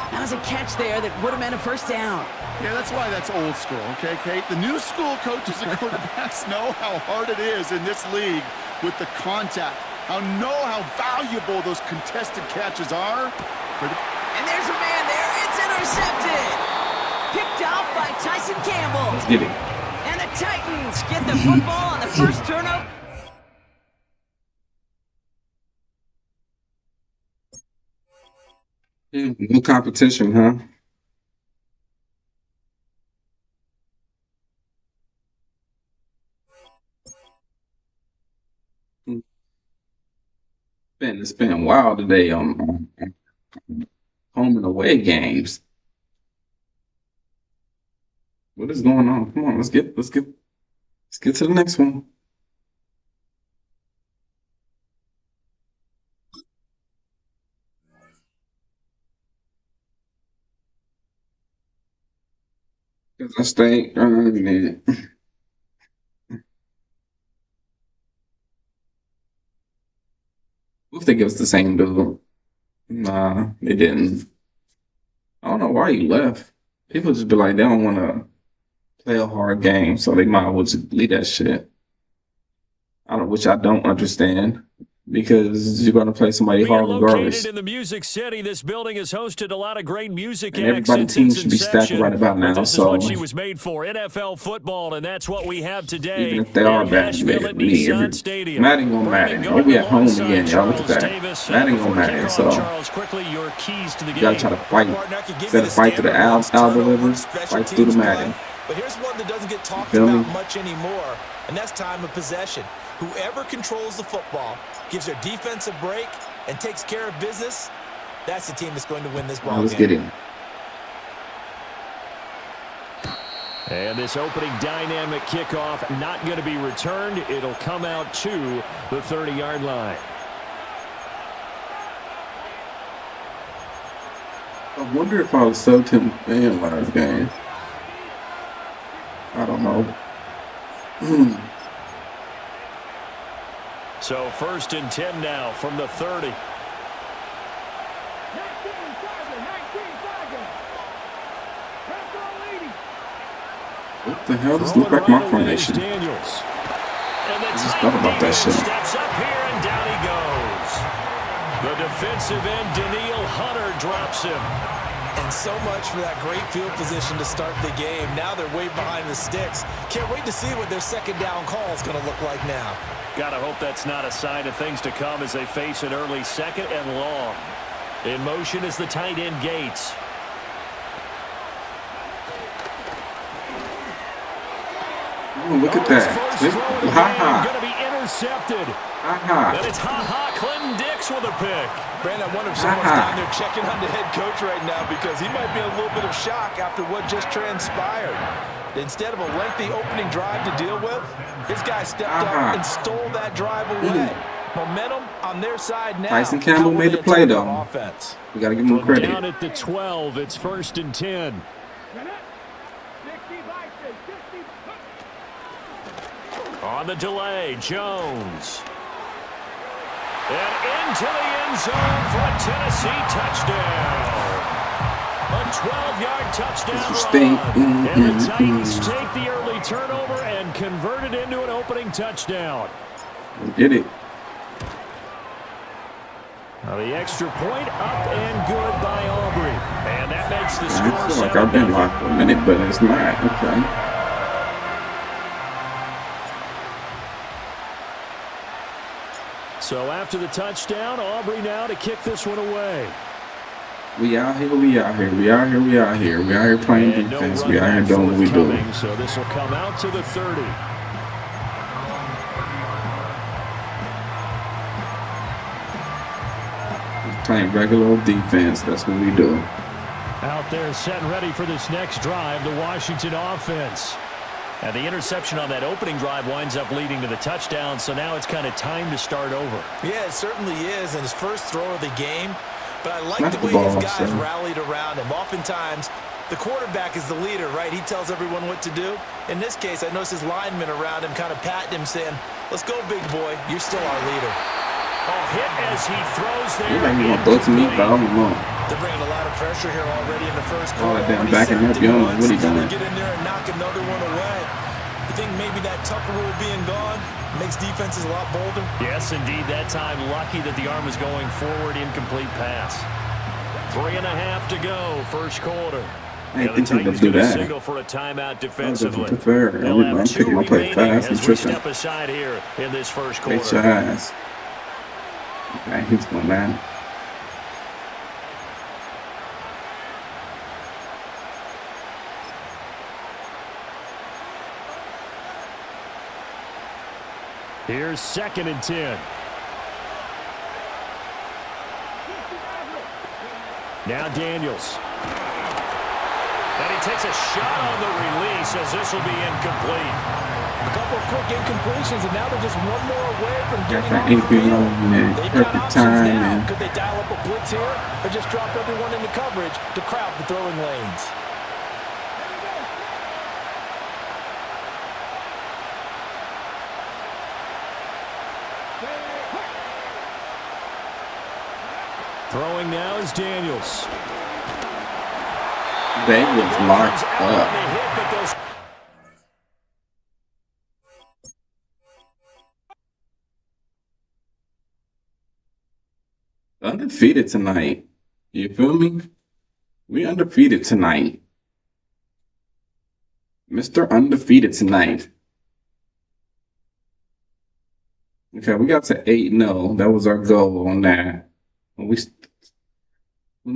That was a catch there that would have meant a first down. Yeah, that's why that's old school, okay, Kate? The new school coaches and quarterbacks know how hard it is in this league with the contact. How valuable those contested catches are. And there's a man there. It's intercepted. Picked off by Tyson Campbell. Let's get it. And the Titans get the football on the first turnover. No competition, huh? It's been wild today on home and away games. What is going on? Come on, let's get to the next one. Cause I stay man. What if they give us the same dude? Nah, they didn't. I don't know why you left. People just be like, they don't want to play a hard game, so they might as well just leave that shit. Which I don't understand, because you're going to play somebody hard regardless. Located in the Music City, this building has hosted a lot of great music And acts everybody's since team should be its stacked inception. right about now. This is So what she was made for, NFL football, and that's what we have today. even if they are in bad, Nashville at we need Nissan Stadium. Madden gonna Madden. Oh, we at home again, y'all. Look at that. Madden gonna Madden. So Charles, quickly, your keys to the you gotta game. try to fight. Instead of fight to the algorithms, fight through the Madden. But here's one that doesn't get talked feel me? about much anymore, and that's time of possession. Whoever controls the football, gives their defense a break, and takes care of business, that's the team that's going to win this ball Let's game. get in. And this opening dynamic kickoff not going to be returned. It'll come out to the 30-yard line. I wonder if I was subbed him in last game. I don't know. So 1st and 10 now from the 30. 19 Tiger, 19 Tiger. Press on leading. What the hell? This looks like my formation. Daniels. And the I just thought about that shit. steps up here and down he goes. The defensive end, Daniil Hunter, drops him. And so much for that great field position to start the game. Now they're way behind the sticks. Can't wait to see what their second down call is going to look like now. Gotta hope that's not a sign of things to come as they face an early 2nd and long. In motion is the tight end Gates. Oh, look at that. Ha-ha. Going to be intercepted. Ha-ha. And it's ha-ha. Clinton Dix with a pick. Brandon, I wonder if someone's down there checking on the head coach right now because he might be in a little bit of shock after what just transpired. Instead of a lengthy opening drive to deal with, his guy stepped up and stole that drive away. Momentum on their side now. Tyson Campbell made the play, though. We got to give him credit. Down at the 12, it's 1st and 10. On the delay, Jones. And into the end zone for a Tennessee touchdown. A 12-yard touchdown run. And the Titans take the early turnover and convert it into an opening touchdown. We did it. Now the extra point up and good by Aubrey. And that makes the score. I feel like I've been locked for a minute, but it's not. Okay. So after the touchdown, Aubrey now to kick this one away. We out here, we out here, we out here, we out here. We out here playing defense. We out here doing what we do. So this will come out to the 30. Playing regular old defense. That's what we do. Out there set and ready for this next drive, the Washington offense. And the interception on that opening drive winds up leading to the touchdown, so now it's kind of time to start over. Yeah, it certainly is, and his first throw of the game. But I like the way his guys rallied around him. Oftentimes, the quarterback is the leader, right? He tells everyone what to do. In this case, I noticed his linemen around him kind of patting him, saying, let's go, big boy. You're still our leader. Oh, hit as he throws there. You think you want to throw to me, but I'm wrong. They're bringing a lot of pressure here already in the first Oh, quarter. damn, backing up, you know what he doing. Get in there and knock another one away. You think maybe that Tucker rule being gone makes defenses a lot bolder? Yes, indeed. That time, lucky that the arm was going forward, incomplete pass. 3.5 to go, first quarter. I didn't think he could do that. Signal for a timeout defensively. I'm picking my play fast and tripping. Step aside here in this first quarter. Get your ass. Okay, he's going down. Here's 2nd and 10. Now Daniels. And he takes a shot on the release as this will be incomplete. A couple of quick incompletions, and now they're just one more away from getting off the the field. They've got options now. Could they dial up a blitz here or just drop everyone into coverage to crowd the throwing lanes? Throwing now is Daniels. They was locked up. Undefeated tonight. You feel me? We undefeated tonight. Mr. Undefeated tonight. Okay, we got to 8-0. That was our goal on that. We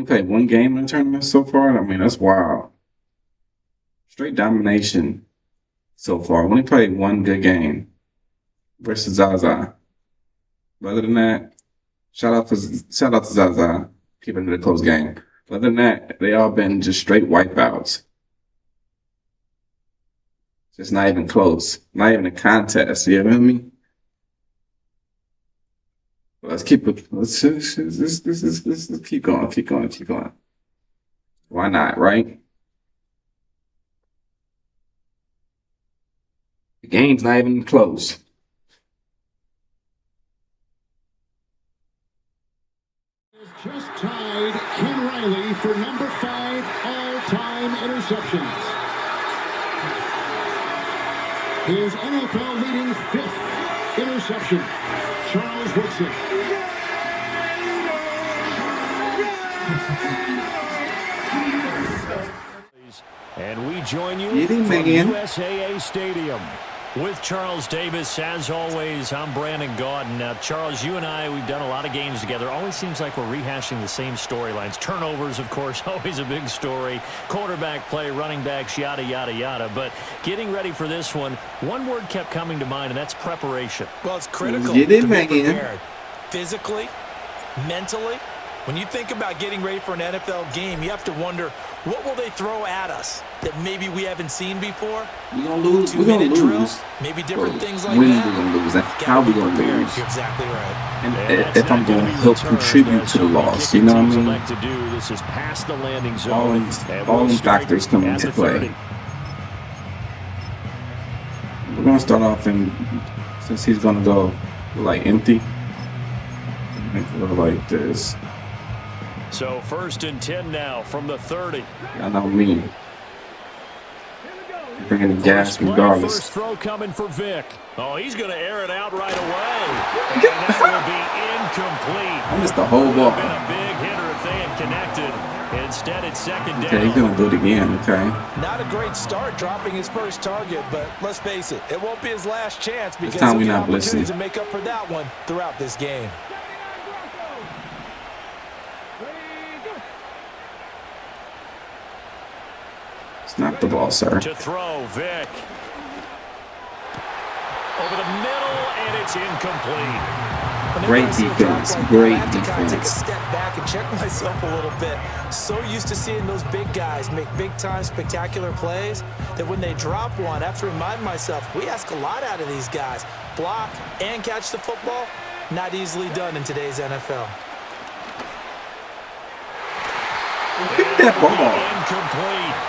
played one game in the tournament so far. I mean, that's wild. Straight domination so far. We only played one good game versus Zaza. Other than that, shout out to Zaza, keeping it a close game. Other than that, they all been just straight wipeouts. Just not even close. Not even a contest. You know what I mean? Let's keep it. Let's keep going. Keep going. Keep going. Why not, right? The game's not even close. Just tied Ken Riley for number 5 all-time interceptions. His NFL-leading 5th interception. Charles Woodson. And we join you from USAA Stadium with Charles Davis. As always, I'm Brandon Gaudin. Now, Charles, you and I, we've done a lot of games together. Always seems like we're rehashing the same storylines. Turnovers, of course, always a big story. Quarterback play, running backs, yada, yada, yada. But getting ready for this one word kept coming to mind, and that's preparation. Well, it's critical to be prepared. Physically, mentally. When you think about getting ready for an NFL game, you have to wonder, What will they throw at us that maybe we haven't seen before? We're gonna lose. We're 2-minute gonna drill, lose. maybe different things like When that. we're gonna lose, and Gotta how be we're gonna prepared. lose, You're exactly right. and if I'm gonna help contribute to the loss. You know what I mean? To do. This is past the landing All zone. them factors come into play. We're gonna start off, and since he's gonna go like empty, go like this. So 1st and 10 now from the 30. Y'all know me. Bringing the gas regardless. First throw coming for Vic. Oh, he's going to air it out right away. And that will be incomplete. I missed the whole ball. Been a big hitter if they had connected. Instead, it's 2nd down. Okay, he's gonna do it again. Okay. Not a great start dropping his first target, but let's face it, it won't be his last chance because time he'll we're get not opportunities blitzing. to make up for that one throughout this game. Snap the ball, sir. To throw, Vic. Over the middle, and it's incomplete. Great defense. Great I have to kind of take a defense. step back and check myself a little bit. So used to seeing those big guys make big-time spectacular plays that when they drop one, I have to remind myself, we ask a lot out of these guys. Block and catch the football, not easily done in today's NFL. Pick that ball. Incomplete.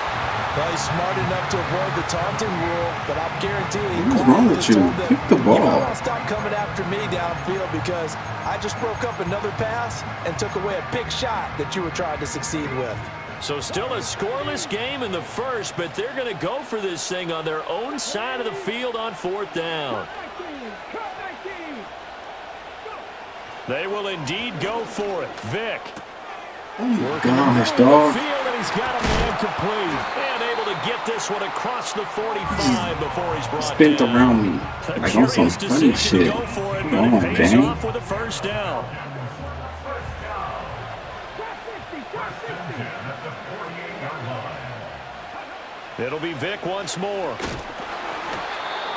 Probably smart enough to avoid the taunting rule, but I'm guaranteeing. What's wrong with you? Pick the ball. You might want to stop coming after me downfield because I just broke up another pass and took away a big shot that you were trying to succeed with. So still a scoreless game in the first, but they're going to go for this thing on their own side of the field on 4th down. They will indeed go for it. Vic. Oh my gosh, dog. Field, and he's got a man complete. And able to get this one across the 45 before he's brought Spent down. around me like on some funny shit. Come on, gang. Off with a 1st down. It'll be Vic once more.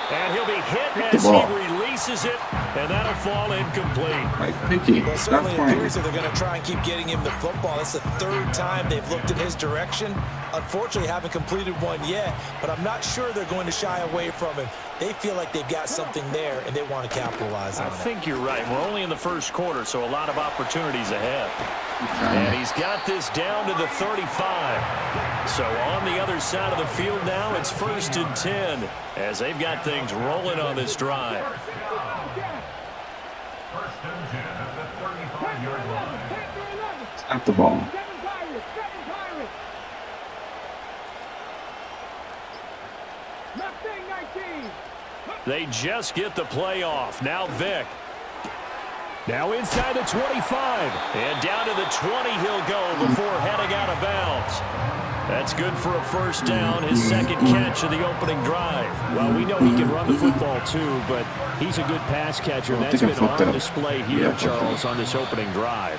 And he'll be hit as he releases it, and that'll fall incomplete. Like picky. Well, it Stop certainly playing. appears that they're going to try and keep getting him the football. It's the 3rd time they've looked in his direction. Unfortunately, haven't completed one yet, but I'm not sure they're going to shy away from him. They feel like they've got something there, and they want to capitalize on it. I think you're right. We're only in the first quarter, so a lot of opportunities ahead. And he's got this down to the 35. So on the other side of the field now, it's 1st and 10 as they've got things rolling on this drive. 1st and 10 at the 35-yard line. Snap the ball. They just get the play off. Now Vic. Now inside the 25. And down to the 20 he'll go before heading out of bounds. That's good for a 1st down, his 2nd catch of the opening drive. Well, we know he can run the football too, but he's a good pass catcher. And that's been on display here, Charles, on this opening drive.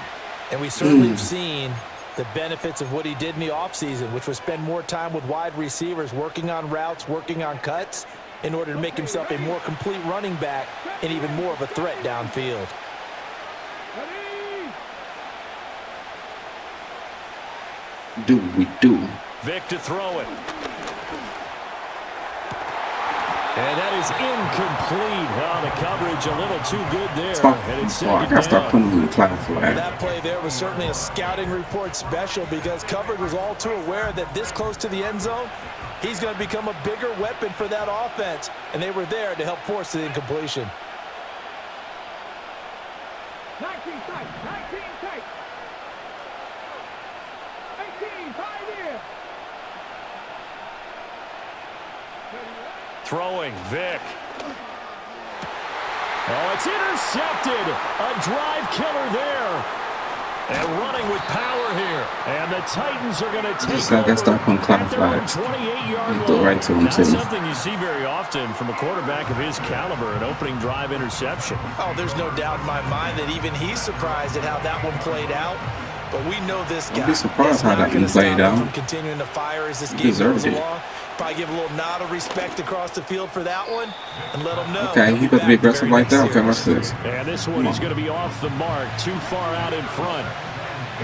And we certainly have seen the benefits of what he did in the offseason, which was spend more time with wide receivers, working on routes, working on cuts, in order to make himself a more complete running back and even more of a threat downfield. Do we do? Vic to throw it. And that is incomplete. Oh, the coverage a little too good there. And it's I gotta start putting him in the class flag. That play there was certainly a scouting report special because coverage was all too aware that this close to the end zone, he's going to become a bigger weapon for that offense. And they were there to help force the incompletion. 19 tight, 19 tight. 18, 5 here. Throwing, Vic. Oh, it's intercepted. A drive killer there. And running with power here. And the Titans are going to take over at their own 28-yard line. Right to him, Not too. something you see very often from a quarterback of his caliber, an opening drive interception. Oh, there's no doubt in my mind that even he's surprised at how that one played out. But we know this guy. I'd be surprised how that one played out. From continuing to fire as this He game deserved goes it. along. Probably give a little nod of respect across the field for that one and let him know. Okay, he better be aggressive like that. Okay, watch this. And this one is going to be off the mark, too far out in front.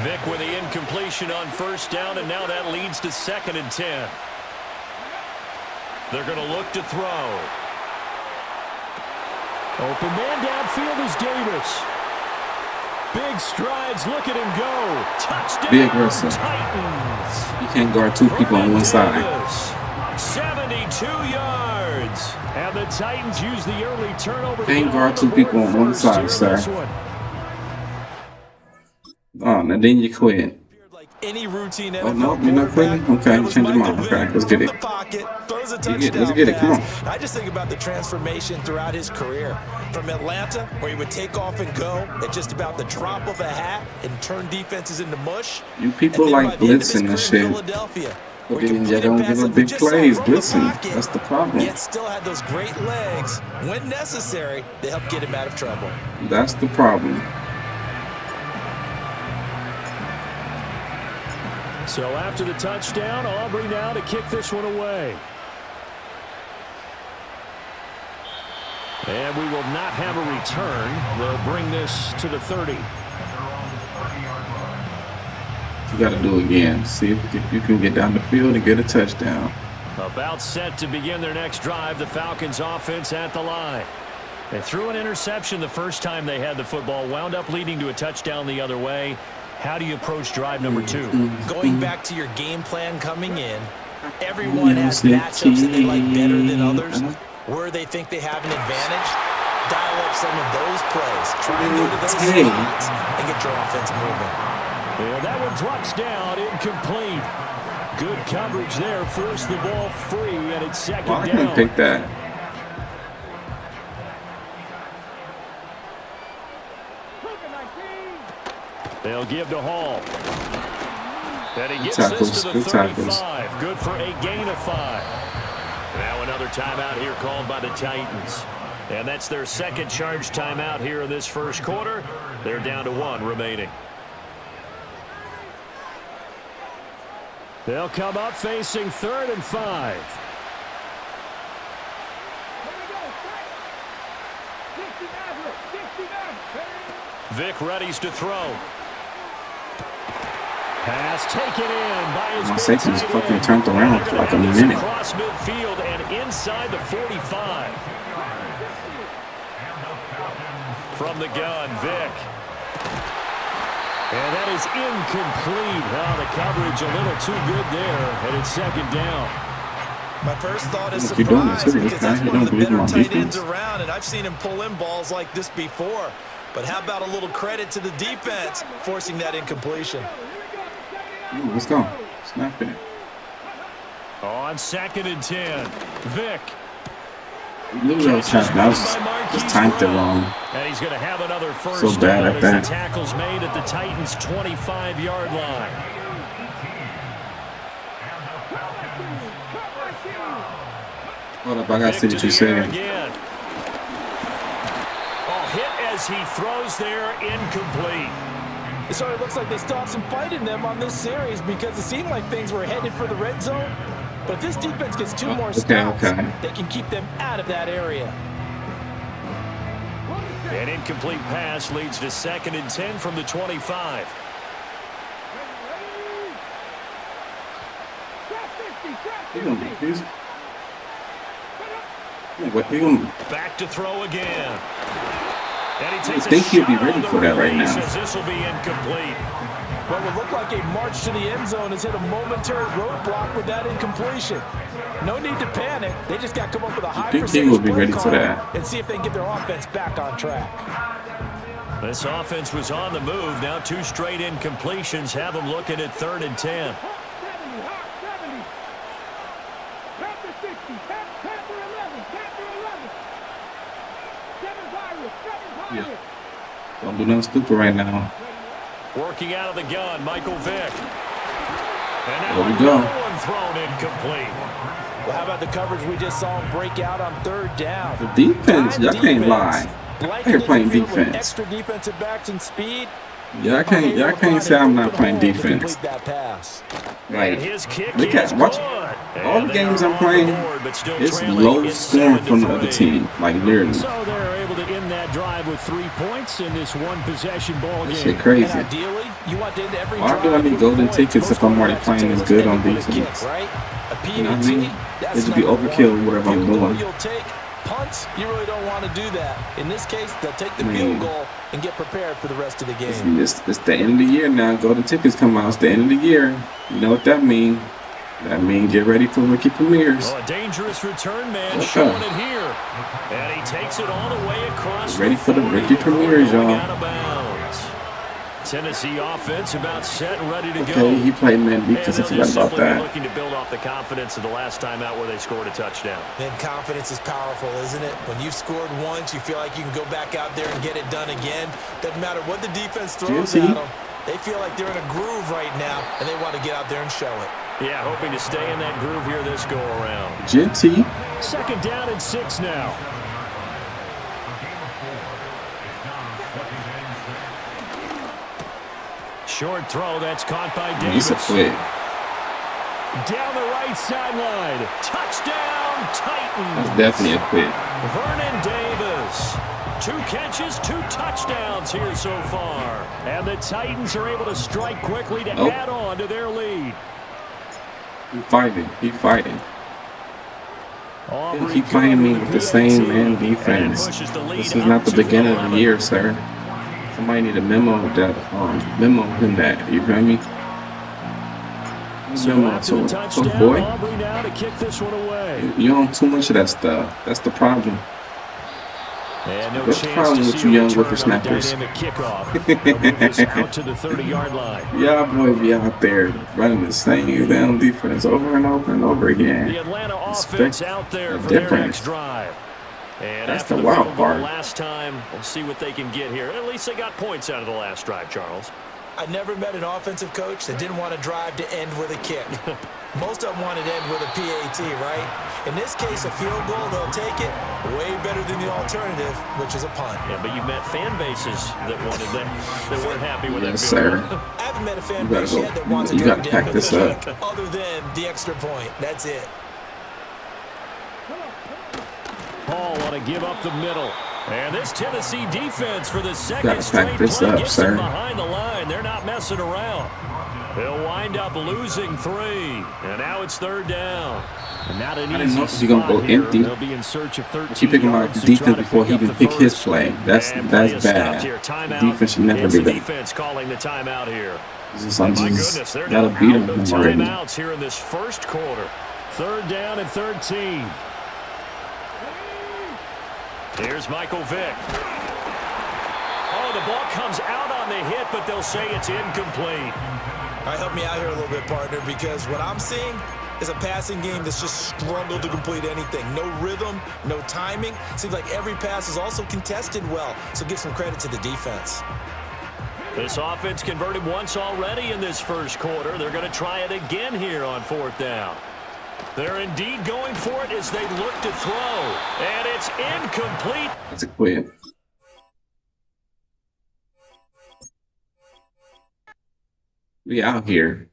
Vic with the incompletion on first down, and now that leads to 2nd and 10. They're going to look to throw. Open man downfield is Davis. Big strides. Look at him go. Touchdown. Be aggressive. Titans. You can't guard 2 people on one side. 72 yards. And the Titans use the early turnover. Can't guard 2 people on one side, sir. Oh, and then you quit. Any routine Oh, no, you're not quitting? Okay, change your mind. Okay, let's get it. Let's get it. Come on. I just think about the transformation throughout his career. From Atlanta, where he would take off and go at just about the drop of a hat and turn defenses into mush. You people like blitzing and shit. But then you don't give up big plays blitzing. That's the problem. Yet still had those great legs. When necessary, they helped get him out of trouble. That's the problem. So after the touchdown, Aubrey now to kick this one away. And we will not have a return. They'll bring this to the 30. You got to do it again. See if you can get down the field and get a touchdown. About set to begin their next drive, the Falcons offense at the line. They threw an interception the first time they had the football, wound up leading to a touchdown the other way. How do you approach drive number 2? Going back to your game plan coming in, everyone has matchups that they like better than others. Where they think they have an advantage, dial up some of those plays. Try and go to those spots and get your offense moving. Yeah, that one drops down, incomplete. Good coverage there, forced the ball free, and it's 2nd down. I couldn't pick that. They'll give to Hall. And he gets Tackles, this to the good 35. tackles. Good for a gain of 5. Now another timeout here called by the Titans. And that's their 2nd charge timeout here in this first quarter. They're down to 1 remaining. They'll come up facing 3rd and 5. Vic readies to throw. Pass taken in by his My safety's fucking turned around for like a minute. Across midfield and inside the 45. From the gun, Vic. And that is incomplete. Oh, the coverage a little too good there, and it's 2nd down. My first thought is Keep doing this. surprise Look at because this guy. that's He one of don't the believe in better my tight ends defense. around, and I've seen him pull in balls like this before. But how about a little credit to the defense forcing that incompletion? Ooh, let's go. Snap it. On 2nd and 10, Vic. Look at those touchdowns. Just timed it wrong. And he's going to have another first So bad down at as that. the tackle's made at the Titans' 25-yard line. Hold up, I gotta see what you're saying. Oh, hit as he throws there, incomplete. So it looks like they still have some fight in them on this series because it seemed like things were headed for the red zone. But if this defense gets 2 more stops, they can keep them out of that area. An incomplete pass leads to 2nd and 10 from the 25. Back to throw again. And he takes I think he'll be ready for that right now. This will be incomplete. What would look like a march to the end zone has hit a momentary roadblock with that incompletion. No need to panic. They just got to come up with a high percentage will be play ready for call that. and see if they can get their offense back on track. This offense was on the move. Now 2 straight incompletions have them looking at 3rd and 10. Yeah. Don't do nothing stupid right now. Working out of the gun, Michael Vick. And now There we go. one thrown incomplete. Well, how about the coverage we just saw him break out on 3rd down? The defense, y'all can't lie. They're playing defense. Extra defensive backs and speed. Y'all can't say I'm not playing defense. That pass. Like, And his kick look is at watch. good. All the games I'm playing, it's low scoring from the other team. Like, literally. So they're able to end that drive with 3 points in this one-possession ball game. That shit crazy. And ideally, you want to end every Why drive do I need with golden points. tickets if I'm already Most playing as quarterbacks good on end with a kick, defense? right? A PAT, You know what I mean? that's It should be number overkill, one. whatever I'm Field goal doing. you'll take. Punts, you really don't want to do that. In this case, they'll take the field goal and get prepared for the rest of the game. It's the end of the year now. Golden tickets come out. It's the end of the year. You know what that means? That means get ready for rookie premieres. Oh, a dangerous return man showing it here. And he takes it all the way across. Ready for the rookie premieres, y'all. Out of bounds. Tennessee offense about set and ready to go. Okay, he played man defense. I forgot about that. Looking to build off the confidence of the last time out where they scored a touchdown. Then confidence is powerful, isn't it? When you've scored once, you feel like you can go back out there and get it done again. Doesn't matter what the defense throws at them. They feel like they're in a groove right now, and they want to get out there and show it. Yeah, hoping to stay in that groove here this go-around. GT. 2nd down and 6 now. Short throw, that's caught by Davis. He's a quick. Down the right sideline. Touchdown, Titans. That's definitely a quick. Vernon Davis. 2 catches, 2 touchdowns here so far. And the Titans are able to strike quickly to add on to their lead. He's fighting. He's fighting. He keep playing me with the same man defense. This is not the beginning of the year, sir. Somebody need to memo him that. You feel me? Memo to him. Boy, you own too much of that stuff. That's the problem. What's the problem with you young whippersnappers? Out to the 30-yard line. Y'all boy be out there running the same damn defense over and over and over again. The Atlanta offense out there for their next drive. And that's after the wild part. Last time, we'll see what they can get here. At least they got points out of the last drive, Charles. I never met an offensive coach that didn't want to drive to end with a kick. Most of them wanted to end with a PAT, right? In this case, a field goal, they'll take it. Way better than the alternative, which is a punt. Yeah, but you met fan bases that wanted that weren't happy with that Yes, field sir. goal. I haven't met a fan base yet that wants to You drive gotta to end pack with this a up. kick, other than the extra point. That's it. Paul want to give up the middle. And this Tennessee defense for the second Gotta straight pack this play up, gets them sir. behind the line. They're not messing around. They'll wind up losing 3. And now it's 3rd down. And not an I didn't know easy if he's gonna go spot here. empty. They'll be in search of 13 Keep picking about yards the to try defense to before he up can the pick his first. play. That's And play is bad. stopped here. Timeout. Defense should never It's do the that. defense calling the timeout here. I'm My just goodness, they're gotta now beat out of him already. timeouts here in this first quarter. 3rd down and 13. Here's Michael Vick. Oh, the ball comes out on the hit, but they'll say it's incomplete. All right, help me out here a little bit, partner, because what I'm seeing is a passing game that's just struggled to complete anything. No rhythm, no timing. Seems like every pass is also contested well, so give some credit to the defense. This offense converted once already in this first quarter. They're going to try it again here on 4th down. They're indeed going for it as they look to throw. And it's incomplete. That's a quit. We out here.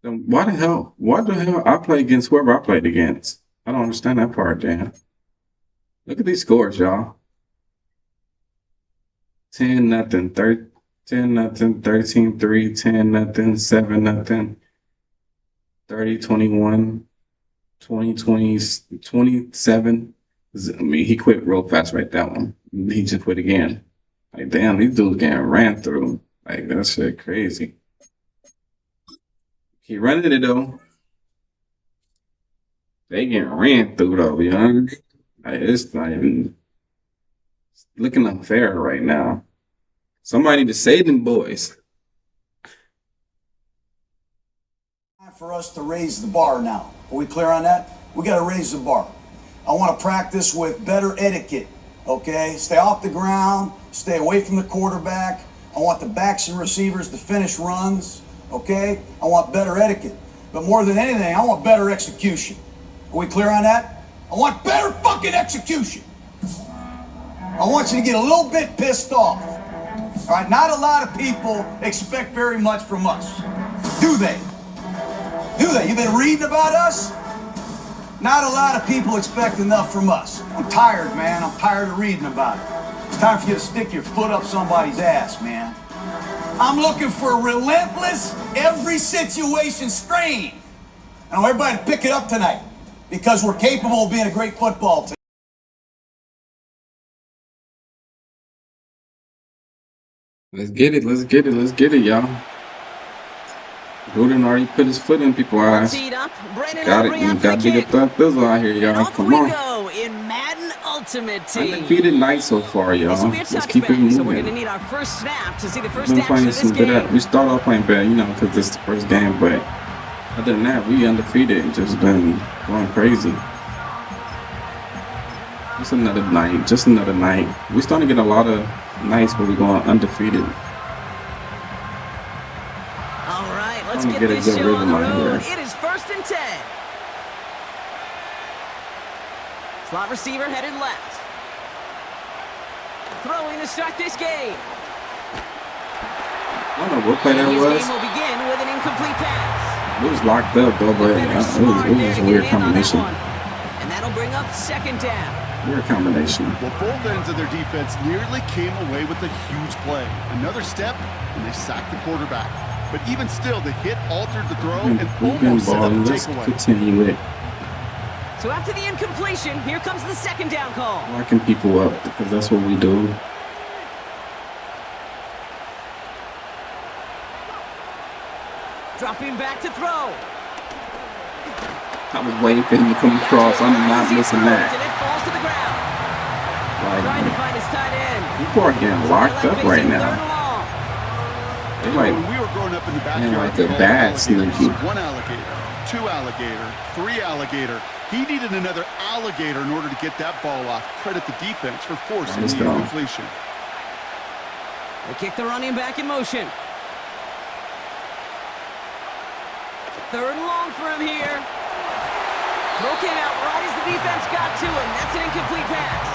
Then why the hell I play against whoever I played against? I don't understand that part, Dan. Look at these scores, y'all. 10-0, 10-0, 13-3, 10-0, 7-0, 30-21, 20-20, 27. I mean, he quit real fast right that one. He just quit again. Like, damn, these dudes getting ran through. Like, that shit crazy. He running it, though. They getting ran through, though, you know? Like, it's not even looking unfair right now. Somebody need to save them boys. Time for us to raise the bar now. Are we clear on that? We got to raise the bar. I want to practice with better etiquette, okay? Stay off the ground, stay away from the quarterback. I want the backs and receivers to finish runs, okay? I want better etiquette. But more than anything, I want better execution. Are we clear on that? I want better fucking execution. I want you to get a little bit pissed off. All right, not a lot of people expect very much from us. Do they? Do they? You've been reading about us? Not a lot of people expect enough from us. I'm tired, man. I'm tired of reading about it. It's time for you to stick your foot up somebody's ass, man. I'm looking for relentless, every situation strain. I want everybody to pick it up tonight because we're capable of being a great football team. Let's get it. Let's get it. Let's get it, y'all. Gruden already put his foot in people's eyes. Got it. You got to get that thizzle out here, y'all. Come on. Go in Madden Ultimate Team. Undefeated night so far, y'all. Let's keep it moving. So we're going to need our first snap to see the first We've been action playing of this some game. good. We start off playing bad, you know, because this is the first game. But other than that, we undefeated and just been going crazy. Just another night. Just another night. We're starting to get a lot of nights where we're going undefeated. All right, let's get a this good show on the rhythm out road. here. It is 1st and 10. Slot receiver headed left. Throwing to start this game. I don't know what play that His was. game will begin with an incomplete pass. It was locked up though, but it was just a weird combination. And that'll bring up 2nd down. Weird combination. Well, both ends of their defense nearly came away with a huge play. Another step, and they sacked the quarterback. But even still, the hit altered the throw and almost set up the Let's takeaway. continue it. So after the incompletion, here comes the 2nd down call. Locking people up because that's what we do. Dropping back to throw. I was waiting for him to come across. I'm not missing that. And it falls to the ground. Trying to find his tight end. People are getting locked up right now. They like, When we were growing up in the man, backyard, like a we called bad alligators. sneaky. 1 alligator, 2 alligator, 3 alligator. He needed another alligator in order to get that ball off. Credit the defense for forcing Let's the go. incompletion. They kick the running back in motion. 3rd and long for him here. Throw came out right as the defense got to him. That's an incomplete pass.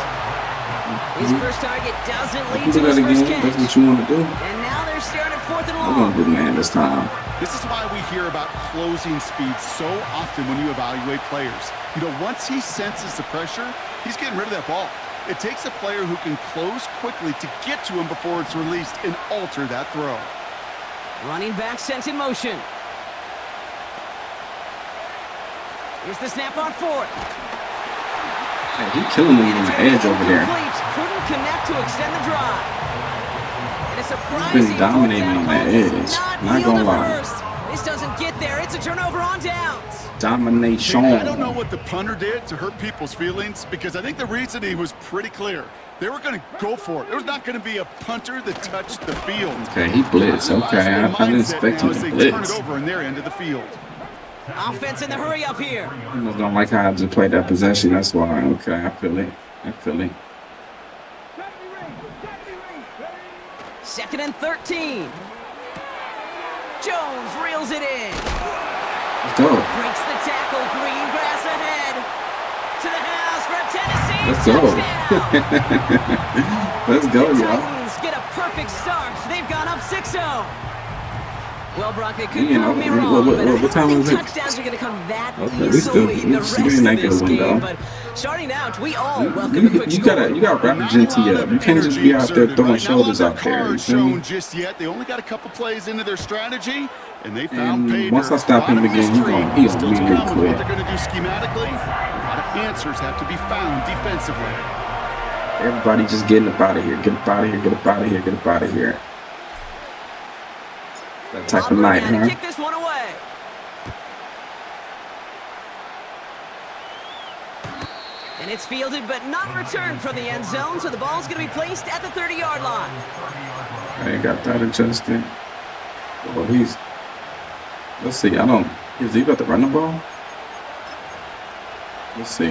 His first target doesn't lead to do his that first again. catch. That's what you want to do. And now they're staring at 4th and We're long. gonna do man this time. This is why we hear about closing speed so often when you evaluate players. You know, once he senses the pressure, he's getting rid of that ball. It takes a player who can close quickly to get to him before it's released and alter that throw. Running back sent in motion. Here's the snap on 4th. Hey, he killing them on the edge over there. Couldn't connect to extend the drive. And a He's surprising been dominating on that edge. Not gonna lie. first. This doesn't get there. It's a turnover on downs. Domination. Hey, I don't know what the punter did to hurt people's feelings because I think the reasoning was pretty clear. They were going to go for it. There was not going to be a punter that touched the field. Okay, he blitzed. Okay, I didn't expect him to They turn it blitz. over in their end of the field. Offense in the hurry up here. I don't like how I just played that possession. That's why. Okay, I feel it. I feel it. 2nd and 13. Jones reels it in. Let's go. Breaks the tackle. Green grass ahead. To the house for Tennessee. Let's go. Touchdown. Let's go, The y'all. Titans get a perfect start. They've gone up 6-0. Well, Brock, they could Yeah, prove me what- wrong, what- but I what don't time think is it? touchdowns are going to come that Okay, we easily still- the we rest still of in that this good game. window. But starting out, we all welcome You a quick gotta score. wrap the GT up. You can't just be out there throwing shoulders out there. You feel me? Shown just yet. They only got a couple plays into their strategy, and they found And pay once I dirt. stop him Bottom again, mystery. he gonna Still to immediately come with quit. what they're going to do schematically. A lot of answers have to be found defensively. Everybody just getting up out of here. Get up out of here. Get up out of here. Get up out of here. That type of night, Auburn huh? kick this one away. And it's fielded but not returned from the end zone, so the ball's going to be placed at the 30-yard line. I ain't got that adjusted. Well, he's. Let's see. I don't. Is he about to run the ball? Let's see.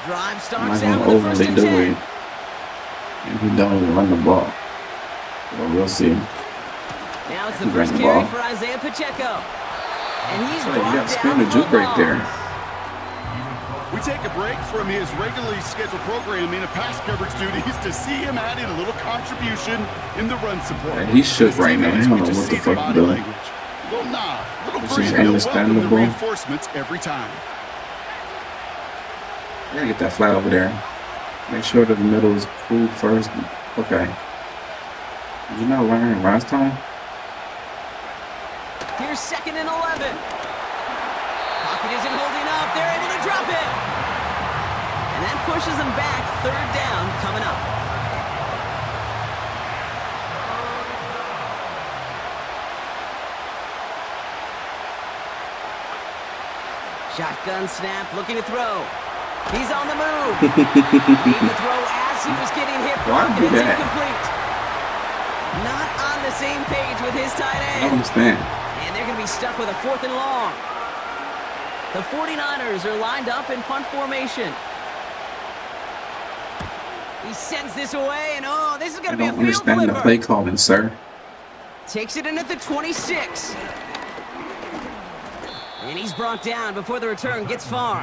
Drive I'm starts not out gonna with the first overly and do 10. it. And he don't even run the ball. Well, we'll see. Now it's the first carry for Isaiah Pacheco. And he's you brought got down spin the for juke a right loss. there. We take a break from his regularly scheduled programming of pass coverage duties to see him add in a little contribution in the run support. Yeah, he's shook right now. He don't know Just what the see fuck body he's doing. language. Little nod, little This breathe. is They'll welcome the understandable. reinforcements every time. I gotta get that flat over there. Make sure that the middle is cool first. Okay. Did you not learn last time? Here's 2nd and 11. Pocket isn't holding up. They're able to drop it. And that pushes them back. 3rd down coming up. Shotgun snap, looking to throw. He's on the move. Beating the throw as he was getting hit. Why And do it's that? incomplete. Not on the same page with his tight I end. don't understand. And they're going to be stuck with a 4th and long. The 49ers are lined up in punt formation. He sends this away, and oh, this is going I to be a don't field understand the flipper. play calling, sir. Takes it in at the 26. And he's brought down before the return gets far.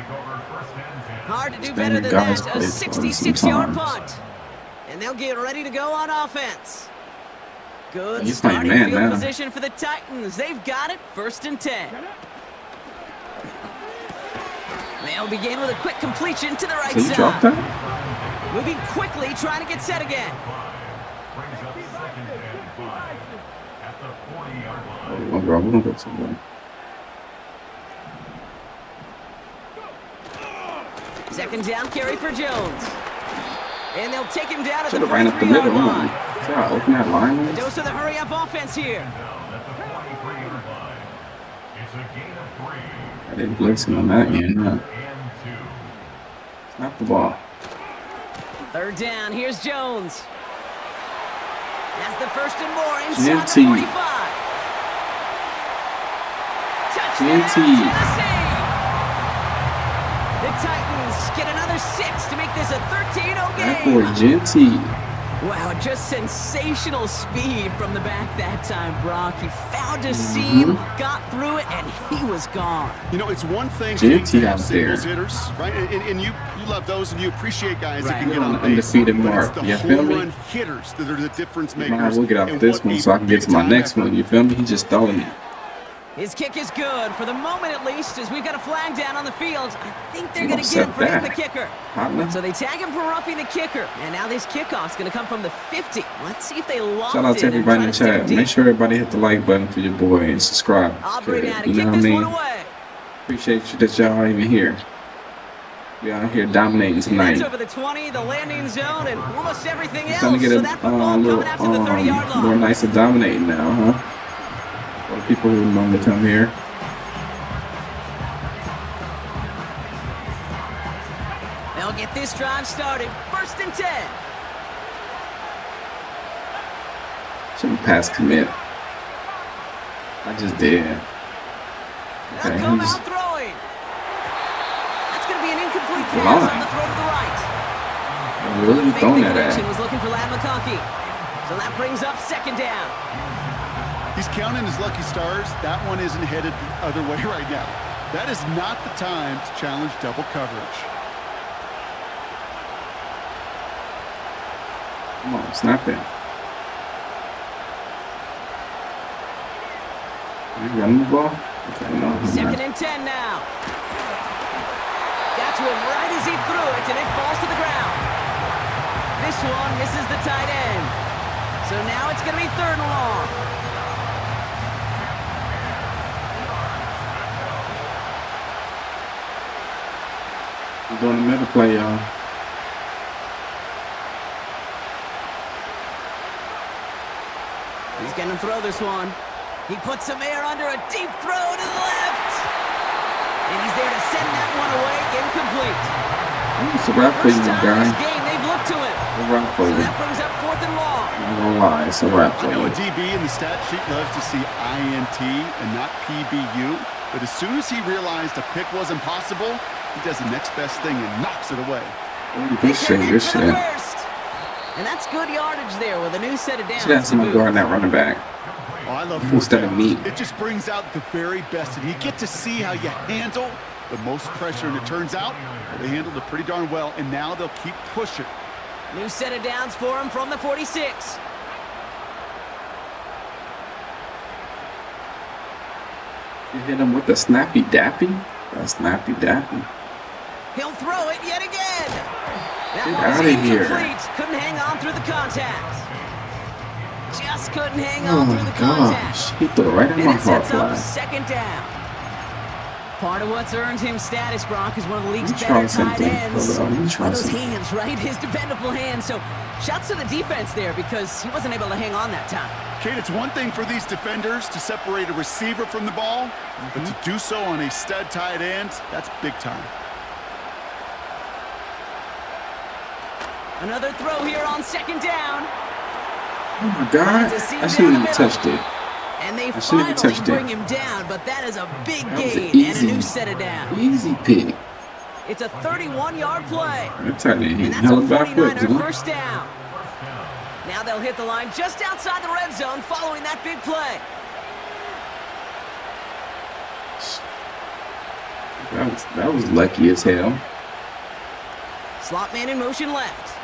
Hard to do better than Guys that. A play 66-yard sometimes. punt. And they'll get ready to go on offense. Good He's playing starting man field now. position for the Titans. They've got it, 1st and 10. They'll begin with a quick completion to the right So you dropped side. that? Moving quickly, trying to get set again. Oh, bro, we're gonna go somewhere. 2nd down carry for Jones. And they'll take him down at Should the have ran up the 43-yard middle. line. Try to open that line. A dose of the hurry-up offense here. I didn't blitz him on that end, huh? Snap the ball. 3rd down, here's Jones. That's the 1st and more inside the GNT. 45. Touchdown, GNT. Tennessee. The Titans get another 6 to make this a 13-0 That game. boy Genty. Wow, just sensational speed from the back that time, Brock. He found a seam, got through it, and he was gone. You know, it's one thing JT to have out singles there. hitters, right? And you love those, and you appreciate guys that Right. can get on the base. Undefeated But mark. it's the You feel home me? run hitters that are the difference Might makers. as well get out and this what one need so I can get to my big-time next effort. one. You feel me? He just throwing it. His kick is good, for the moment at least, as we've got a flag down on the field. I think they're You going to upset get him for hitting the that. kicker. Partner. So they tag him for roughing the kicker. And now this kickoff's going to come from the 50. Let's see if they loft Shout out it to and everybody try in to the stick chat. deep. Make sure everybody hit the like button for your boy and subscribe. Aubrey now to You kick know what I this one mean? away. Appreciate you that y'all even here. We out here dominating And tonight. that's over the 20, the landing zone, and almost everything else. Trying to get So a that football little coming out to the 30-yard line. more nice and dominating now, huh? For the people who normally come here. They'll get this drive started. 1st and 10. Shouldn't pass commit. I just did. They'll Okay, come he's out throwing. That's going to be an incomplete pass Line. on the throw to the right. really Making throwing the that connection, at. was looking for Lad McConkey. So that brings up 2nd down. He's counting his lucky stars. That one isn't headed the other way right now. That is not the time to challenge double coverage. Come on, snap it. Are you running the ball? Okay, no, he's 2nd not. and 10 now. Got to him right as he threw it, and it falls to the ground. This one misses the tight end. So now it's going to be 3rd and long. We're doing the middle play, y'all. He's going to throw this one. He puts some air under a deep throw to the left. And he's there to send that one away, incomplete. It's a wrap for you, First my time guy. this game, they've looked to him. It's a wrap for So you. that brings up 4th and long. I'm not gonna lie, it's a wrap I for know a you. DB in the stat sheet loves to see INT and not PBU, but as soon as he realized a pick wasn't possible, he does the next best thing and knocks it away. Good shit, good For the shit. first. And that's good yardage there with a new set of downs. Should have someone guarding that running back. Oh, I love Instead of me. It just brings out the very best, and you get to see how you handle the most pressure, and it turns out they handled it pretty darn well, and now they'll keep pushing. New set of downs for him from the 46. You hit him with the snappy dappy? That snappy dappy. He'll throw it yet again. That Get one out was of here. incomplete. Couldn't hang on through the contact. Just couldn't hang Oh on through my the contact. gosh. He threw it right in And my it heart sets up flag. second down. Part of what's earned him status, Brock, is one of the league's You better try tight something, ends. brother. You By try those something. hands, right? His dependable hands. So shouts to the defense there because he wasn't able to hang on that time. Kate, it's one thing for these defenders to separate a receiver from the ball, but to do so on a stud tight end, that's big time. Another throw here on second down. Oh my God. I shouldn't have touched it. And they I shouldn't have finally touched bring it. him down, but that is a big That was gain an and a new set of downs. easy pick. It's a 31-yard play. That tight end And hit that's a hella back foot, 49er dude. first down. Now they'll hit the line just outside the red zone following that big play. That was lucky as hell. Slot man in motion left.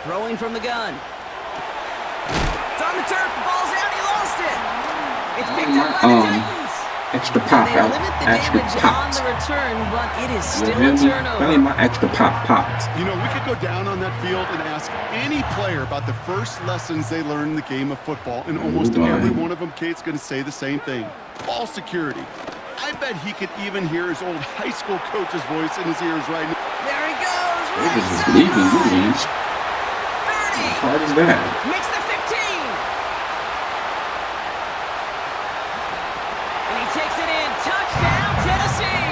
Throwing from the gun. It's on the turf. The ball's out. He lost it. It's picked up by the Titans. Extra pop They out. limit the Extra damage on popped. the return, but it is You still hear a me? That ain't turnover. my extra pop popped. You know, we could go down on that field and ask any player about the first lessons they learned in the game of football, and almost Hold on. every one of them, Kate's going to say the same thing. Ball security. I bet he could even hear his old high school coach's voice in his ears right now. There he goes. They Right just side leaving you, line. man. 30. How hard is that? Makes the 15. And he takes it in. Touchdown, Tennessee.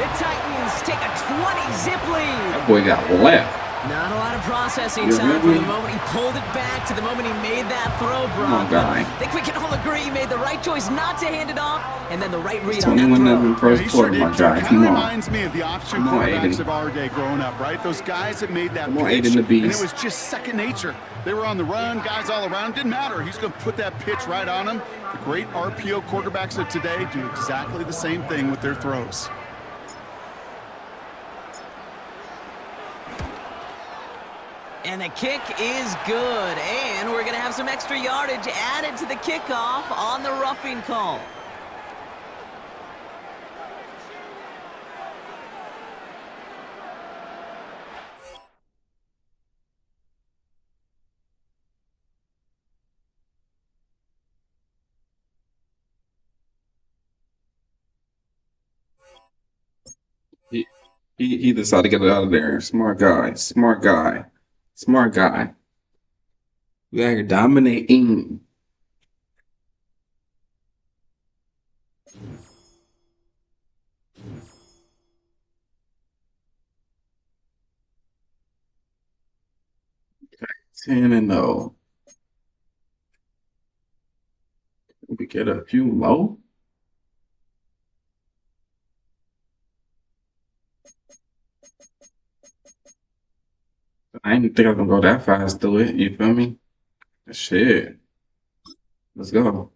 The Titans take a 20-zip lead. That boy got left. Not a lot of processing You time from really? the moment he pulled it back to the moment he made that throw, Come on, Brock. guy. I think we can all agree he made the right choice not to hand it off, and then the right read It's on that 21-0 throw. first He quarter, sure my did. guy. Kind Come of on. reminds me of the option Come on, quarterbacks Aiden. of our day growing up, right? Those guys that made that Come on, pitch, Aiden the and Beast. it was just second nature. They were on the run, guys all around. Didn't matter. He's going to put that pitch right on him. The great RPO quarterbacks of today do exactly the same thing with their throws. And the kick is good, and we're going to have some extra yardage added to the kickoff on the roughing call. He decided to get it out of there. Smart guy. Smart guy. Smart guy. We out here dominating. Okay, 10-0. We get a few low. I didn't think I was gonna go that fast through it. You feel me? Shit. Let's go.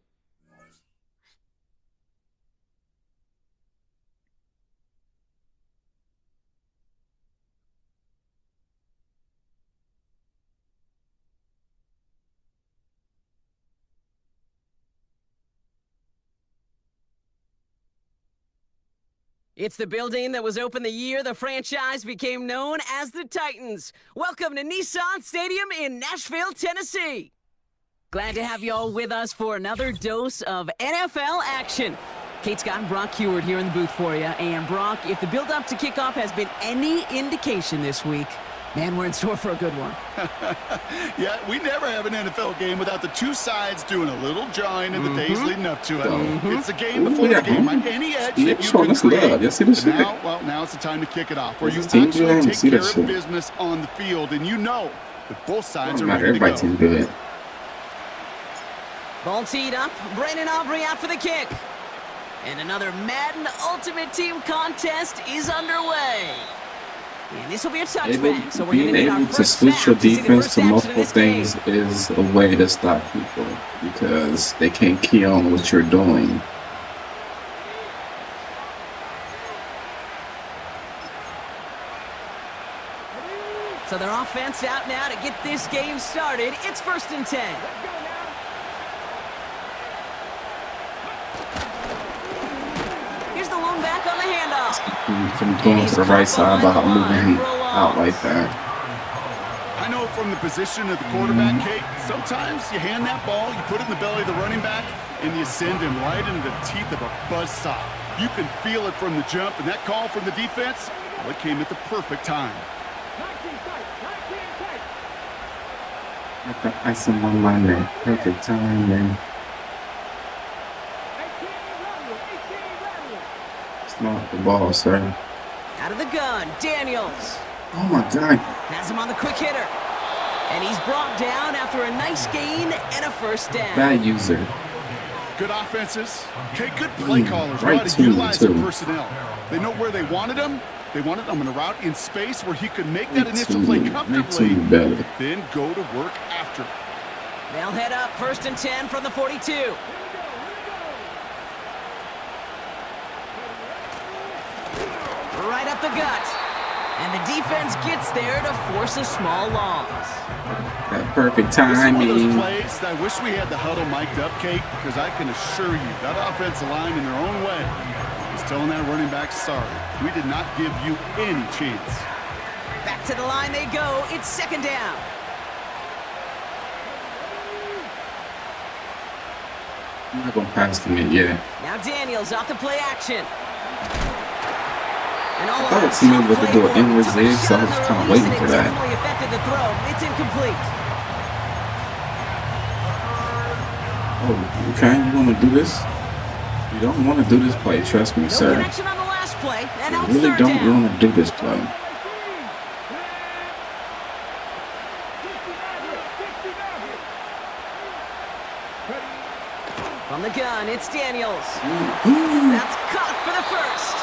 It's the building that was open the year the franchise became known as the Titans. Welcome to Nissan Stadium in Nashville, Tennessee. Glad to have you all with us for another dose of NFL action. Kate Scott and Brock Heward here in the booth for you. And Brock, if the build-up to kickoff has been any indication this week, man, we're in store for a good one. Yeah, we never have an NFL game without the two sides doing a little jawing in the days leading up to it. It's a game before the game, right? Any edge that you can create. You see this shit? Now it's the time to kick it off, where you This team actually good. take See care that of shit. business on the field, and you know that both sides are Matter, ready to everybody team go. good. Ball teed up. Brandon Aubrey out for the kick. And another Madden Ultimate Team contest is underway. And this will be a touchback. So we're Being going to get our able to first switch your snap to see the defense first to action of multiple this game. things is a way to stop people because they can't key on what you're doing. So their offense out now to get this game started. It's 1st and 10. Here's the lone back on the handoff. From going to the right side without moving out like that. I know from the position of the quarterback, Kate, sometimes you hand that ball, you put it in the belly of the running back, and you send him right into the teeth of a buzzsaw. You can feel it from the jump, and that call from the defense, well, it came at the perfect time. Got the ice on my mind, perfect time, man. It's not the ball, sir. Out of the gun, Daniels. Oh my God. Has him on the quick hitter. And he's brought down after a nice gain and a first down. Bad user. Good offenses. Okay, good play callers. Right Know how to to utilize their too. personnel. They know where they wanted him. They wanted him in a route in space where he could make that initial play comfortably, then go to work after. They'll head up 1st and 10 from the 42. Right up the gut. And the defense gets there to force a small loss. That perfect This is one of timing. those plays that I wish we had the huddle mic'd up, Kate, because I can assure you that offensive line in their own way is telling that running back, sorry, we did not give you any chance. Back to the line they go. It's 2nd down. I'm not going to pass to me yet. Now Daniels off the play action. And all I thought it seemed able to do an inward zig, so I was kind of waiting for that. Definitely affected the throw. It's incomplete. Oh, okay, you want to do this? You don't want to do this play, trust me, No sir. connection on the last play. And now You really 3rd don't down. want to do this play. From the gun, it's Daniels. That's caught for the first.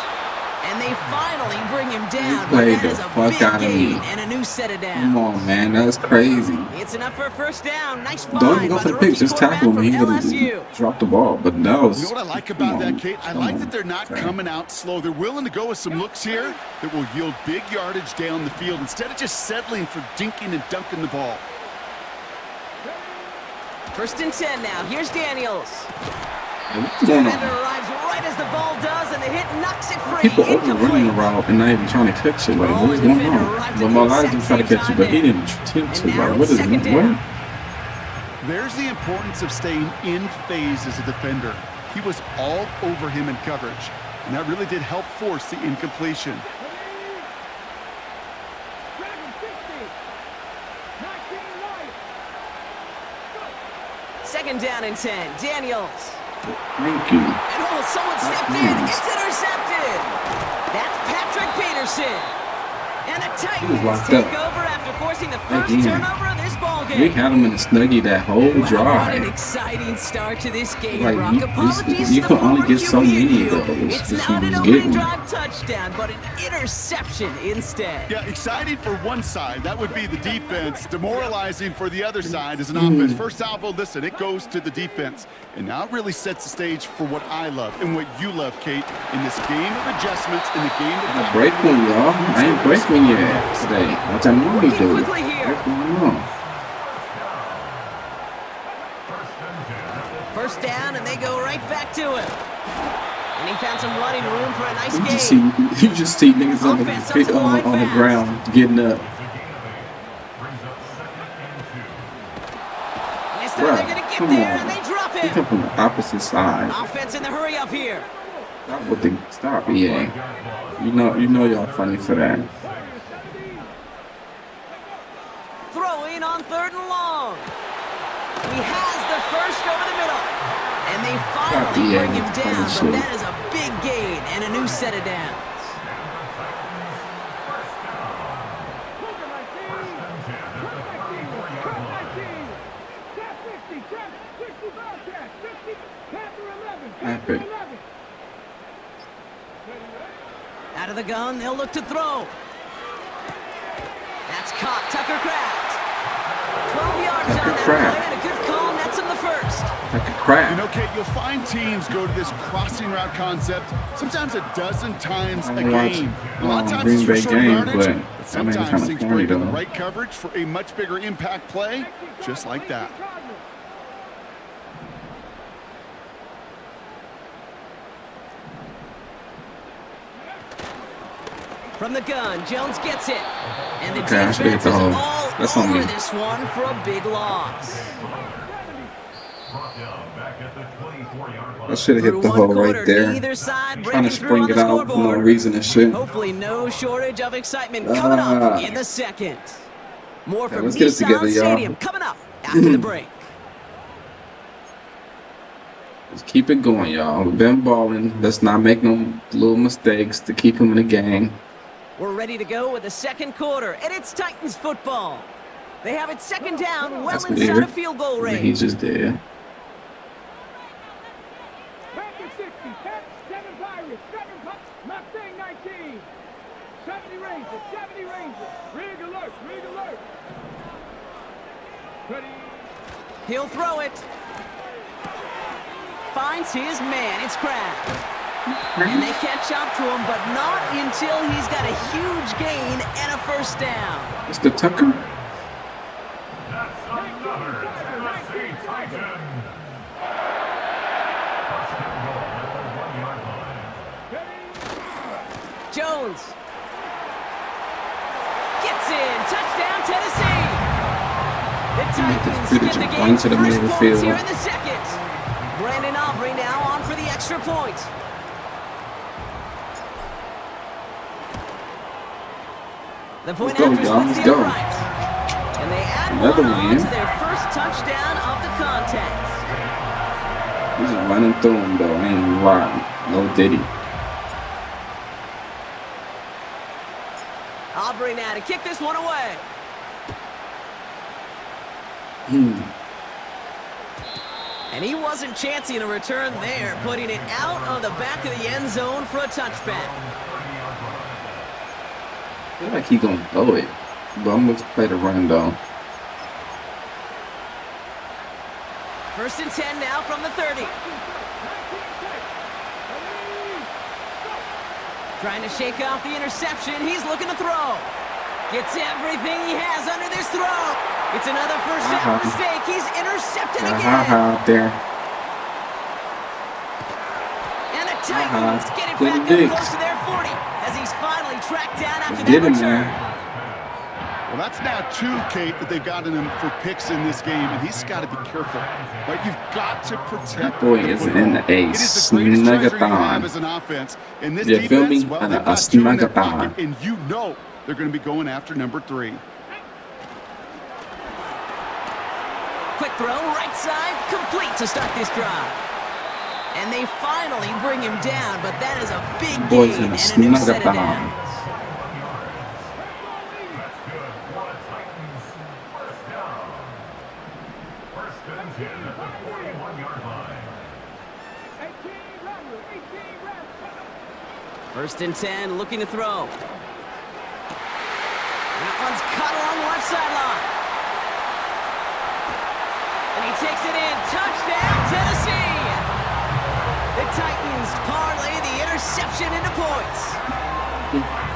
And they finally bring him down. But that is a big gain and a new set of downs. Come on, man, that's crazy. It's enough for a first down. Nice find Don't even go by for the the pitch, rookie just tackle him. quarterback He from would LSU. have dropped the ball, but that was. You know what I like about that, Kate? I like that they're not coming out slow. They're willing to go with some looks here that will yield big yardage down the field instead of just settling for dinking and dunking the ball. 1st and 10 now. Here's Daniels. What's going Defender on? arrives right as the ball does, and the hit knocks it free. People over running Incomplete. around and not even trying to catch it. Like, what is going on? Lamar Lizen tried to catch it, but he didn't attempt to. Like, what is what? There's the importance of staying in phase as a defender. He was all over him in coverage, and that really did help force the incompletion. 2nd down and 10. Daniels. Thank you. And oh, someone stepped in. It's intercepted. That's Patrick Peterson. And the Titans locked take up. over after forcing the first Again. turnover of this ball game. We had him in the snuggie that whole What an drive. exciting start to this game, Like, Brock. you Apologies can to the only former get so QB in many you. of those. It's This not was an opening getting. drive touchdown, but an interception instead. Yeah, exciting for one side. That would be the defense. Demoralizing for the other side as an offense. First salvo, listen, it goes to the defense. And now it really sets the stage for what I love and what you love, Kate, in this game of adjustments, in the game of... I break one, y'all. I ain't break one yet today. What I normally do. Quickly here. What's going on? First down, and they go right back to him. And he found some running room for a nice You just see niggas on the ground getting up. This time they're going to get Come there, on. and they drop He it. come from the opposite side. Offense in the hurry up here. Stop with the stop, EA. You know y'all funny for that. Throwing on 3rd and long. He has the first over the middle. And they finally bring him down, but that is a big gain and a new set of downs. Epic. Out of the gun, they'll look to throw. That's caught. Tucker Kraft. 12 yards Tucker on that Kraft. play, and a good call nets him the first. Like a crap. You know, Kate, you'll find teams go to this crossing route concept sometimes a dozen times a game. A lot of times Green it's for Bay short game, yardage, but but I mean, sometimes kinda things corny, break in the though. right coverage for a much bigger impact play, just like that. From the gun, Jones gets it. And the Okay, I should defense get is the all hole. That's on over me. this one for a big loss. Brought down back at the 24-yard line. I should have hit Through the one hole quarter, right there. neither side Trying breaking to through spring on it the out for no scoreboard. reason and shit. Hopefully no shortage of excitement coming up in the second. More from let's get it Nissan together, y'all. Stadium coming up after the break. Let's keep it going, y'all. We've been balling. Let's not make no little mistakes to keep him in the game. We're ready to go with the second quarter, and it's Titans football. They have it second down, well That's inside weird. a field goal He range. just did. Packers 60, 7 Pirates, 7 Mustang 19. 70 Rangers, 70 Rangers. Rig alert, rig alert. Ready. He'll throw it. Finds his man. It's Kraft. And they catch up to him, but not until he's got a huge gain and a first down. Mr. Tucker? That's another Tennessee Titan. First and goal at the 1-yard line. Jones gets in. Touchdown, Tennessee. The Titans Good get the jump game's into the first middle points field. here in the second. Brandon Aubrey now on for the extra point. The point Let's go, after y'all. splits Let's the go. uprights. And they add Another one on win. to their first touchdown of the contest. He's just running through him, though. I ain't even lying. No diddy. Aubrey now to kick this one away. And he wasn't chancing a return there, putting it out of the back of the end zone for a touchback. I feel like he's going to throw it. But I'm going to play the run, though. First and 10 now from the 30. Trying to shake off the interception. He's looking to throw. Gets everything he has under this throw. It's another first down mistake. He's intercepted again. Out there. And the Titans get it back up close to their 40 as he's finally tracked down after that return. Well, that's now 2, Kate, that they've gotten him for picks in this game, and he's got to be careful. Right? You've got to protect Boy, the is football. in a It is the greatest treasure you have snug-a-thon. as an offense. And this You feel defense, me? well, A they've got 2 in their snug-a-thon. pocket, and you know they're going to be going after number 3. Quick throw, right side, complete to start this drive. And they finally bring him down, but that is a big Boys gain in a and a new set of snug-a-thon. downs. That's good for the Titans. First down. First and 10 at the 41-yard line. 18 Ramler, 18 Ramler. First and 10, looking to throw. That one's cut along the left sideline. And he takes it in. Touchdown, Tennessee! The Titans parlay the interception into points.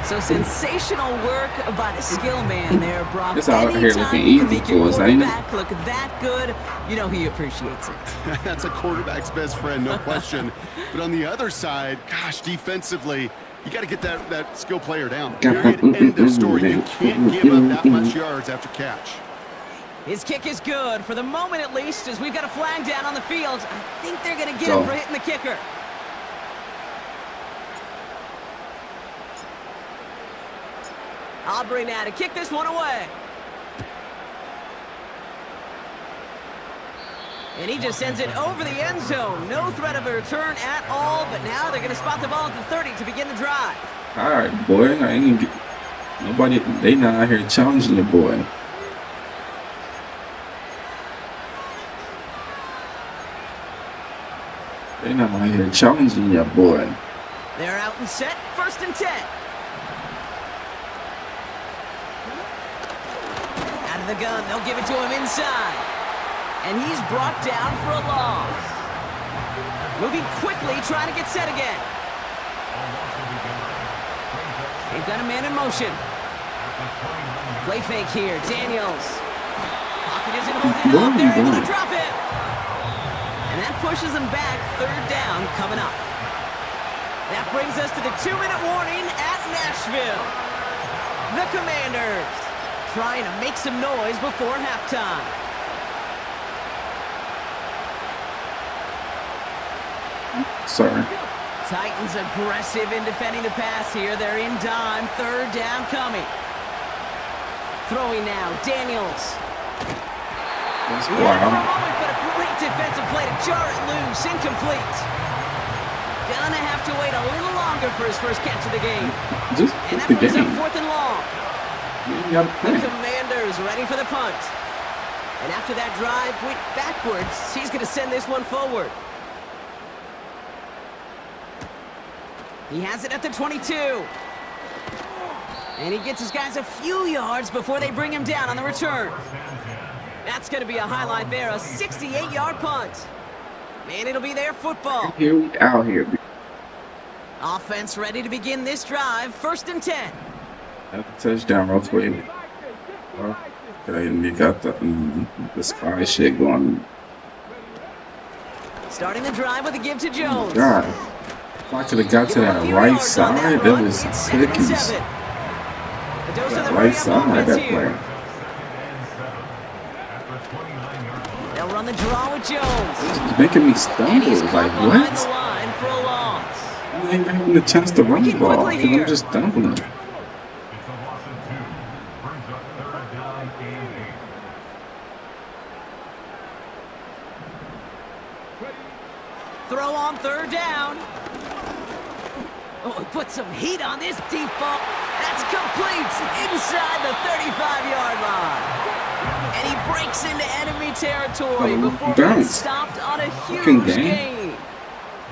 So sensational work by the skill man there, Brock. This out here Anytime looking you can easy make your for us, ain't it? quarterback look that good, you know he appreciates it. That's a quarterback's best friend, no question. But on the other side, gosh, defensively, you got to get that skill player down. Period. End of story. You can't give up that much yards after catch. His kick is good, for the moment at least, as we've got a flag down on the field. I think they're going to get him for hitting the kicker. Aubrey now to kick this one away. And he just sends it over the end zone. No threat of a return at all, but now they're going to spot the ball at the 30 to begin the drive. All right, boy. I ain't gonna get nobody. They not out here challenging the boy. They not out here challenging your boy. They're out and set. First and 10. Out of the gun, they'll give it to him inside. And he's brought down for a loss. Moving quickly, trying to get set again. They've got a man in motion. Play fake here, Daniels. Pocket isn't holding up, they're able to drop it. And that pushes them back, third down coming up. That brings us to the 2-minute warning at Nashville. The Commanders trying to make some noise before halftime. Sorry. Titans aggressive in defending the pass here. They're in dime, third down coming. Throwing now, Daniels. That's For a wild. moment, but a great defensive play to jar it loose, incomplete. Gonna have to wait a little longer for his first catch of the game. Just And that the brings up game. 4th and long. You gotta The play. Commanders ready for the punt. And after that drive went backwards, he's going to send this one forward. He has it at the 22. And he gets his guys a few yards before they bring him down on the return. That's going to be a highlight there, a 68-yard punt. Man, it'll be their football. Here we out here. Offense ready to begin this drive, 1st and 10. Touchdown real quick. Okay, and you got the spy shit going. Starting the drive with a give to Jones. God, if I could have got to Give him a that few right yards on side, that that run. was It's 2nd and cookies. 7. A dose of That the right Ram side, offense that here. play. They'll run the draw with Jones. It's making me And he's stumble. caught Like, behind the what? line for a loss. I ain't having the chance to run the Working ball quickly because here. I'm just stumbling. It's a loss of 2. Brings up 3rd down and 8. Throw on 3rd down. Oh, he put some heat on this deep ball. That's complete inside the 35-yard line. And he breaks into enemy territory before being Don't. stopped on a Fucking huge game. gain.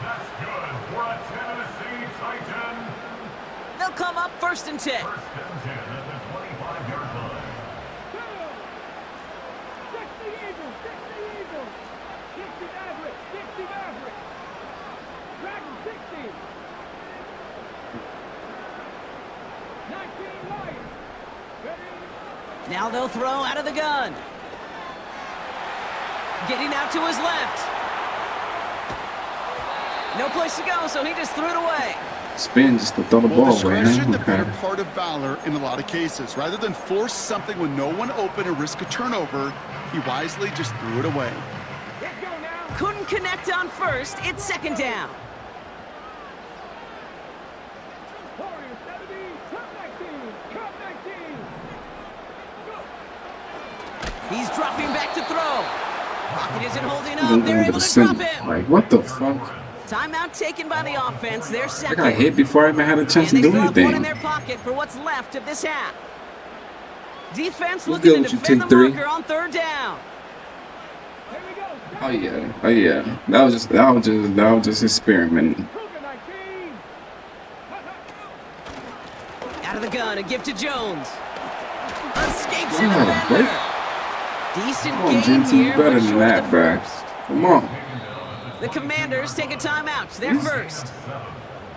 That's good for a Tennessee Titan. They'll come up 1st and 10. 1st and 10 at the 25-yard line. 60 Eagles, 60 Eagles. 60 Maverick, 60 Maverick. Dragon 60. 19 Lions. Ready? Now they'll throw out of the gun. Getting out to his left. No place to go, so he just threw it away. Spin just to throw the Well, ball away. discretion, the Okay. better part of valor in a lot of cases. Rather than force something with no one open and risk a turnover, he wisely just threw it away. Let's go now. Couldn't connect on 1st. It's 2nd down. Warriors 70. Cup 19. Cup 19. Go. He's dropping back to throw. Pocket isn't holding Even up. They're over able the to drop center. him. Like, what the fuck? Timeout taken by the offense. They're I second. got hit before I even had a chance And to they do still have one in anything. their pocket for what's left of this half. Defense What's looking good to with you, defend the T3? marker on 3rd down. Here we go. Oh yeah, oh yeah. That was just experimenting. Cougar 19. Out of the gun, a give to Jones. Escapes a Yeah, defender. Decent Come on, game Jensen, you here, better but than short that, of the bruh. first. Come on. The Commanders take a timeout. They're first.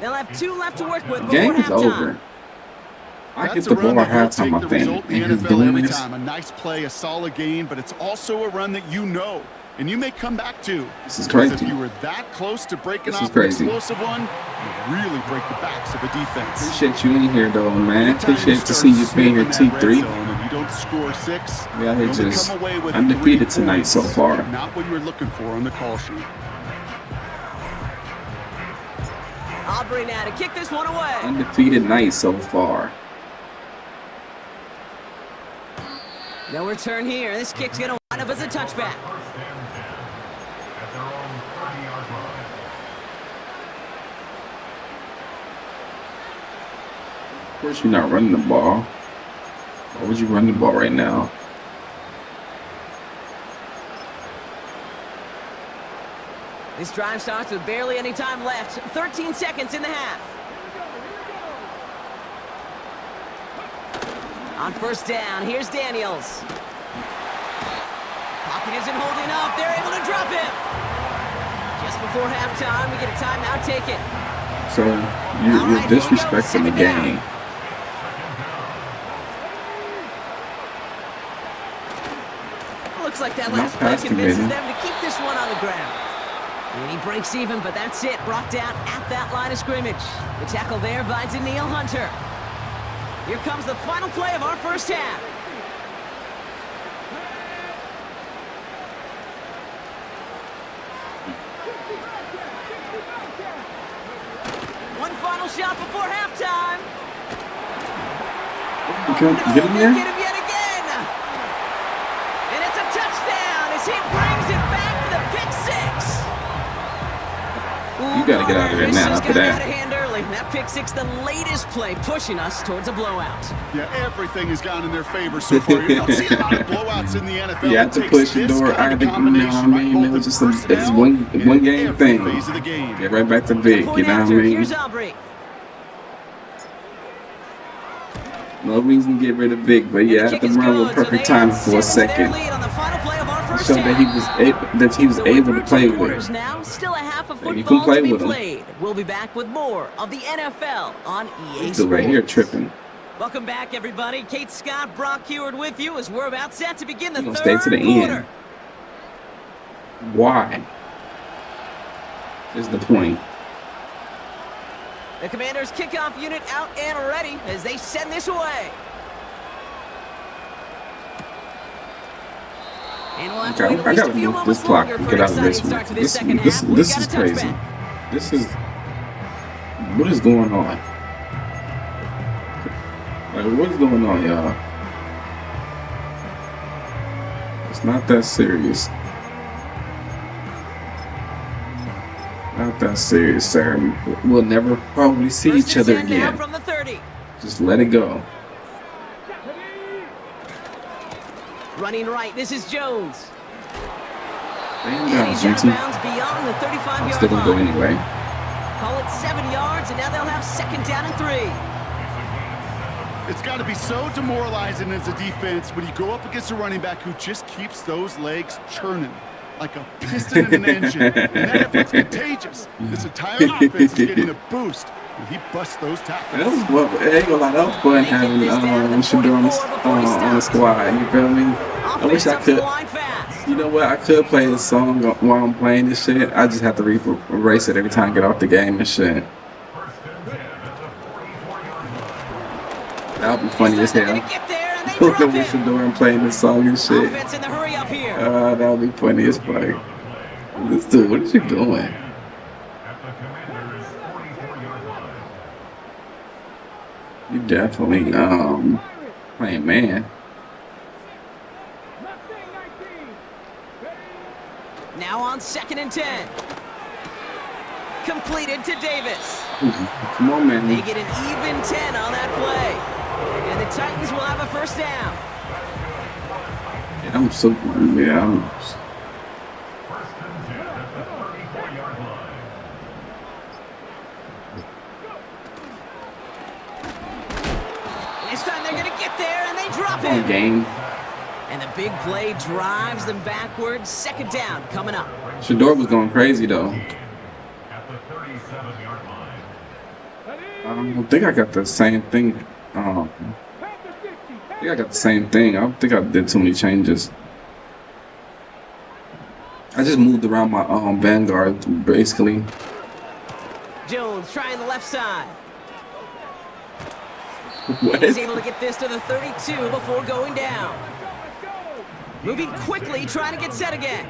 They'll have 2 left to work with before Game is halftime. over. I hit That's the a run ball at that will halftime, take I the think. result in And the he's NFL doing every this. time. A nice play, a solid game, but it's also a run that you know, and you may come back to. This is Because crazy. if you were that close to breaking This is off an crazy. explosive one, you really break the backs of a defense. Appreciate you in here though, man. Anytime Appreciate to start see you being here, sniffing that red T3. zone and you don't score 6, We out here you only just come away with undefeated 3 tonight so points. far. Not what you were looking for on the call sheet. Aubrey now to kick this one away. Undefeated night so far. No return here. This kick's going to wind up as a touchback. 1st and 10 at their own 30-yard line. Of course you're not running the ball. Why would you run the ball right now? This drive starts with barely any time left. 13 seconds in the half. On 1st down, here's Daniels. Pocket isn't holding up. They're able to drop it. Just before halftime, we get a timeout taken. So you're disrespecting the game. Looks like that last play convinces them to keep this one on the ground. And he breaks even, but that's it. Brought down at that line of scrimmage. The tackle there by Daniil Hunter. Here comes the final play of our first half. One final shot before halftime. Get him there? Get him yet again. And it's a touchdown as he brings it back for the pick six. You got to get out of there now after that. That pick six, the latest play, pushing us towards a blowout. Yeah, everything has gone in their favor so far. You don't see a lot of blowouts in the NFL. You have to push the door. I had to, you know what I mean? It was just it's one game thing. Get right back to big, you know what I mean? No reason to get rid of Vic, but yeah, I have to run with perfect timing for a second. Show that he was able to play with. Now, still a half of you can play with him. We'll be back with more of the NFL on EA Sports. Right here tripping. Welcome back, everybody. Kate Scott, Brock Heward with you as we're about set to begin the third stay to the quarter. End. Why? Is the point. The Commanders' kickoff unit out and ready as they send this away. And we'll have to wait at least a few moments longer for an exciting start to this second half. This is crazy. This is... What is going on? Like, what is going on, y'all? It's not that serious. Not that serious, sir. We'll never probably see each other again. From the 30. Just let it go. Running right, this is Jones. And he's out of bounds beyond the 35-yard line. Still gonna go anyway. Call it 7 yards, and now they'll have second down and 3. It's got to be so demoralizing as a defense when you go up against a running back who just keeps those legs churning like a piston in an engine. And that effort's contagious. This entire offense is getting a boost. And he busts those tackles. That was what, that was fun having Shador on the squad. You feel me? I wish I could. You know what? I could play this song while I'm playing this shit. I just have to erase it every time I get off the game and shit. That would be funny as hell. Looking with Shador and playing this song and shit. That would be funny as fuck. This dude, what is you doing? You definitely playing man. Now on 2nd and 10. Completed to Davis. Come on, man. They get an even 10 on that play. And the Titans will have a first down. Yeah, I'm so This time they're going to get there, and they drop it. Game. And the big play drives them backwards. Second down coming up. Shador was going crazy, though. I think I got the same thing. I think I got the same thing. I don't think I did too many changes. I just moved around my vanguard, basically. Jones trying the left side. What? He's able to get this to the 32 before going down. Moving quickly, trying to get set again.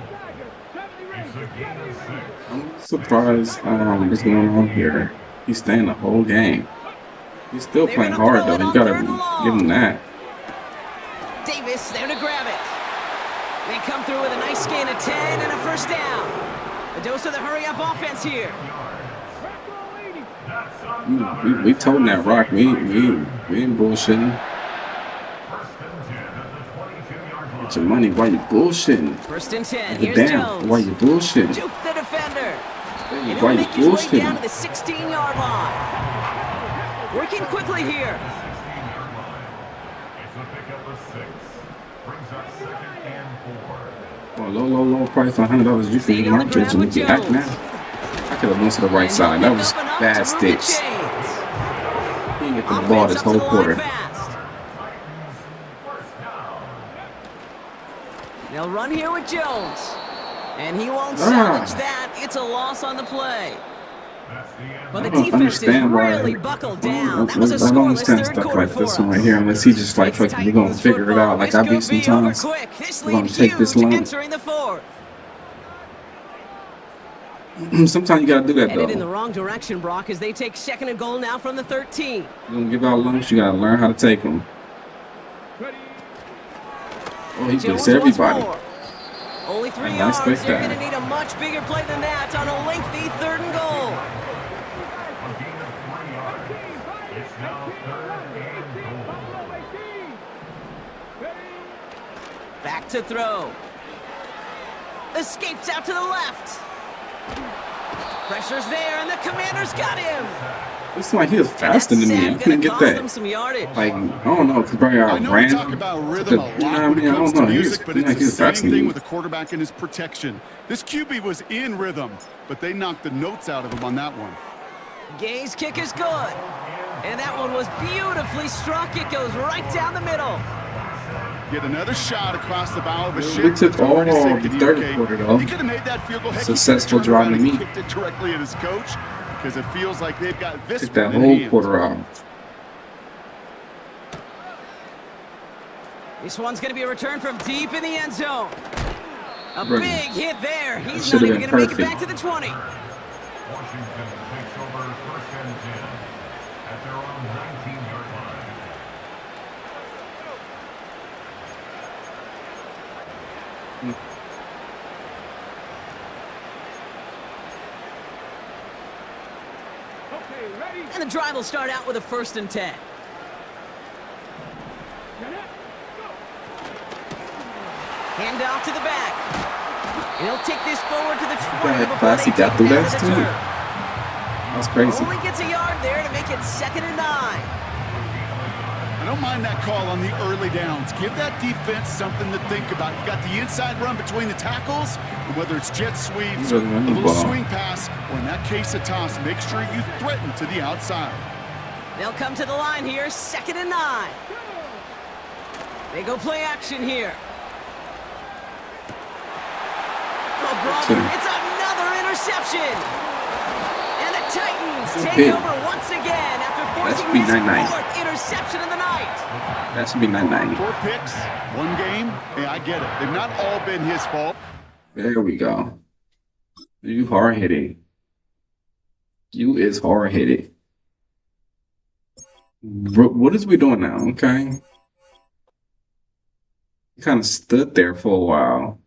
I'm surprised what's going on here. He's staying the whole game. He's still playing hard, though. You gotta give him that. Davis there to grab it. They come through with a nice gain of 10 and a first down. A dose of the hurry-up offense here. We told that Rock. We ain't bullshitting. Get your money while you bullshitting. 1st and 10. Here's Jones. Why you bullshitting? Juke the defender. And Why he'll you make his way bullshitting? down to the 16-yard line. Working quickly here. It's a pickup of 6. Brings up 2nd and 4. For a low price, $100, you can Staying get on the my ground bitch and with be back now. Jones. I could have went to the right And he'll side. pick That was up enough bad to move the sticks. chains. He didn't get the ball Offense this up to whole the line quarter. fast. First down. They'll run here with Jones. And he won't Ah. salvage that. It's a loss on the play. That's the end. But the I don't defense is understand why. really buckled down. That was a I don't scoreless understand third stuff quarter like for this one right us. here unless he just like It's fucking, we're gonna Titans figure it out football. like This I be could be over sometimes. quick. This We're gonna lead take this huge long. entering the fourth. Sometimes you gotta do that Headed in the though. wrong direction, Brock, as they take second and goal now from the 13. You're gonna give out lunch, you gotta learn how to take them. Ready. Oh, he Jones beats once everybody. more. Only 3 I yards. expect They're that. going to need a much bigger play than that on a lengthy third and goal. A gain of 3 yards. It's now third and goal. Buffalo 18. Ready. Back to throw. Escapes out to the left. Pressure's there, and the Commander's got him. It's like he was And faster that than me. I sack couldn't gonna get cost them that. some yardage. Like, I don't know, because bring I out know we ran. talk about rhythm a You know lot what I when mean? it I comes don't to know. music, but it's Like the he was same faster than thing me. with a quarterback and his protection. This QB was in rhythm, but they knocked the notes out of him on that one. Gay's kick is good. And that one was beautifully struck. It goes right down the middle. Get another shot across the bow of a We ship took that's already all sinking, the third okay? quarter, though. He could have made that field goal. Heck, Successful he could have drive turned to around and me. kicked it directly at his coach because it feels like they've got this Took that one in whole hand. quarter out. This one's going to be a return from deep in the end zone. A Right. big hit there. He's Should've not even been going to make it perfect. back to the 20. Washington takes over first and 10 at their own 19-yard line. Okay, ready. And the drive will start out with a 1st and 10. Hand off to the back. And he'll take this forward to the 20 that before class they he got take through it down that to the too. turn. That's crazy. Only gets a yard there to make it 2nd and 9. I don't mind that call on the early downs. Give that defense something to think about. You got the inside run between the tackles, and whether it's jet sweeps, He a doesn't run the little ball. swing pass, or in that case a toss, make sure you threaten to the outside. They'll come to the line here, 2nd and 9. They go play action here. Oh, brother, it's another interception. And the Titans take big. over once again after forcing should be his 9-9. 4th interception of the night. That should be 990. 4 picks, 1 game. Hey, I get it. They've not all been his fault. There we go. You hard headed. You is hard headed. What is we doing now? Okay. Kind of stood there for a while.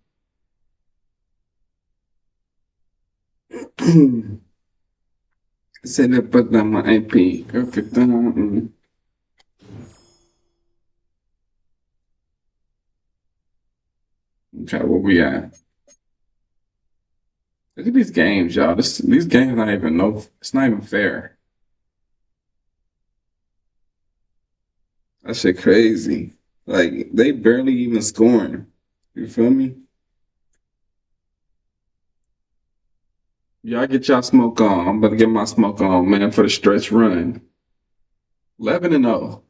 Said that, put down my AP. Okay, down. Okay, where we at? Look at these games, y'all. These games not even it's not even fair. That shit crazy. Like they barely even scoring. You feel me? Y'all get y'all smoke on. I'm about to get my smoke on, man, for the stretch run. 11-0.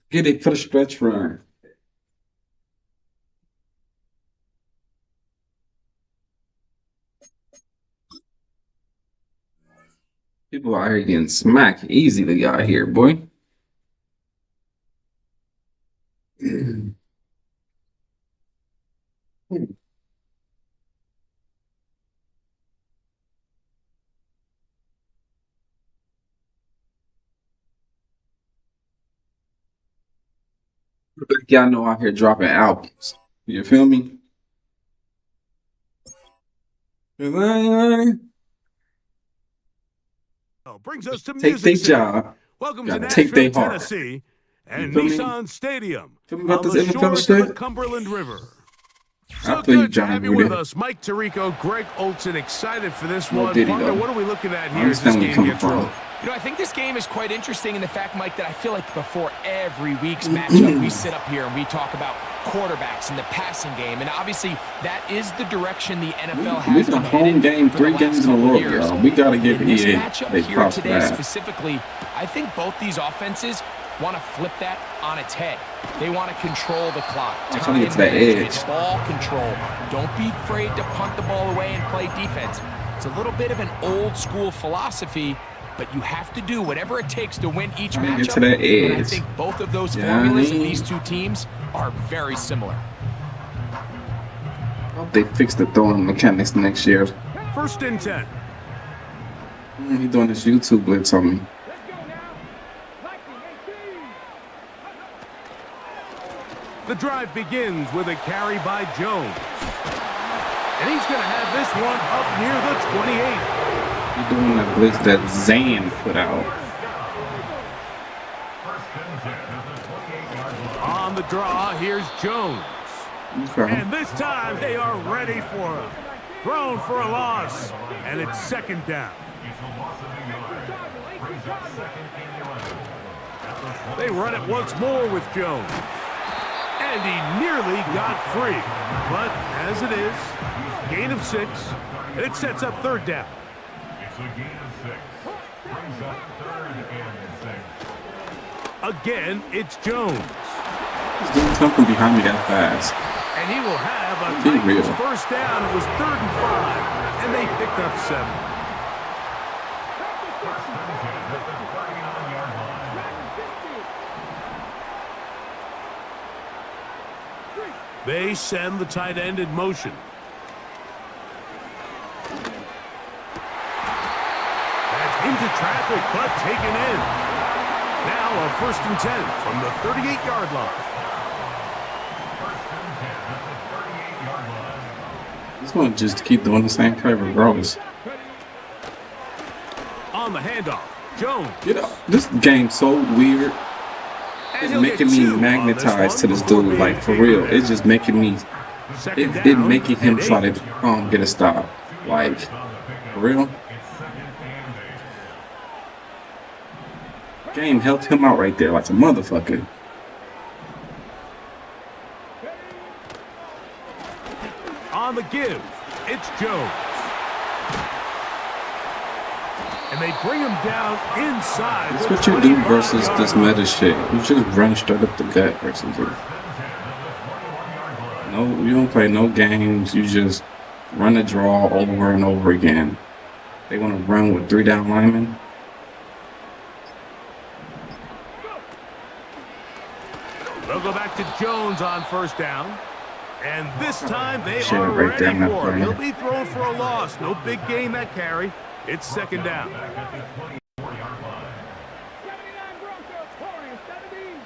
Get it for the stretch run. People out here getting smacked easily out here, boy. Y'all know out here dropping albums. You feel me? Brings us to Take Music their City. job. Welcome to Gotta take their Nashville, heart. Tennessee, and You feel me? Nissan Stadium Tell me about on this the NFL shores of the shit. Cumberland River. I So feel you, good to Johnny have you Woody. with us, Mike Tirico, Greg Olson. Excited for this No one. Diddy, Partner, though. what are we looking at I here as this understand where you're game coming gets from. rolling? You know, I think this game is quite interesting in the fact, Mike, that I feel like before every week's matchup, we sit up here and we talk about quarterbacks and the passing game, and obviously that is the direction the NFL We has the been home headed game, for the 3 last games in a couple row, years. y'all. We gotta give In this EA matchup they here props for today that. specifically, I think both these offenses want to flip that on its head. They want to control the clock, I'm trying to time get to that management, edge. ball control. Don't be afraid to punt the ball away and play defense. It's a little bit of an old school philosophy, but you have to do whatever it takes to win each Trying to get matchup. to that And I edge. think both of those Yeah, I formulas of mean- these two teams are very similar. Hope they fix the throwing mechanics next year. First and 10. He doing this YouTube blitz on me. Let's go now. Lightning 18. The drive begins with a carry by Jones. And he's going to have this one up near the 28. He doing that blitz that Zan put out. On the draw, here's Jones. Okay. And this time they are ready for him. Thrown for a loss. And it's second down. They run it once more with Jones. And he nearly got free. But as it is, gain of 6. And it sets up third down. It's a gain of 6. Brings up 3rd and 6. Again, it's Jones. This dude come from behind me that fast. And he will have a Be Titans real. first down. It was 3rd and 5. And they picked up 7. First and 10 at the 39-yard line. They send the tight end in motion. That's into traffic, but taken in. Now a first and 10 from the 38-yard line. First and 10 at the 38-yard line. He's going to just keep doing the same play regardless. On the handoff, Jones. You know, this game's so weird. And It's he'll get making me 2 on magnetized this to one this before dude. being Like, for taken real. down. It's just making me... Second It down making him and try 8. to get a stop. Like, for real. Game helped him out right there like a motherfucker. On the give, it's Jones. And they bring him down inside. That's the what you do 25 versus yard this line. meta shit. You just run straight up the gut versus it. No, you don't play no games. You just run the draw over and over again. They want to run with 3 down linemen. They'll go back to Jones on first down. And this time they Shit, are right there ready in that for it. play. He'll be thrown for a loss. No big gain that carry. It's second down. 79 Broncos pouring 17.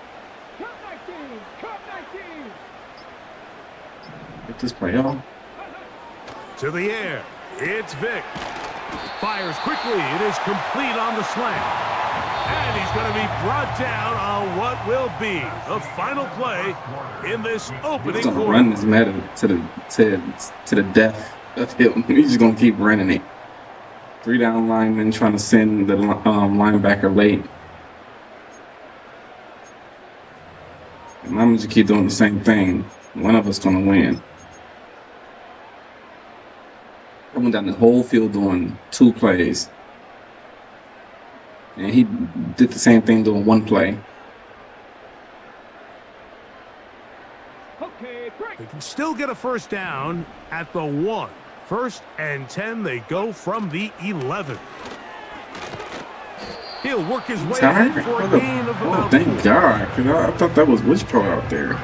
Cup 19. Cup 19. Get this play on. To the air. It's Vic. Fires quickly. It is complete on the slant. And he's going to be brought down on what will be the final play in this opening He's gonna quarter. run this meta to the death of him. He's just gonna keep running it. 3 down linemen trying to send the linebacker late. And I'm just keep doing the same thing. One of us gonna win. I went down the whole field doing 2 plays. And he did the same thing doing 1 play. Okay, break. They can still get a first down at the 1. 1st and 10, they go from the 11. He'll work his way ahead for a gain of Oh, about thank 4. God, because I thought that was Witch Pro out there.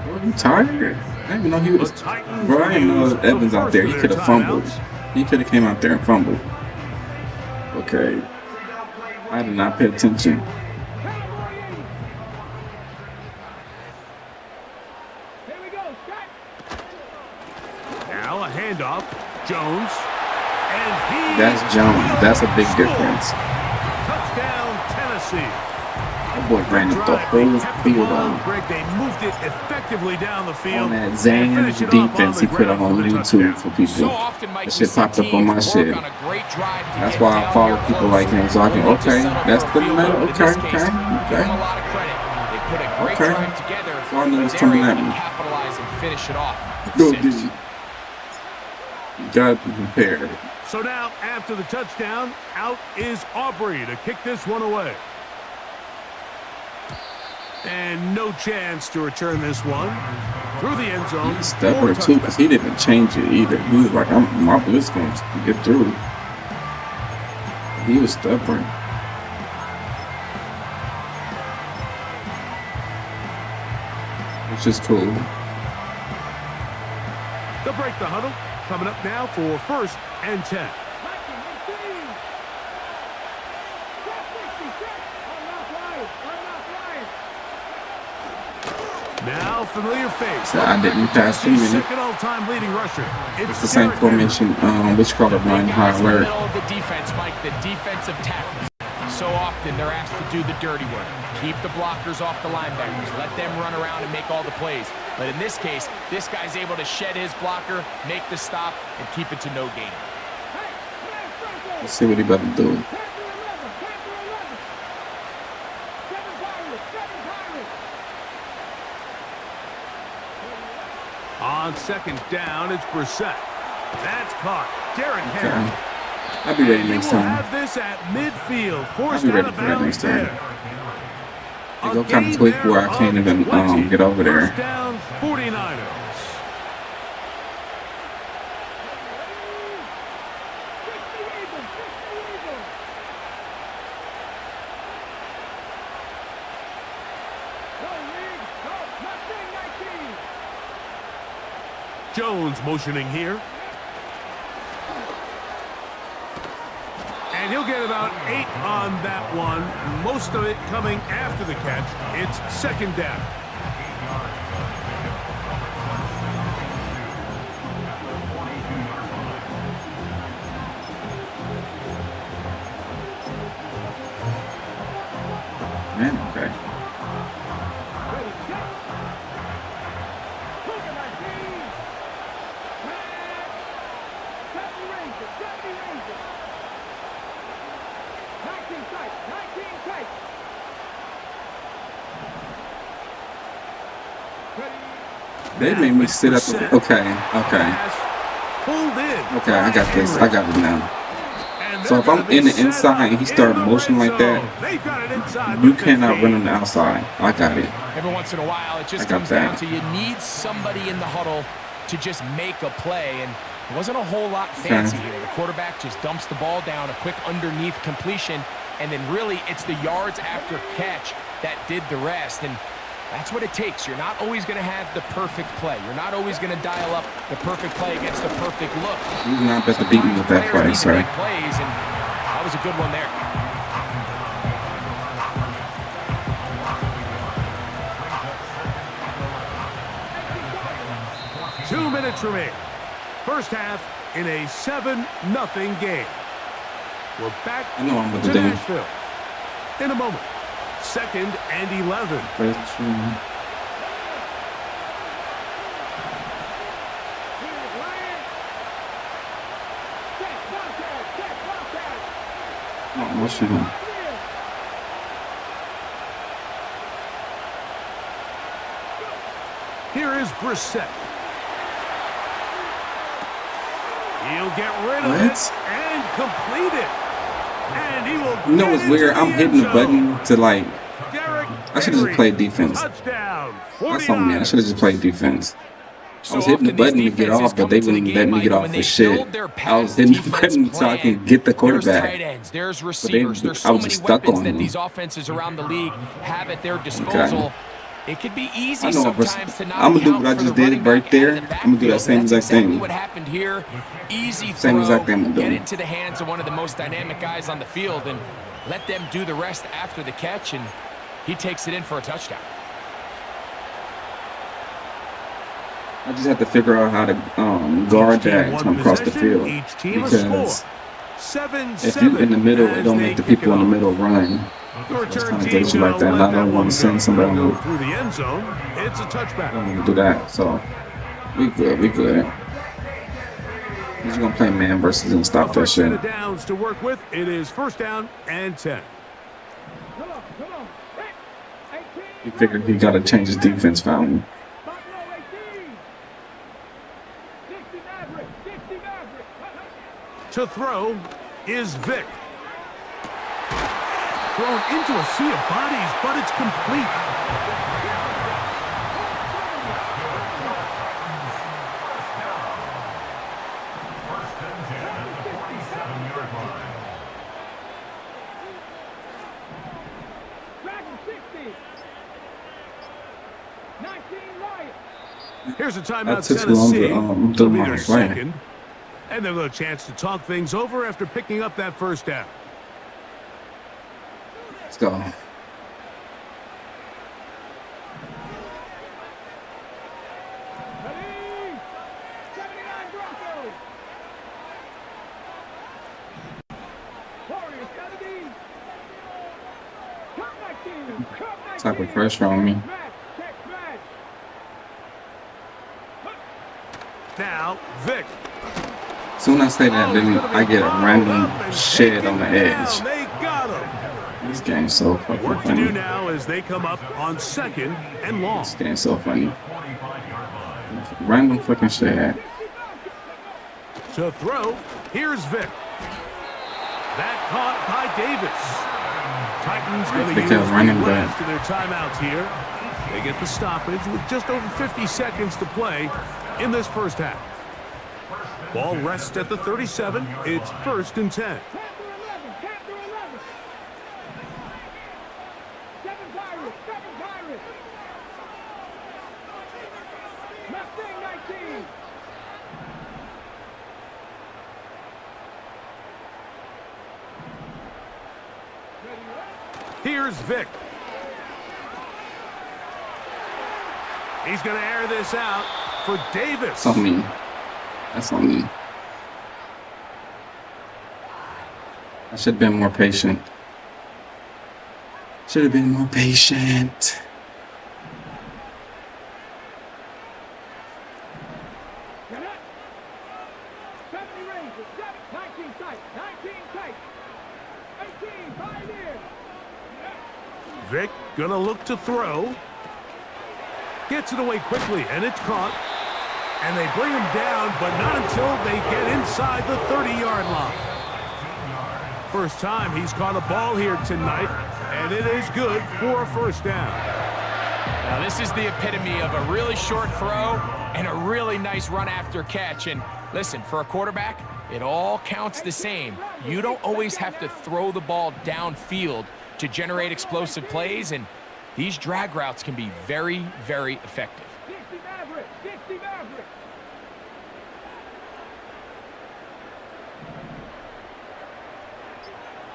Oh, you tired? I didn't even know he was. Bro, I didn't know Evans out there. He could have fumbled. He could have came out there and fumbled. Okay. I did not pay attention. Here we go, Scott. Now a handoff. Jones. And he That's Jones. That's a big difference. Touchdown, Tennessee. That boy ran up the whole field on. Greg, they moved it effectively down the field. On that Zan defense he put up on YouTube for people. So often, Mike, That shit popped up on my shit. That's why I follow people like him. So I can, okay, that's the middle. Okay. Give them a lot of credit. They put a great drive together. So I knew it was but coming they're at able me. to capitalize and finish it off. Go, Six. dude. You gotta be prepared. So now, after the touchdown, out is Aubrey to kick this one away. And no chance to return this one through the end zone. He's stubborn too, because he didn't change it either. He was like, my blitz going to get through. He was stubborn. Which is cool. They'll break the huddle. Coming up now for 1st and 10. Now, familiar face. So I didn't pass him. Second all-time leading rusher. It's the same formation, which call it run high alert. Middle of the defense, Mike, the defensive tackles. So often they're asked to do the dirty work. Keep the blockers off the linebackers. Let them run around and make all the plays. But in this case, this guy's able to shed his blocker, make the stop, and keep it to no gain. Let's see what he about to do. On 2nd down, it's Brissett. That's caught. Derrick Henry. I'll be ready next We'll time. have this at midfield. I'll Forced be out ready of for that bounds next time. there. They go kind of quick where I can't even get over there. First down, 49ers. Jones motioning here. And he'll get about 8 on that one. Most of it coming after the catch. It's 2nd down. Man, okay. They made me sit up. Okay. Pulled in. Okay, I got this. I got it now. So if I'm in the inside and he started motion like that, you cannot run on the outside. I got it. Every once in a while, it just comes down to you need somebody in the huddle to just make a play. And it wasn't a whole lot fancy here. The quarterback just dumps the ball down, a quick underneath completion, and then really it's the yards after catch that did the rest. And that's what it takes. You're not always going to have the perfect play. You're not always going to dial up the perfect play against the perfect look. You did not bet to beat me with that play, sir. Plays, and that was a good one there. 2 minutes remain. First half in a 7-0 game. We're back I know I'm with to the Nashville in a moment. 2nd and 11. What's she doing? Here is Brissett. He'll get rid of it and complete it. And he will. You know what's weird? I'm hitting the button to like, I should have just played defense. Touchdown, That's on me. I 49ers. should have just played defense. I So was hitting the often these button to get defenses off, but come they into the wouldn't let game, me get Michael, off and for they shit. build their I was pass hitting the defense button so I plan. can get the There's quarterback. tight ends, there's But receivers, there's I so was many just stuck weapons on that them. these offenses around the league have at their disposal. It could be easy I know, but sometimes to not I'm gonna do account what I for just the did running right back there. out of the I'm gonna do that backfield. same That's exact exactly thing. what happened here. Easy Same throw, exact thing I'm get doing. into the hands of one of the most dynamic guys on the field and let them do the rest after the catch, and he takes it in for a touchdown. I just have to figure out how to guard that from across the field. Each team a Because score. if you in the middle, it don't make the people in the middle run. The It's return kind of team glitchy like that, and I don't want to send somebody go who through the end zone. It's a touchback. don't want to do that. So we good. We good. We're just gonna play man versus and stop that First set shit. of downs to work with. It is first down and 10. Come on, come on. 18. He figured he got to change his defense finally. Buffalo 18. 60 Maverick. 60 Maverick. To throw is Vic. Thrown into a sea of bodies, but it's complete. First and 10 at the 47-yard line. Dragon 60. 19 Lions. Here's a timeout, That took too long to Tennessee. do It'll be my their play. second. And they'll have a chance to talk things over after picking up that first down. Let's go. Ready? 79 Broncos. Warriors 70. Come 19. Come 19. Type of pressure on me. Match. Check match. Now, Vic. Soon as I say that, then I get a random shed on the edge. They got him. This game's so fucking Work to do funny. now as they come up on second and long. This game's so funny. 45-yard line. Random fucking shed. To throw, here's Vic. That caught by Davis. Titans going to They use kept running the back. last of their timeouts here. They get the stoppage with just over 50 seconds to play in this first half. Ball rests at the 37. It's first and 10. 10 through 11. 10 through 11. 7 Pirates. 7 Pirates. Mustang 19. Here's Vic. He's going to air this out for Davis. That's on me. That's on me. I should have been more patient. Should have been more patient. Get up. 70 Rangers. 19 tight. 19 tight. 18 Pioneers. Vic going to look to throw. Gets it away quickly, and it's caught. And they bring him down, but not until they get inside the 30-yard line. First time he's caught a ball here tonight, and it is good for a first down. Now, this is the epitome of a really short throw and a really nice run after catch. And listen, for a quarterback, it all counts the same. You don't always have to throw the ball downfield to generate explosive plays, and these drag routes can be very, very effective. 60 Maverick. 60 Maverick.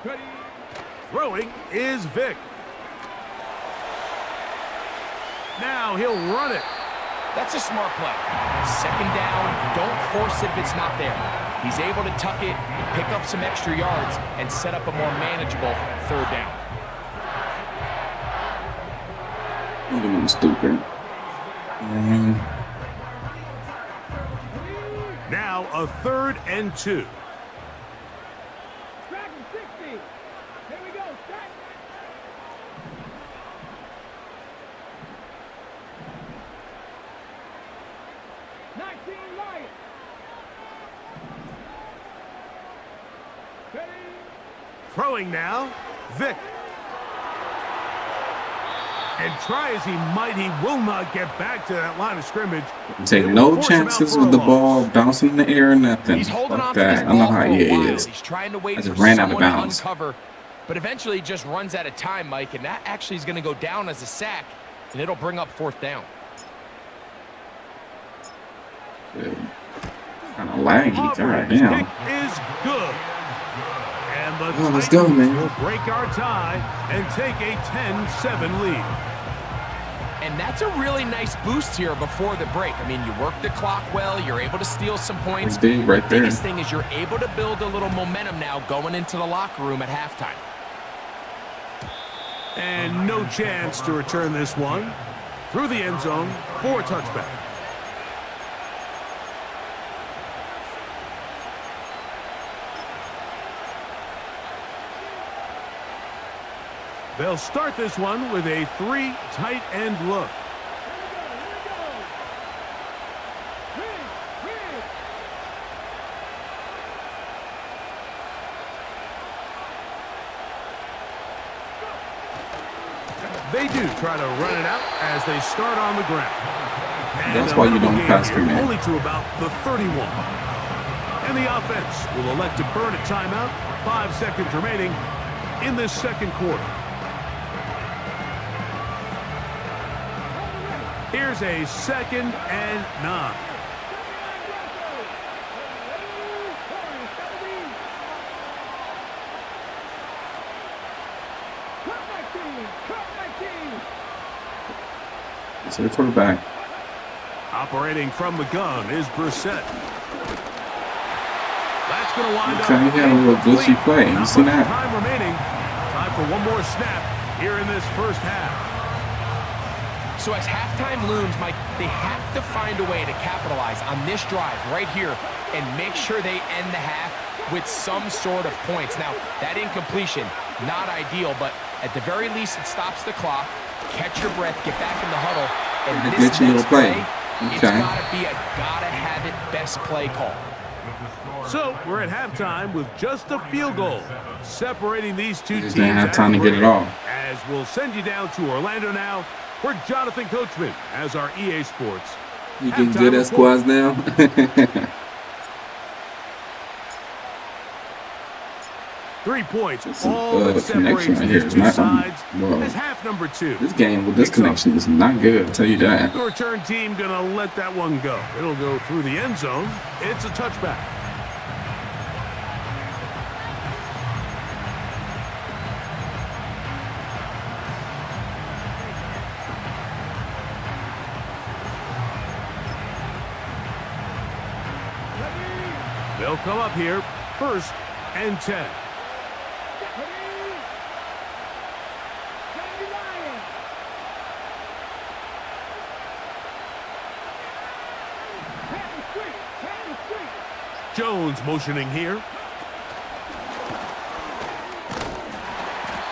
Ready? Throwing is Vic. Now he'll run it. That's a smart play. Second down, don't force it if it's not there. He's able to tuck it, pick up some extra yards, and set up a more manageable third down. I'm doing stupid. Now a 3rd and 2. Dragon 60. Here we go. Set. Lions. Ready? Throwing now, Vic. And try as he might, he will not get back to that line of scrimmage. Take no chances with the ball bouncing in the air or nothing. He's holding Fuck on to this that. I know ball how for a he while. is. He's trying to wait I for just ran out of someone to bounds. uncover, but eventually he just runs out of time, Mike, and that actually is going to go down as a sack, and it'll bring up 4th down. Kind of laggy. God damn. Kick is good. And the Let's go, Titans man. will break our tie and take a 10-7 lead. And that's a really nice boost here before the break. I mean, you work the clock well, you're able to steal some points. Big right The there. biggest thing is you're able to build a little momentum now going into the locker room at halftime. And no chance to return this one. Through the end zone for a touchback. They'll start this one with a 3 tight end look. They do try to run it out as they start on the ground. And That's why you don't pass here, him in. only to about the 31. And the offense will elect to burn a timeout. 5 seconds remaining in this second quarter. Here's a 2nd and 9. So the quarterback. Operating from the gun is Brissett. That's going to wind up. Okay, he had a little glitchy play. You see that? Time remaining. Time for one more snap here in this first half. So as halftime looms, Mike, they have to find a way to capitalize on this drive right here and make sure they end the half with some sort of points. Now, that incompletion, not ideal, but at the very least, it stops the clock. Catch your breath, get back in the huddle, and this next play, it's got to be a gotta-have-it best play call. So we're at halftime with just a field goal separating these two teams. They didn't have time to get it all. As we'll send you down to Orlando now, where Jonathan Coachman has our EA Sports. You getting good at squads now? 3 points. This is All that separates right here. these It's two not, sides well, is half number 2. this game with this connection is not good, I'll tell you that. The return team gonna let that one go. It'll go through the end zone. It's a touchback. They'll come up here, 1st and 10. Jones motioning here.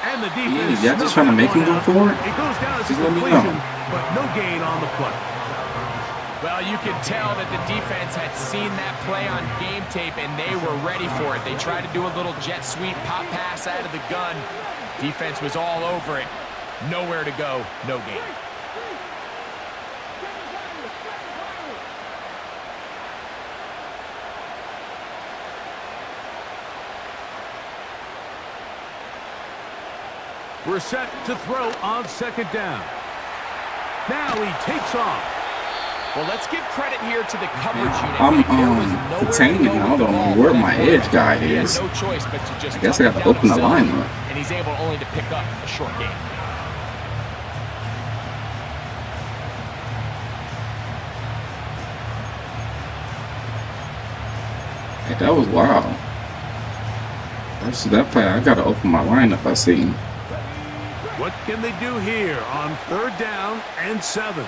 And the defense. Yeah, just trying to make him go forward. It goes down as a Just let me completion, know. but no gain on the play. Well, you could tell that the defense had seen that play on game tape, and they were ready for it. They tried to do a little jet sweep pop pass out of the gun. Defense was all over it. Nowhere to go, no gain. We're set to throw on 2nd down. Now he takes off. Well, let's give credit here to the coverage unit. I'm There was nowhere to containing. go I with the don't know ball where for my that edge quarterback. guy He had is. no choice but to just I guess I dump got it to down open the himself, lineup. and he's able only to pick up a short gain. Hey, that was wild. That's that play. I got to open my lineup. I see. What can they do here on 3rd down and 7?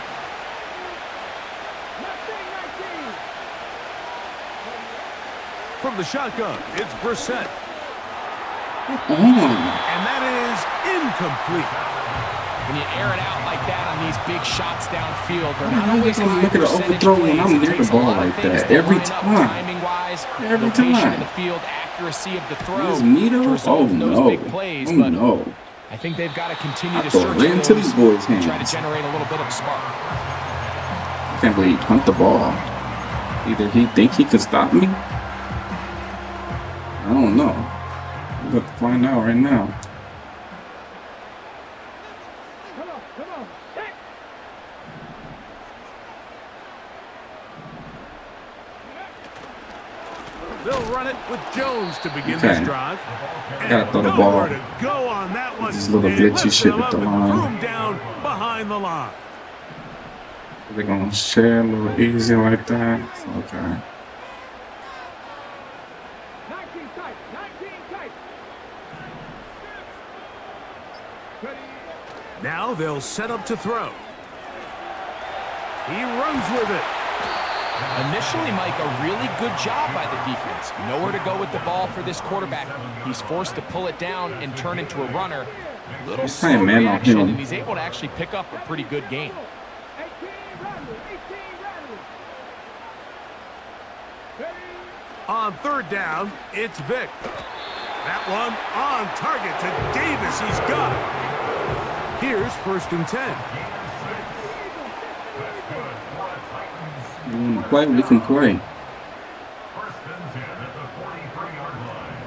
From the shotgun, it's Brissett. And that is incomplete. When you air it out like that on these big shots downfield, they're not I'm always gonna high look at an percentage overthrow when plays. I'm It near the takes a ball lot of like things that. to Every line up time. timing-wise, Every location time. in the field, accuracy of the throw This Nito? to result Oh in those no. big plays. Oh but no. I think they've got to continue I to throw search it into those these boys' and try to hands. generate a little bit of a spark. I can't believe he pumped the ball. Either he think he can stop me. I don't know. We're going to find out right now. Come on. Set. They'll run it with Jones to begin Okay. this drive. Gotta throw the Nowhere ball. to go on that one. This little They glitchy lifted shit him at the up and line. threw him down behind the line. They're going to share a little easy like that. Okay. 19 tight. 19 tight. Ready. Now they'll set up to throw. He runs with it. Initially, Mike, a really good job by the defense. Nowhere to go with the ball for this quarterback. He's forced to pull it down and turn into a runner. Little slow playing man on reaction, him. and he's able to actually pick up a pretty good game. 18 rattle. 18 rattle. Ready. On third down, it's Vic. That one on target to Davis. He's got it. Here's 1st and 10. Play, we can play. 1st and 10 at the 43-yard line.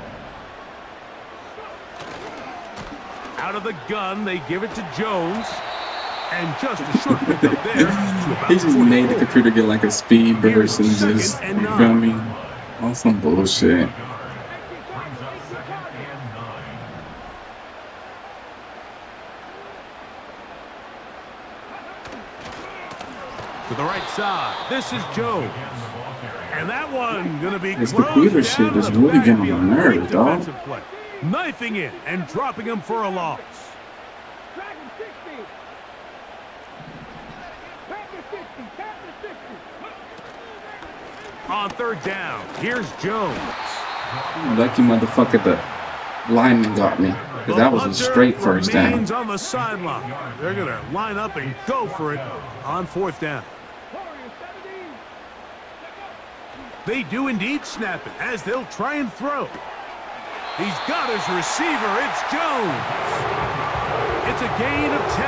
Out of the gun, they give it to Jones. And just a short pickup there. To about He just made the 44. computer get like a speed burst and just, Second and you 9. feel me? On some bullshit. Brings up 2nd and 9. To the right side, this is Jones. And that one going to be This closed computer down shit to is the really getting backfield. on my Great nerves, dog. defensive play. Knifing in and dropping him for a loss. Dragon 60. Panther 60. Panther 60. On third down, here's Jones. Lucky motherfucker, the lineman got me. Because that was a straight first down. Remains on the sideline. They're going to line up and go for it on 4th down. Warriors 17. They do indeed snap it as they'll try and throw. He's got his receiver. It's Jones. It's a gain of 10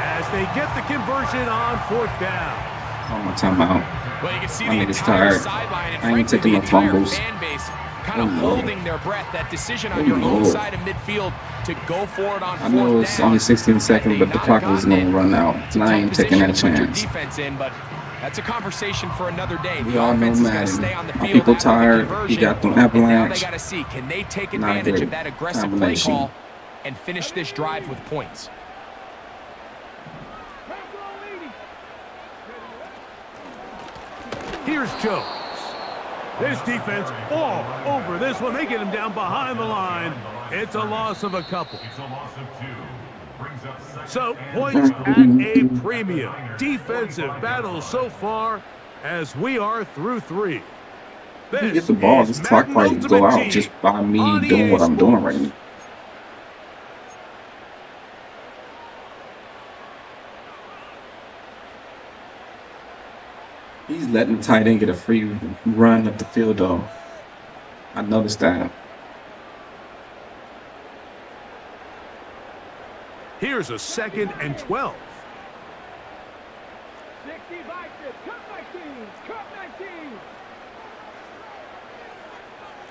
as they get the conversion on 4th down. Oh, my timeout. Well, you can see My the nigga's entire tired. sideline and I ain't frankly taking the no entire fumbles. fan base kind of Oh, no. holding their breath. That decision on Oh, your own no. side of midfield to go for it on 4th I know it's down. only 16 seconds, Had but they the not clock was gotten going it, to run out. it's a And I tough ain't taking that position to put your chance. defense in, but that's a conversation for another day. We The all know offense is going to Madden. stay on the My field people after the tired. He conversion, got them and now they avalanche. got to see, can they take Not advantage good of that aggressive play combination. call and finish this drive with points? Here's Jones. This defense all over this one. They get him down behind the line. It's a loss of a couple. It's a loss of 2. Brings up 2nd So and points at a premium. Defensive battle so far as we are through 3. If you get the ball, this clock might go out just by me doing what I'm doing right now. He's letting the tight end get a free run up the field, though. I noticed that. Here's a 2nd and 12. 60 biceps. Cut 19. Cut 19.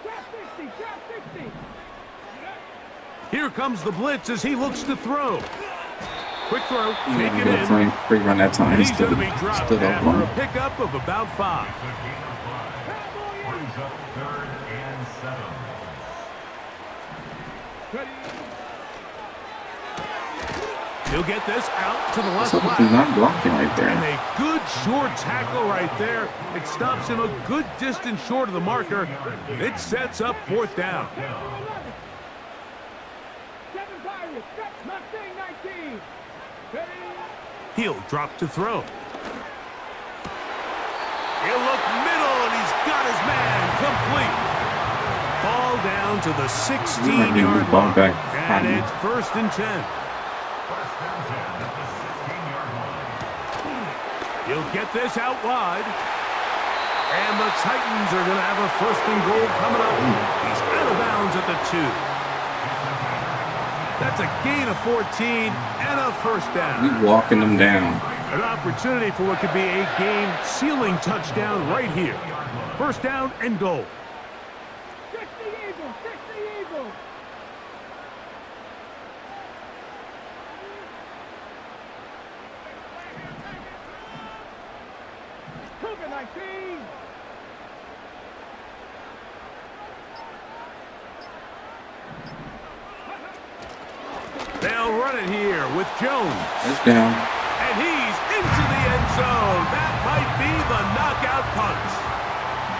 Trap 60. Trap 60. Here comes the blitz as he looks to throw. Quick throw, He take didn't it get a in. free run that time. And He he's stood, going to be dropped stood up after a wrong. pickup of about 5. brings up 3rd and 7. Ready. He'll get this out to the left So he's flat. not blocking right And there. a good short tackle right there. It stops him a good distance short of the marker. It sets up 4th down. 7 Pirates. That's Mustang 19. Ready. He'll drop to throw. He'll look middle, and he's got his man complete. Ball down to the 16-yard ball line. back. And it's 1st and 10. 1st and 10 at the 16-yard line. He'll get this out wide. And the Titans are going to have a 1st and goal coming up. He's out of bounds at the 2. That That's a gain of 14 and a first down. We walking them down. An opportunity for what could be a game-sealing touchdown right here. First down and goal. 60 Eagles, 60 Eagles. Cougar 19. They'll run it here with Jones. Touchdown. And he's into the end zone. That might be the knockout punch.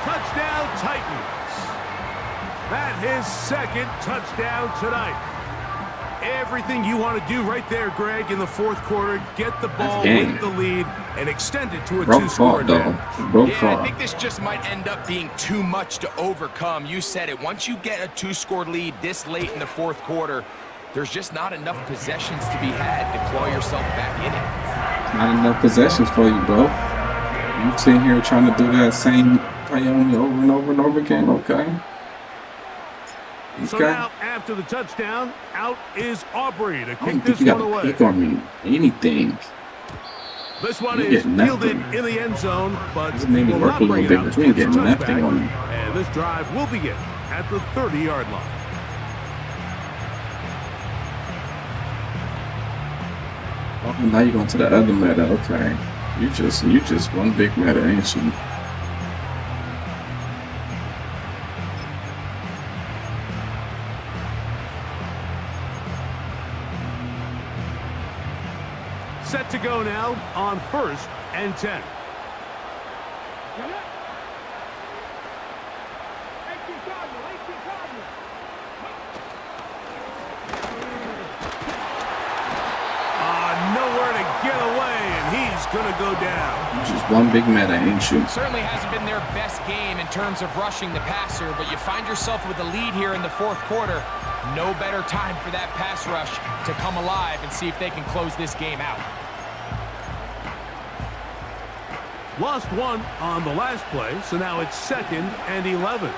Touchdown, Titans. That his second touchdown tonight. Everything you want to do right there, Greg, in the fourth quarter. Get the ball with the lead and extend it to a two-score advantage. I think this just might end up being too much to overcome. You said it. Once you get a two-score lead this late in the fourth quarter, there's just not enough possessions to be had to claw yourself back in it. Not enough possessions for you, bro. You sitting here trying to do that same play on me over and over and over again, okay? So now, after the touchdown, out is Aubrey to I kick don't think this you one got to away. pick on me anything. This one You is get nothing. fielded in the end zone, but This they made me will work not a bring little it bit, out. but you ain't It's a getting nothing touchback, on me. and this drive will begin at the 30-yard line. Oh, now you're going to the other meta, okay. You just one big meta, ain't you? Set to go now on 1st and 10. Nowhere to get away, and he's going to go down. Just one big meta, ain't you? Certainly hasn't been their best game in terms of rushing the passer, but you find yourself with a lead here in the fourth quarter. No better time for that pass rush to come alive and see if they can close this game out. Lost one on the last play, so now it's 2nd and 11.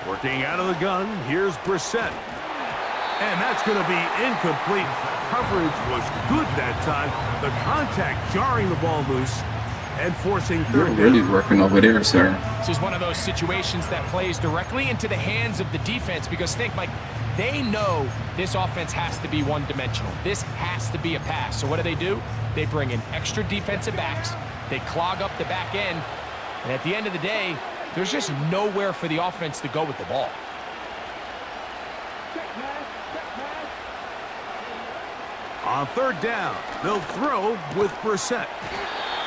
Working out of the gun, here's Brissett. And that's going to be incomplete. Coverage was good that time. The contact jarring the ball loose and forcing You're third really down. working over there, sir. This is one of those situations that plays directly into the hands of the defense because think, Mike, they know this offense has to be one-dimensional. This has to be a pass. So what do? They bring in extra defensive backs. They clog up the back end. And at the end of the day, there's just nowhere for the offense to go with the ball. On 3rd down, they'll throw with Brissett.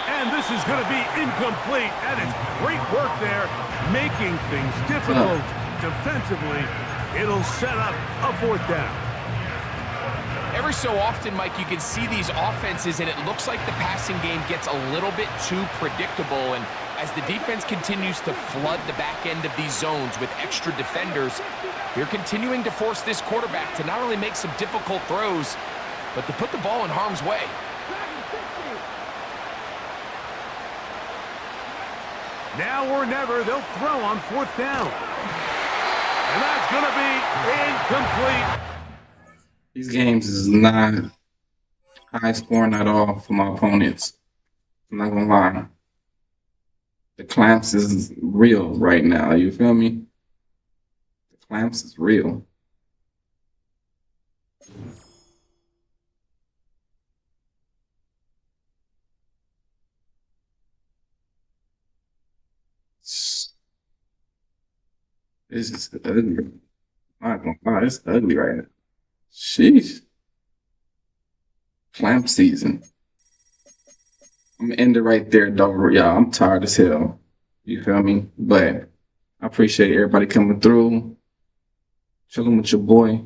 And this is going to be incomplete. And it's great work there, making things difficult defensively. It'll set up a 4th down. Every so often, Mike, you can see these offenses, and it looks like the passing game gets a little bit too predictable. And as the defense continues to flood the back end of these zones with extra defenders, they're continuing to force this quarterback to not only make some difficult throws, but to put the ball in harm's way. Now or never, they'll throw on 4th down. And that's going to be incomplete. These games is not high scoring at all for my opponents. I'm not gonna lie. The clamps is real right now. You feel me? The clamps is real. This is ugly. I'm not gonna lie, it's ugly right now. Sheesh. Clamp season. I'm gonna end it right there, though. Y'all, I'm tired as hell. You feel me? But I appreciate everybody coming through, chilling with your boy.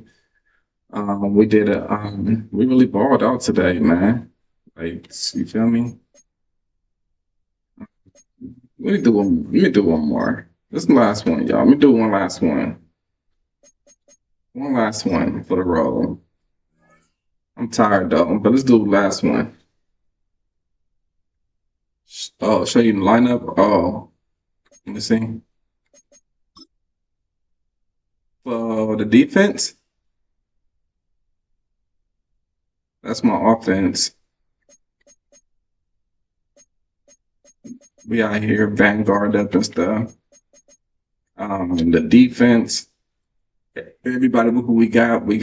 We really balled out today, man. Like, you feel me? Let me do one more. This is the last one, y'all. Let me do one last one. One last one for the roll. I'm tired though, but let's do the last one. Oh, show you the lineup. Oh, let me see. For the defense, that's my offense. We out here Vanguard up and stuff. The defense, everybody who we got what you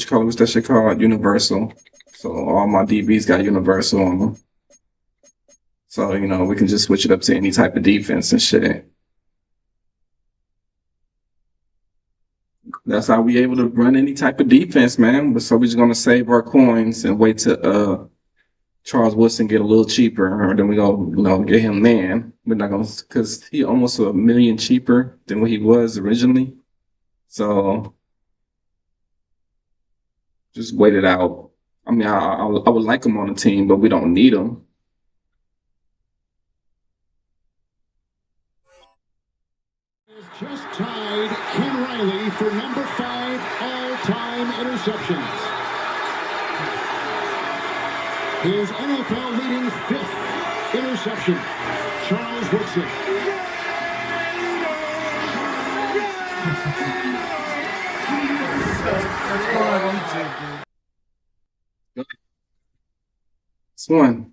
call it? What's that shit called? Universal. So all my DBs got universal on them. So, you know, we can just switch it up to any type of defense and shit. That's how we able to run any type of defense, man. But so we're just gonna save our coins and wait to Charles Woodson get a little cheaper, or then we go, you know, get him then. We're not gonna, because he almost $1 million cheaper than what he was originally. So just wait it out. I mean, I would like him on the team, but we don't need him. Just tied Ken Riley for number 5 all-time interceptions. His NFL leading 5th interception, Charles Woodson. This one.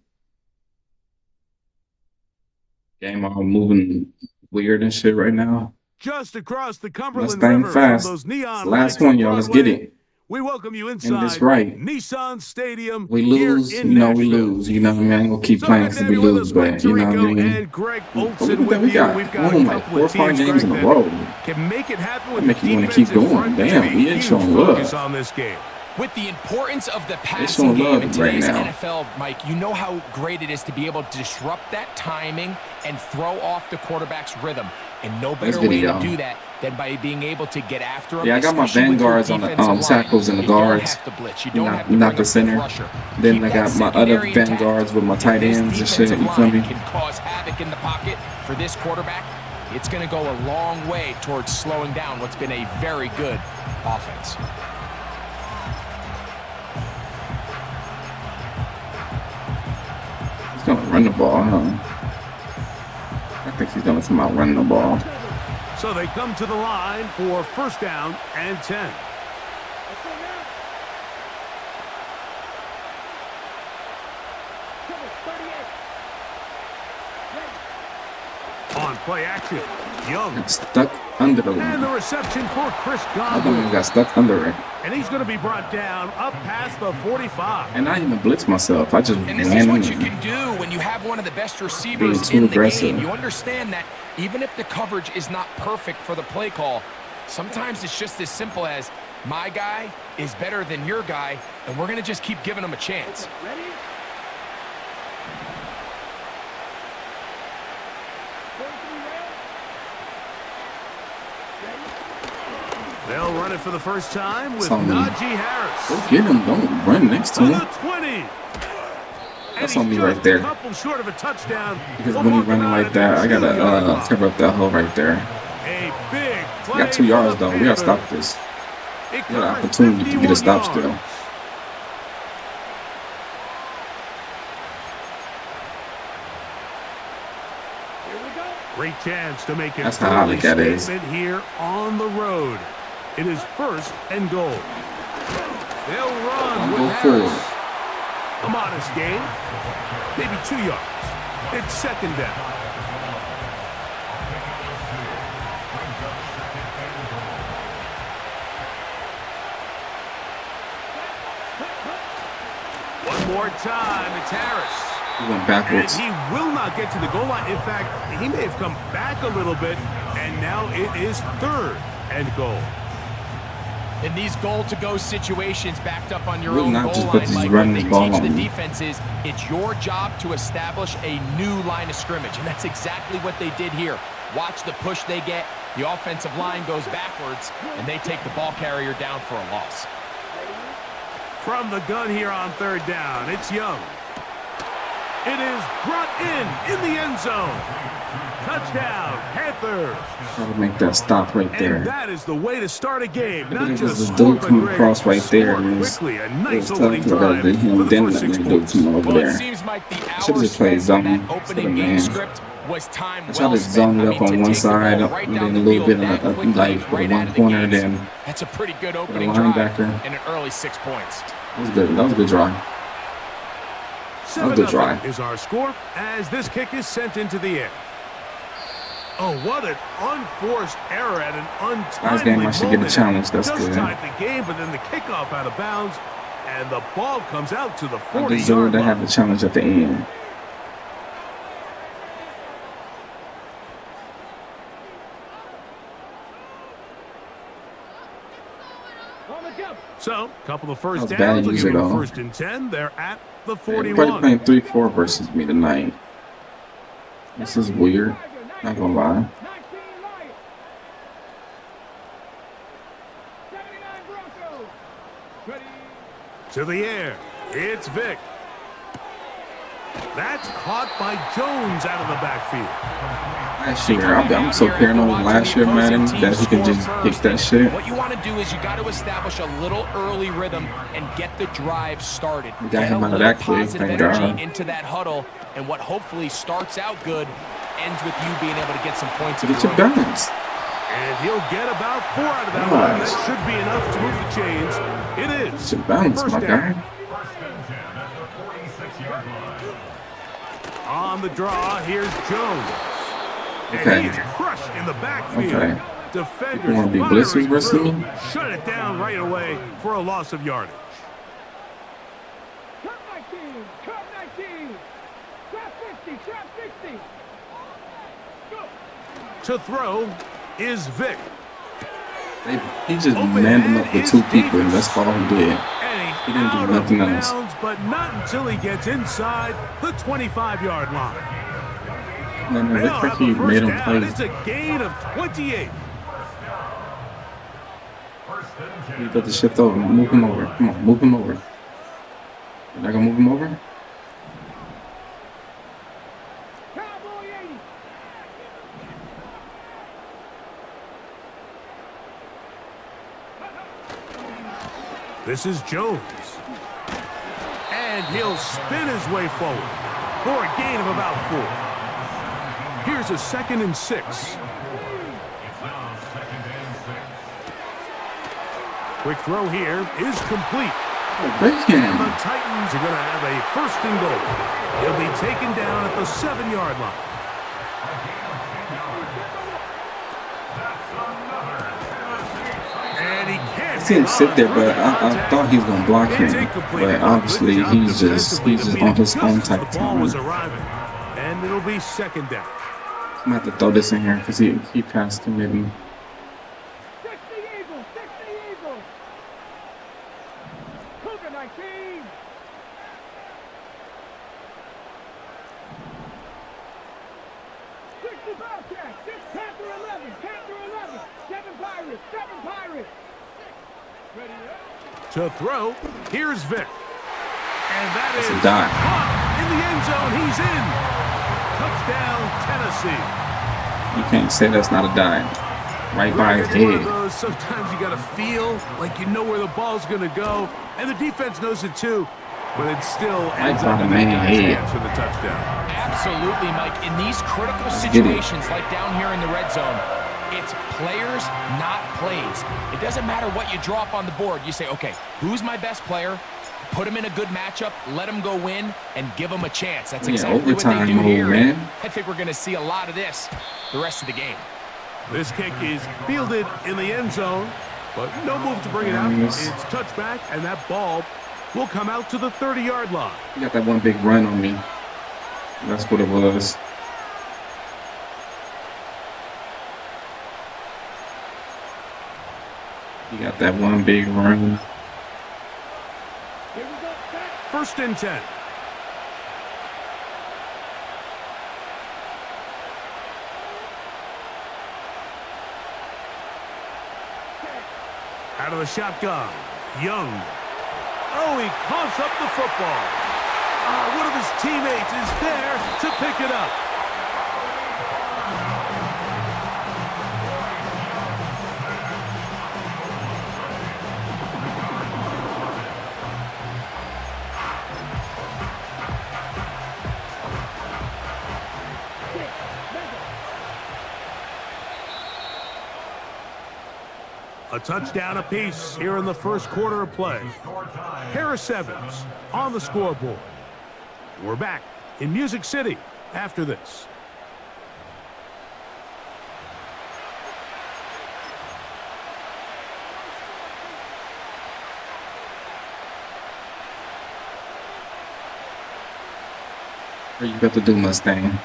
Game all moving weird and shit right now. Just across the Let's Cumberland bang River fast. from those neon Last lights one, on y'all. Let's Broadway, get it. we welcome you And inside this right. Nissan Stadium. We here lose, in you know, we Nashville. lose. You know what I mean? I ain't gonna keep So playing good to till we have you with lose, us, but you know what I Tirico mean? and Greg Look Olson at that, with we you. got We've got a like couple 4 or of 5 teams, games in Greg, a row. that can make it happen with That make the you wanna keep defensive going. front. Damn, There's a we ain't huge showing focus love. on this game. With the importance of the passing showing game love in right today's now. NFL, Mike, you know how great it is to be able to disrupt that timing and throw off the quarterback's rhythm. And no better get it, way to y'all. do that than by being able to get after him. Yeah, I got my especially with your vanguards on the defensive line. tackles and the You don't guards. have to blitz. You don't Not- have to not bring the a fifth center. rusher. Then Keep I that got my other secondary intact. vanguards with my If tight this ends and shit. defensive You feel line me? can cause havoc in the pocket for this quarterback, it's going to go a long way towards slowing down what's been a very good offense. He's gonna run the ball, huh? I think he's gonna come out running the ball. So they come to the line for first down and 10. On play action, Young. Got stuck under the And the line. reception for Chris I don't Godwin. even got stuck under it. And he's going to be brought down up past the 45. And I didn't even blitz myself. I just And this ran is in what you there. can do when you have one of the best Being receivers too in the aggressive. game. You understand that even if the coverage is not perfect for the play call, sometimes it's just as simple as my guy is better than your guy, and we're going to just keep giving him a chance. Ready? They'll run it for the first time with on me. Najee Harris. Go get him. Don't run next to To the him. 20. That's And on me he's right just there. a couple short of a touchdown. Because We'll when you're mark him running out like at that, I the gotta 2-yard line. cover up that hole right there. A big We play got 2 yards for the though. We gotta stop Panthers. this. It We got an covers opportunity to get a 51 stop yards. still. Great chance to make an That's how I early look at it. statement here on the road. It is first and goal. They'll run with Go Harris. forward. A modest gain, maybe 2 yards. It's second down. One more time, it's Harris. He went And backwards. he will not get to the goal line. In fact, he may have come back a little bit, and now it is third and goal. In these goal-to-go situations backed up on your Will own not goal just put line, these Mike, running what they the ball teach on the me. defense is it's your job to establish a new line of scrimmage, and that's exactly what they did here. Watch the push they get. The offensive line goes backwards, and they take the ball carrier down for a loss. From the gun here on third down, it's Young. It is brought in the end zone. Touchdown, Panthers. Try to make that stop right And there. that is the way to start a game. But Not it was just the score, dude but coming Greg, across right there. score And quickly. A it nice was opening tough drive to for him the then first let 6 me do points. come over Well, it there. seems like the Should hour just play spent on that zone for the opening game man. script was time I try well to spent. zone I it mean, up to on one take the side ball right and down then the a little field bit that of quickly, like for the right out one of the corner. gates. Then That's a pretty good for the opening drive linebacker. and an early 6 points. That was good. That was a good drive. That was a good 7-0 drive. is our score as this kick is sent into the air. Oh, what an unforced error at an untimely Last game I should get a moment. challenge. That's Just good. tied the game, but then the kickoff out of bounds, and the ball comes out to the I 40-yard deserve to line. have the challenge at the end. So, a couple of first That was bad downs. Will give user, them though. 1st and 10. They're at the Everybody 41. playing 3-4 versus me tonight. This is weird. Not gonna lie. To the air. It's Vic. That's caught by Jones out of the backfield. Last year, I'm so paranoid. Last year, Madden, that he can just kick that shit. What you want to do is you got to establish a little early rhythm and get the drive started. We got Get him a out of little that quick, positive thank energy God. into that huddle, and what hopefully starts out good ends with you being able to get some points of Get your your own. balance. And he'll get about 4 out of that Nice. one. That should be enough to move the chains. It is. Get your balance, first my down. guy. First and 10 at the 46-yard line. On the draw, here's Jones. And Okay. he is crushed in the backfield. Okay. Defenders You wanna be firing blitzers versus through. me? Shut it down right away for a loss of yardage. Trap 19, trap 19. Trap 50, trap 60. Go. To throw is Vic. He just Open manned him man up with is 2 people, and Davis. that's all he did. And He didn't do out nothing of else. bounds, but not until he gets inside the 25-yard line. And then it They'll looked like have he a first made him down. play. It's a gain of 28. First and 10. He got the shift over. Move him over. Come on, move him over. You're not gonna move him over? Cowboy 80. This is Jones. And he'll spin his way forward for a gain of about 4. Here's a 2nd and 6. It's now 2nd and 6. Quick throw here is complete. Oh, break And him. the Titans are going to have a 1st and goal. He'll be taken down at the 7-yard line. And he can't I see him get sit on there, through but the I contact. thought he was gonna block him. It's incomplete. But obviously, Good job he's defensively just to beat on it his just own as type the of ball time. was arriving. And it'll be 2nd down. I'm gonna have to throw this in here because he passed him maybe. 60 Eagles, 60 Eagles. Cougar 19. Bobcats, 6 Panther 11, Panther 11, 7 Pirates, 7 Pirates. Ready up. To throw, here's Vic. And that That's is a dive. caught in the end zone. He's in. Touchdown, Tennessee. You can't say that's not a dive. Right by his It's one of head. those, sometimes you got to feel like you know where the ball's going to go. And the defense knows it too. But it still ends by up the in that man's guy's head. hands for the touchdown. Absolutely, Mike. In these critical get it. situations, like down here in the red zone, it's players, not plays. It doesn't matter what you draw up on the board. You say, okay, who's my best player? Put him in a good matchup, let him go win, and give him a chance. That's Yeah, exactly what they overtime do mode, here. man. I think we're going to see a lot of this the rest of the game. This kick is fielded in the end zone, but no move to bring it out. Nice. It's touchback, and that ball will come out to the 30-yard line. He got that one big run on me. That's what it was. He got that one big run. Here we go, set. 1st and 10. Out of the shotgun, Young. Oh, he coughs up the football. One of his teammates is there to pick it up. touchdown apiece here in the first quarter of play. Pair of sevens on the scoreboard. We're back in Music City after this. What you got to do, Mustang?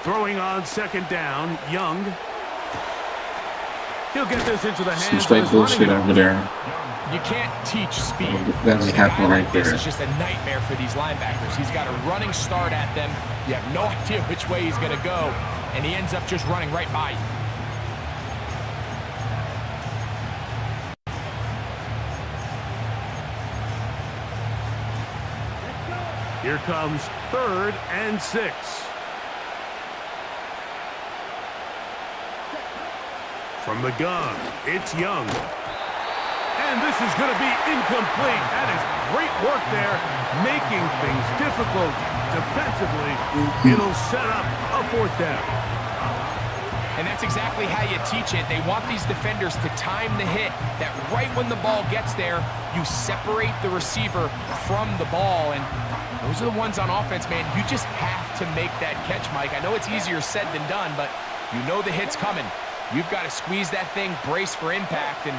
Throwing on second down, Young. He'll get this into the hands Some straight of his bullshit running over there. You can't teach speed. That just happened right This there. is just a nightmare for these linebackers. He's got a running start at them. You have no idea which way he's going to go, and he ends up just running right by you. Here comes 3rd and 6. From the gun, it's Young. And this is going to be incomplete. That is great work there, making things difficult defensively. It'll set up a 4th down. And that's exactly how you teach it. They want these defenders to time the hit, that right when the ball gets there, you separate the receiver from the ball. And those are the ones on offense, man. You just have to make that catch, Mike. I know it's easier said than done, but you know the hit's coming. You've got to squeeze that thing, brace for impact, and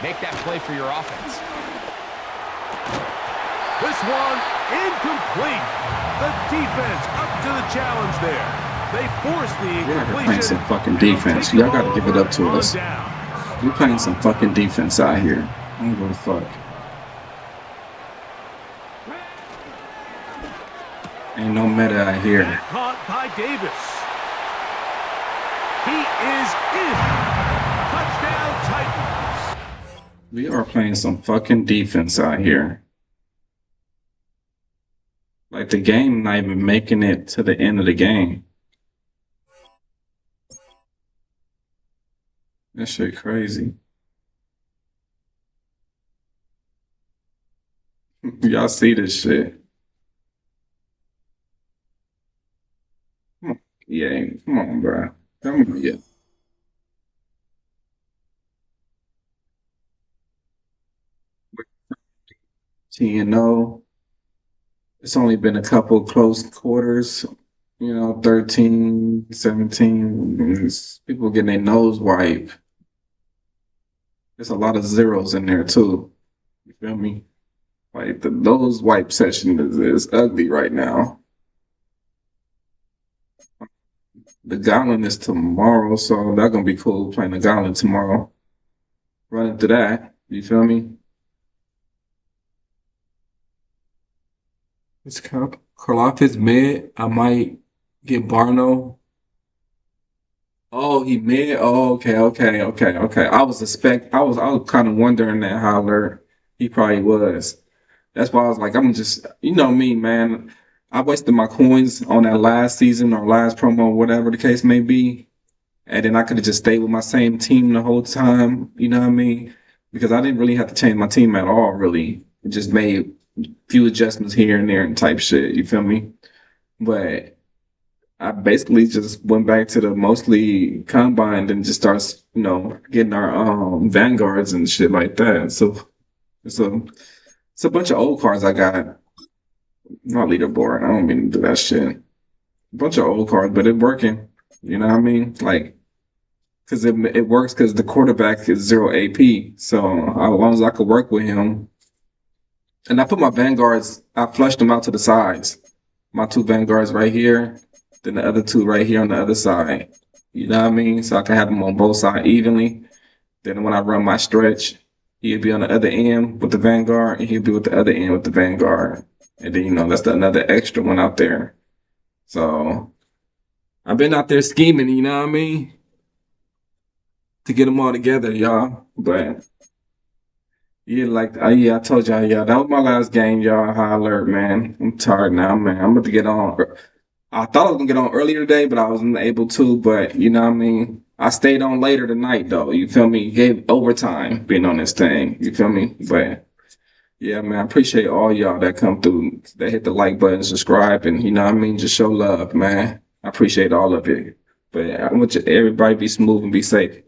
make that play for your offense. This one, incomplete. The defense up to the challenge there. They force the We're incompletion. playing some fucking defense. Y'all got to give it up to us. We're playing some fucking defense out here. I don't give a fuck. Ain't no meta out here. Caught by Davis. He is in. Touchdown, Titans. We are playing some fucking defense out here. Like the game not even making it to the end of the game. That shit crazy. Y'all see this shit. Yeah, come on, bro. Come on, yeah. TNO. It's only been a couple close quarters, 13, 17. People getting their nose wiped. There's a lot of zeros in there, too. You feel me? Like, the nose wipe session is ugly right now. The Gauntlet is tomorrow, so that's going to be cool playing the Gauntlet tomorrow. Running through that. You feel me? It's Karloff mid. I might get Barno. Oh, he mid. Oh, okay. I was kind of wondering that how alert he probably was. That's why I was like, I'm just, me, man. I wasted my coins on that last season or last promo, whatever the case may be. And then I could have just stayed with my same team the whole time. You know what I mean? Because I didn't really have to change my team at all, really. It just made a few adjustments here and there and type shit. You feel me? But I basically just went back to the mostly combined and just started, getting our vanguards and shit like that. So it's a bunch of old cards I got. Not leaderboard. I don't mean to do that shit. A bunch of old cards, but it's working. You know what I mean? Like, because it works because the quarterback is 0 AP. So as long as I could work with him. And I put my vanguards, I flushed them out to the sides. My 2 vanguards right here, then the other 2 right here on the other side. You know what I mean? So I can have them on both sides evenly. Then when I run my stretch, he'll be on the other end with the vanguard, and he'll be with the other end with the vanguard. And then, that's another extra one out there. So I've been out there scheming, you know what I mean? To get them all together, y'all. But I told y'all, that was my last game, y'all. High alert, man. I'm tired now, man. I'm about to get on. I thought I was gonna get on earlier today, but I wasn't able to. But you know what I mean? I stayed on later tonight though. You feel me? Gave overtime being on this thing. You feel me? But yeah, man, I appreciate all y'all that come through, that hit the like button, subscribe, and you know what I mean, just show love, man. I appreciate all of it. But I want everybody be smooth and be safe.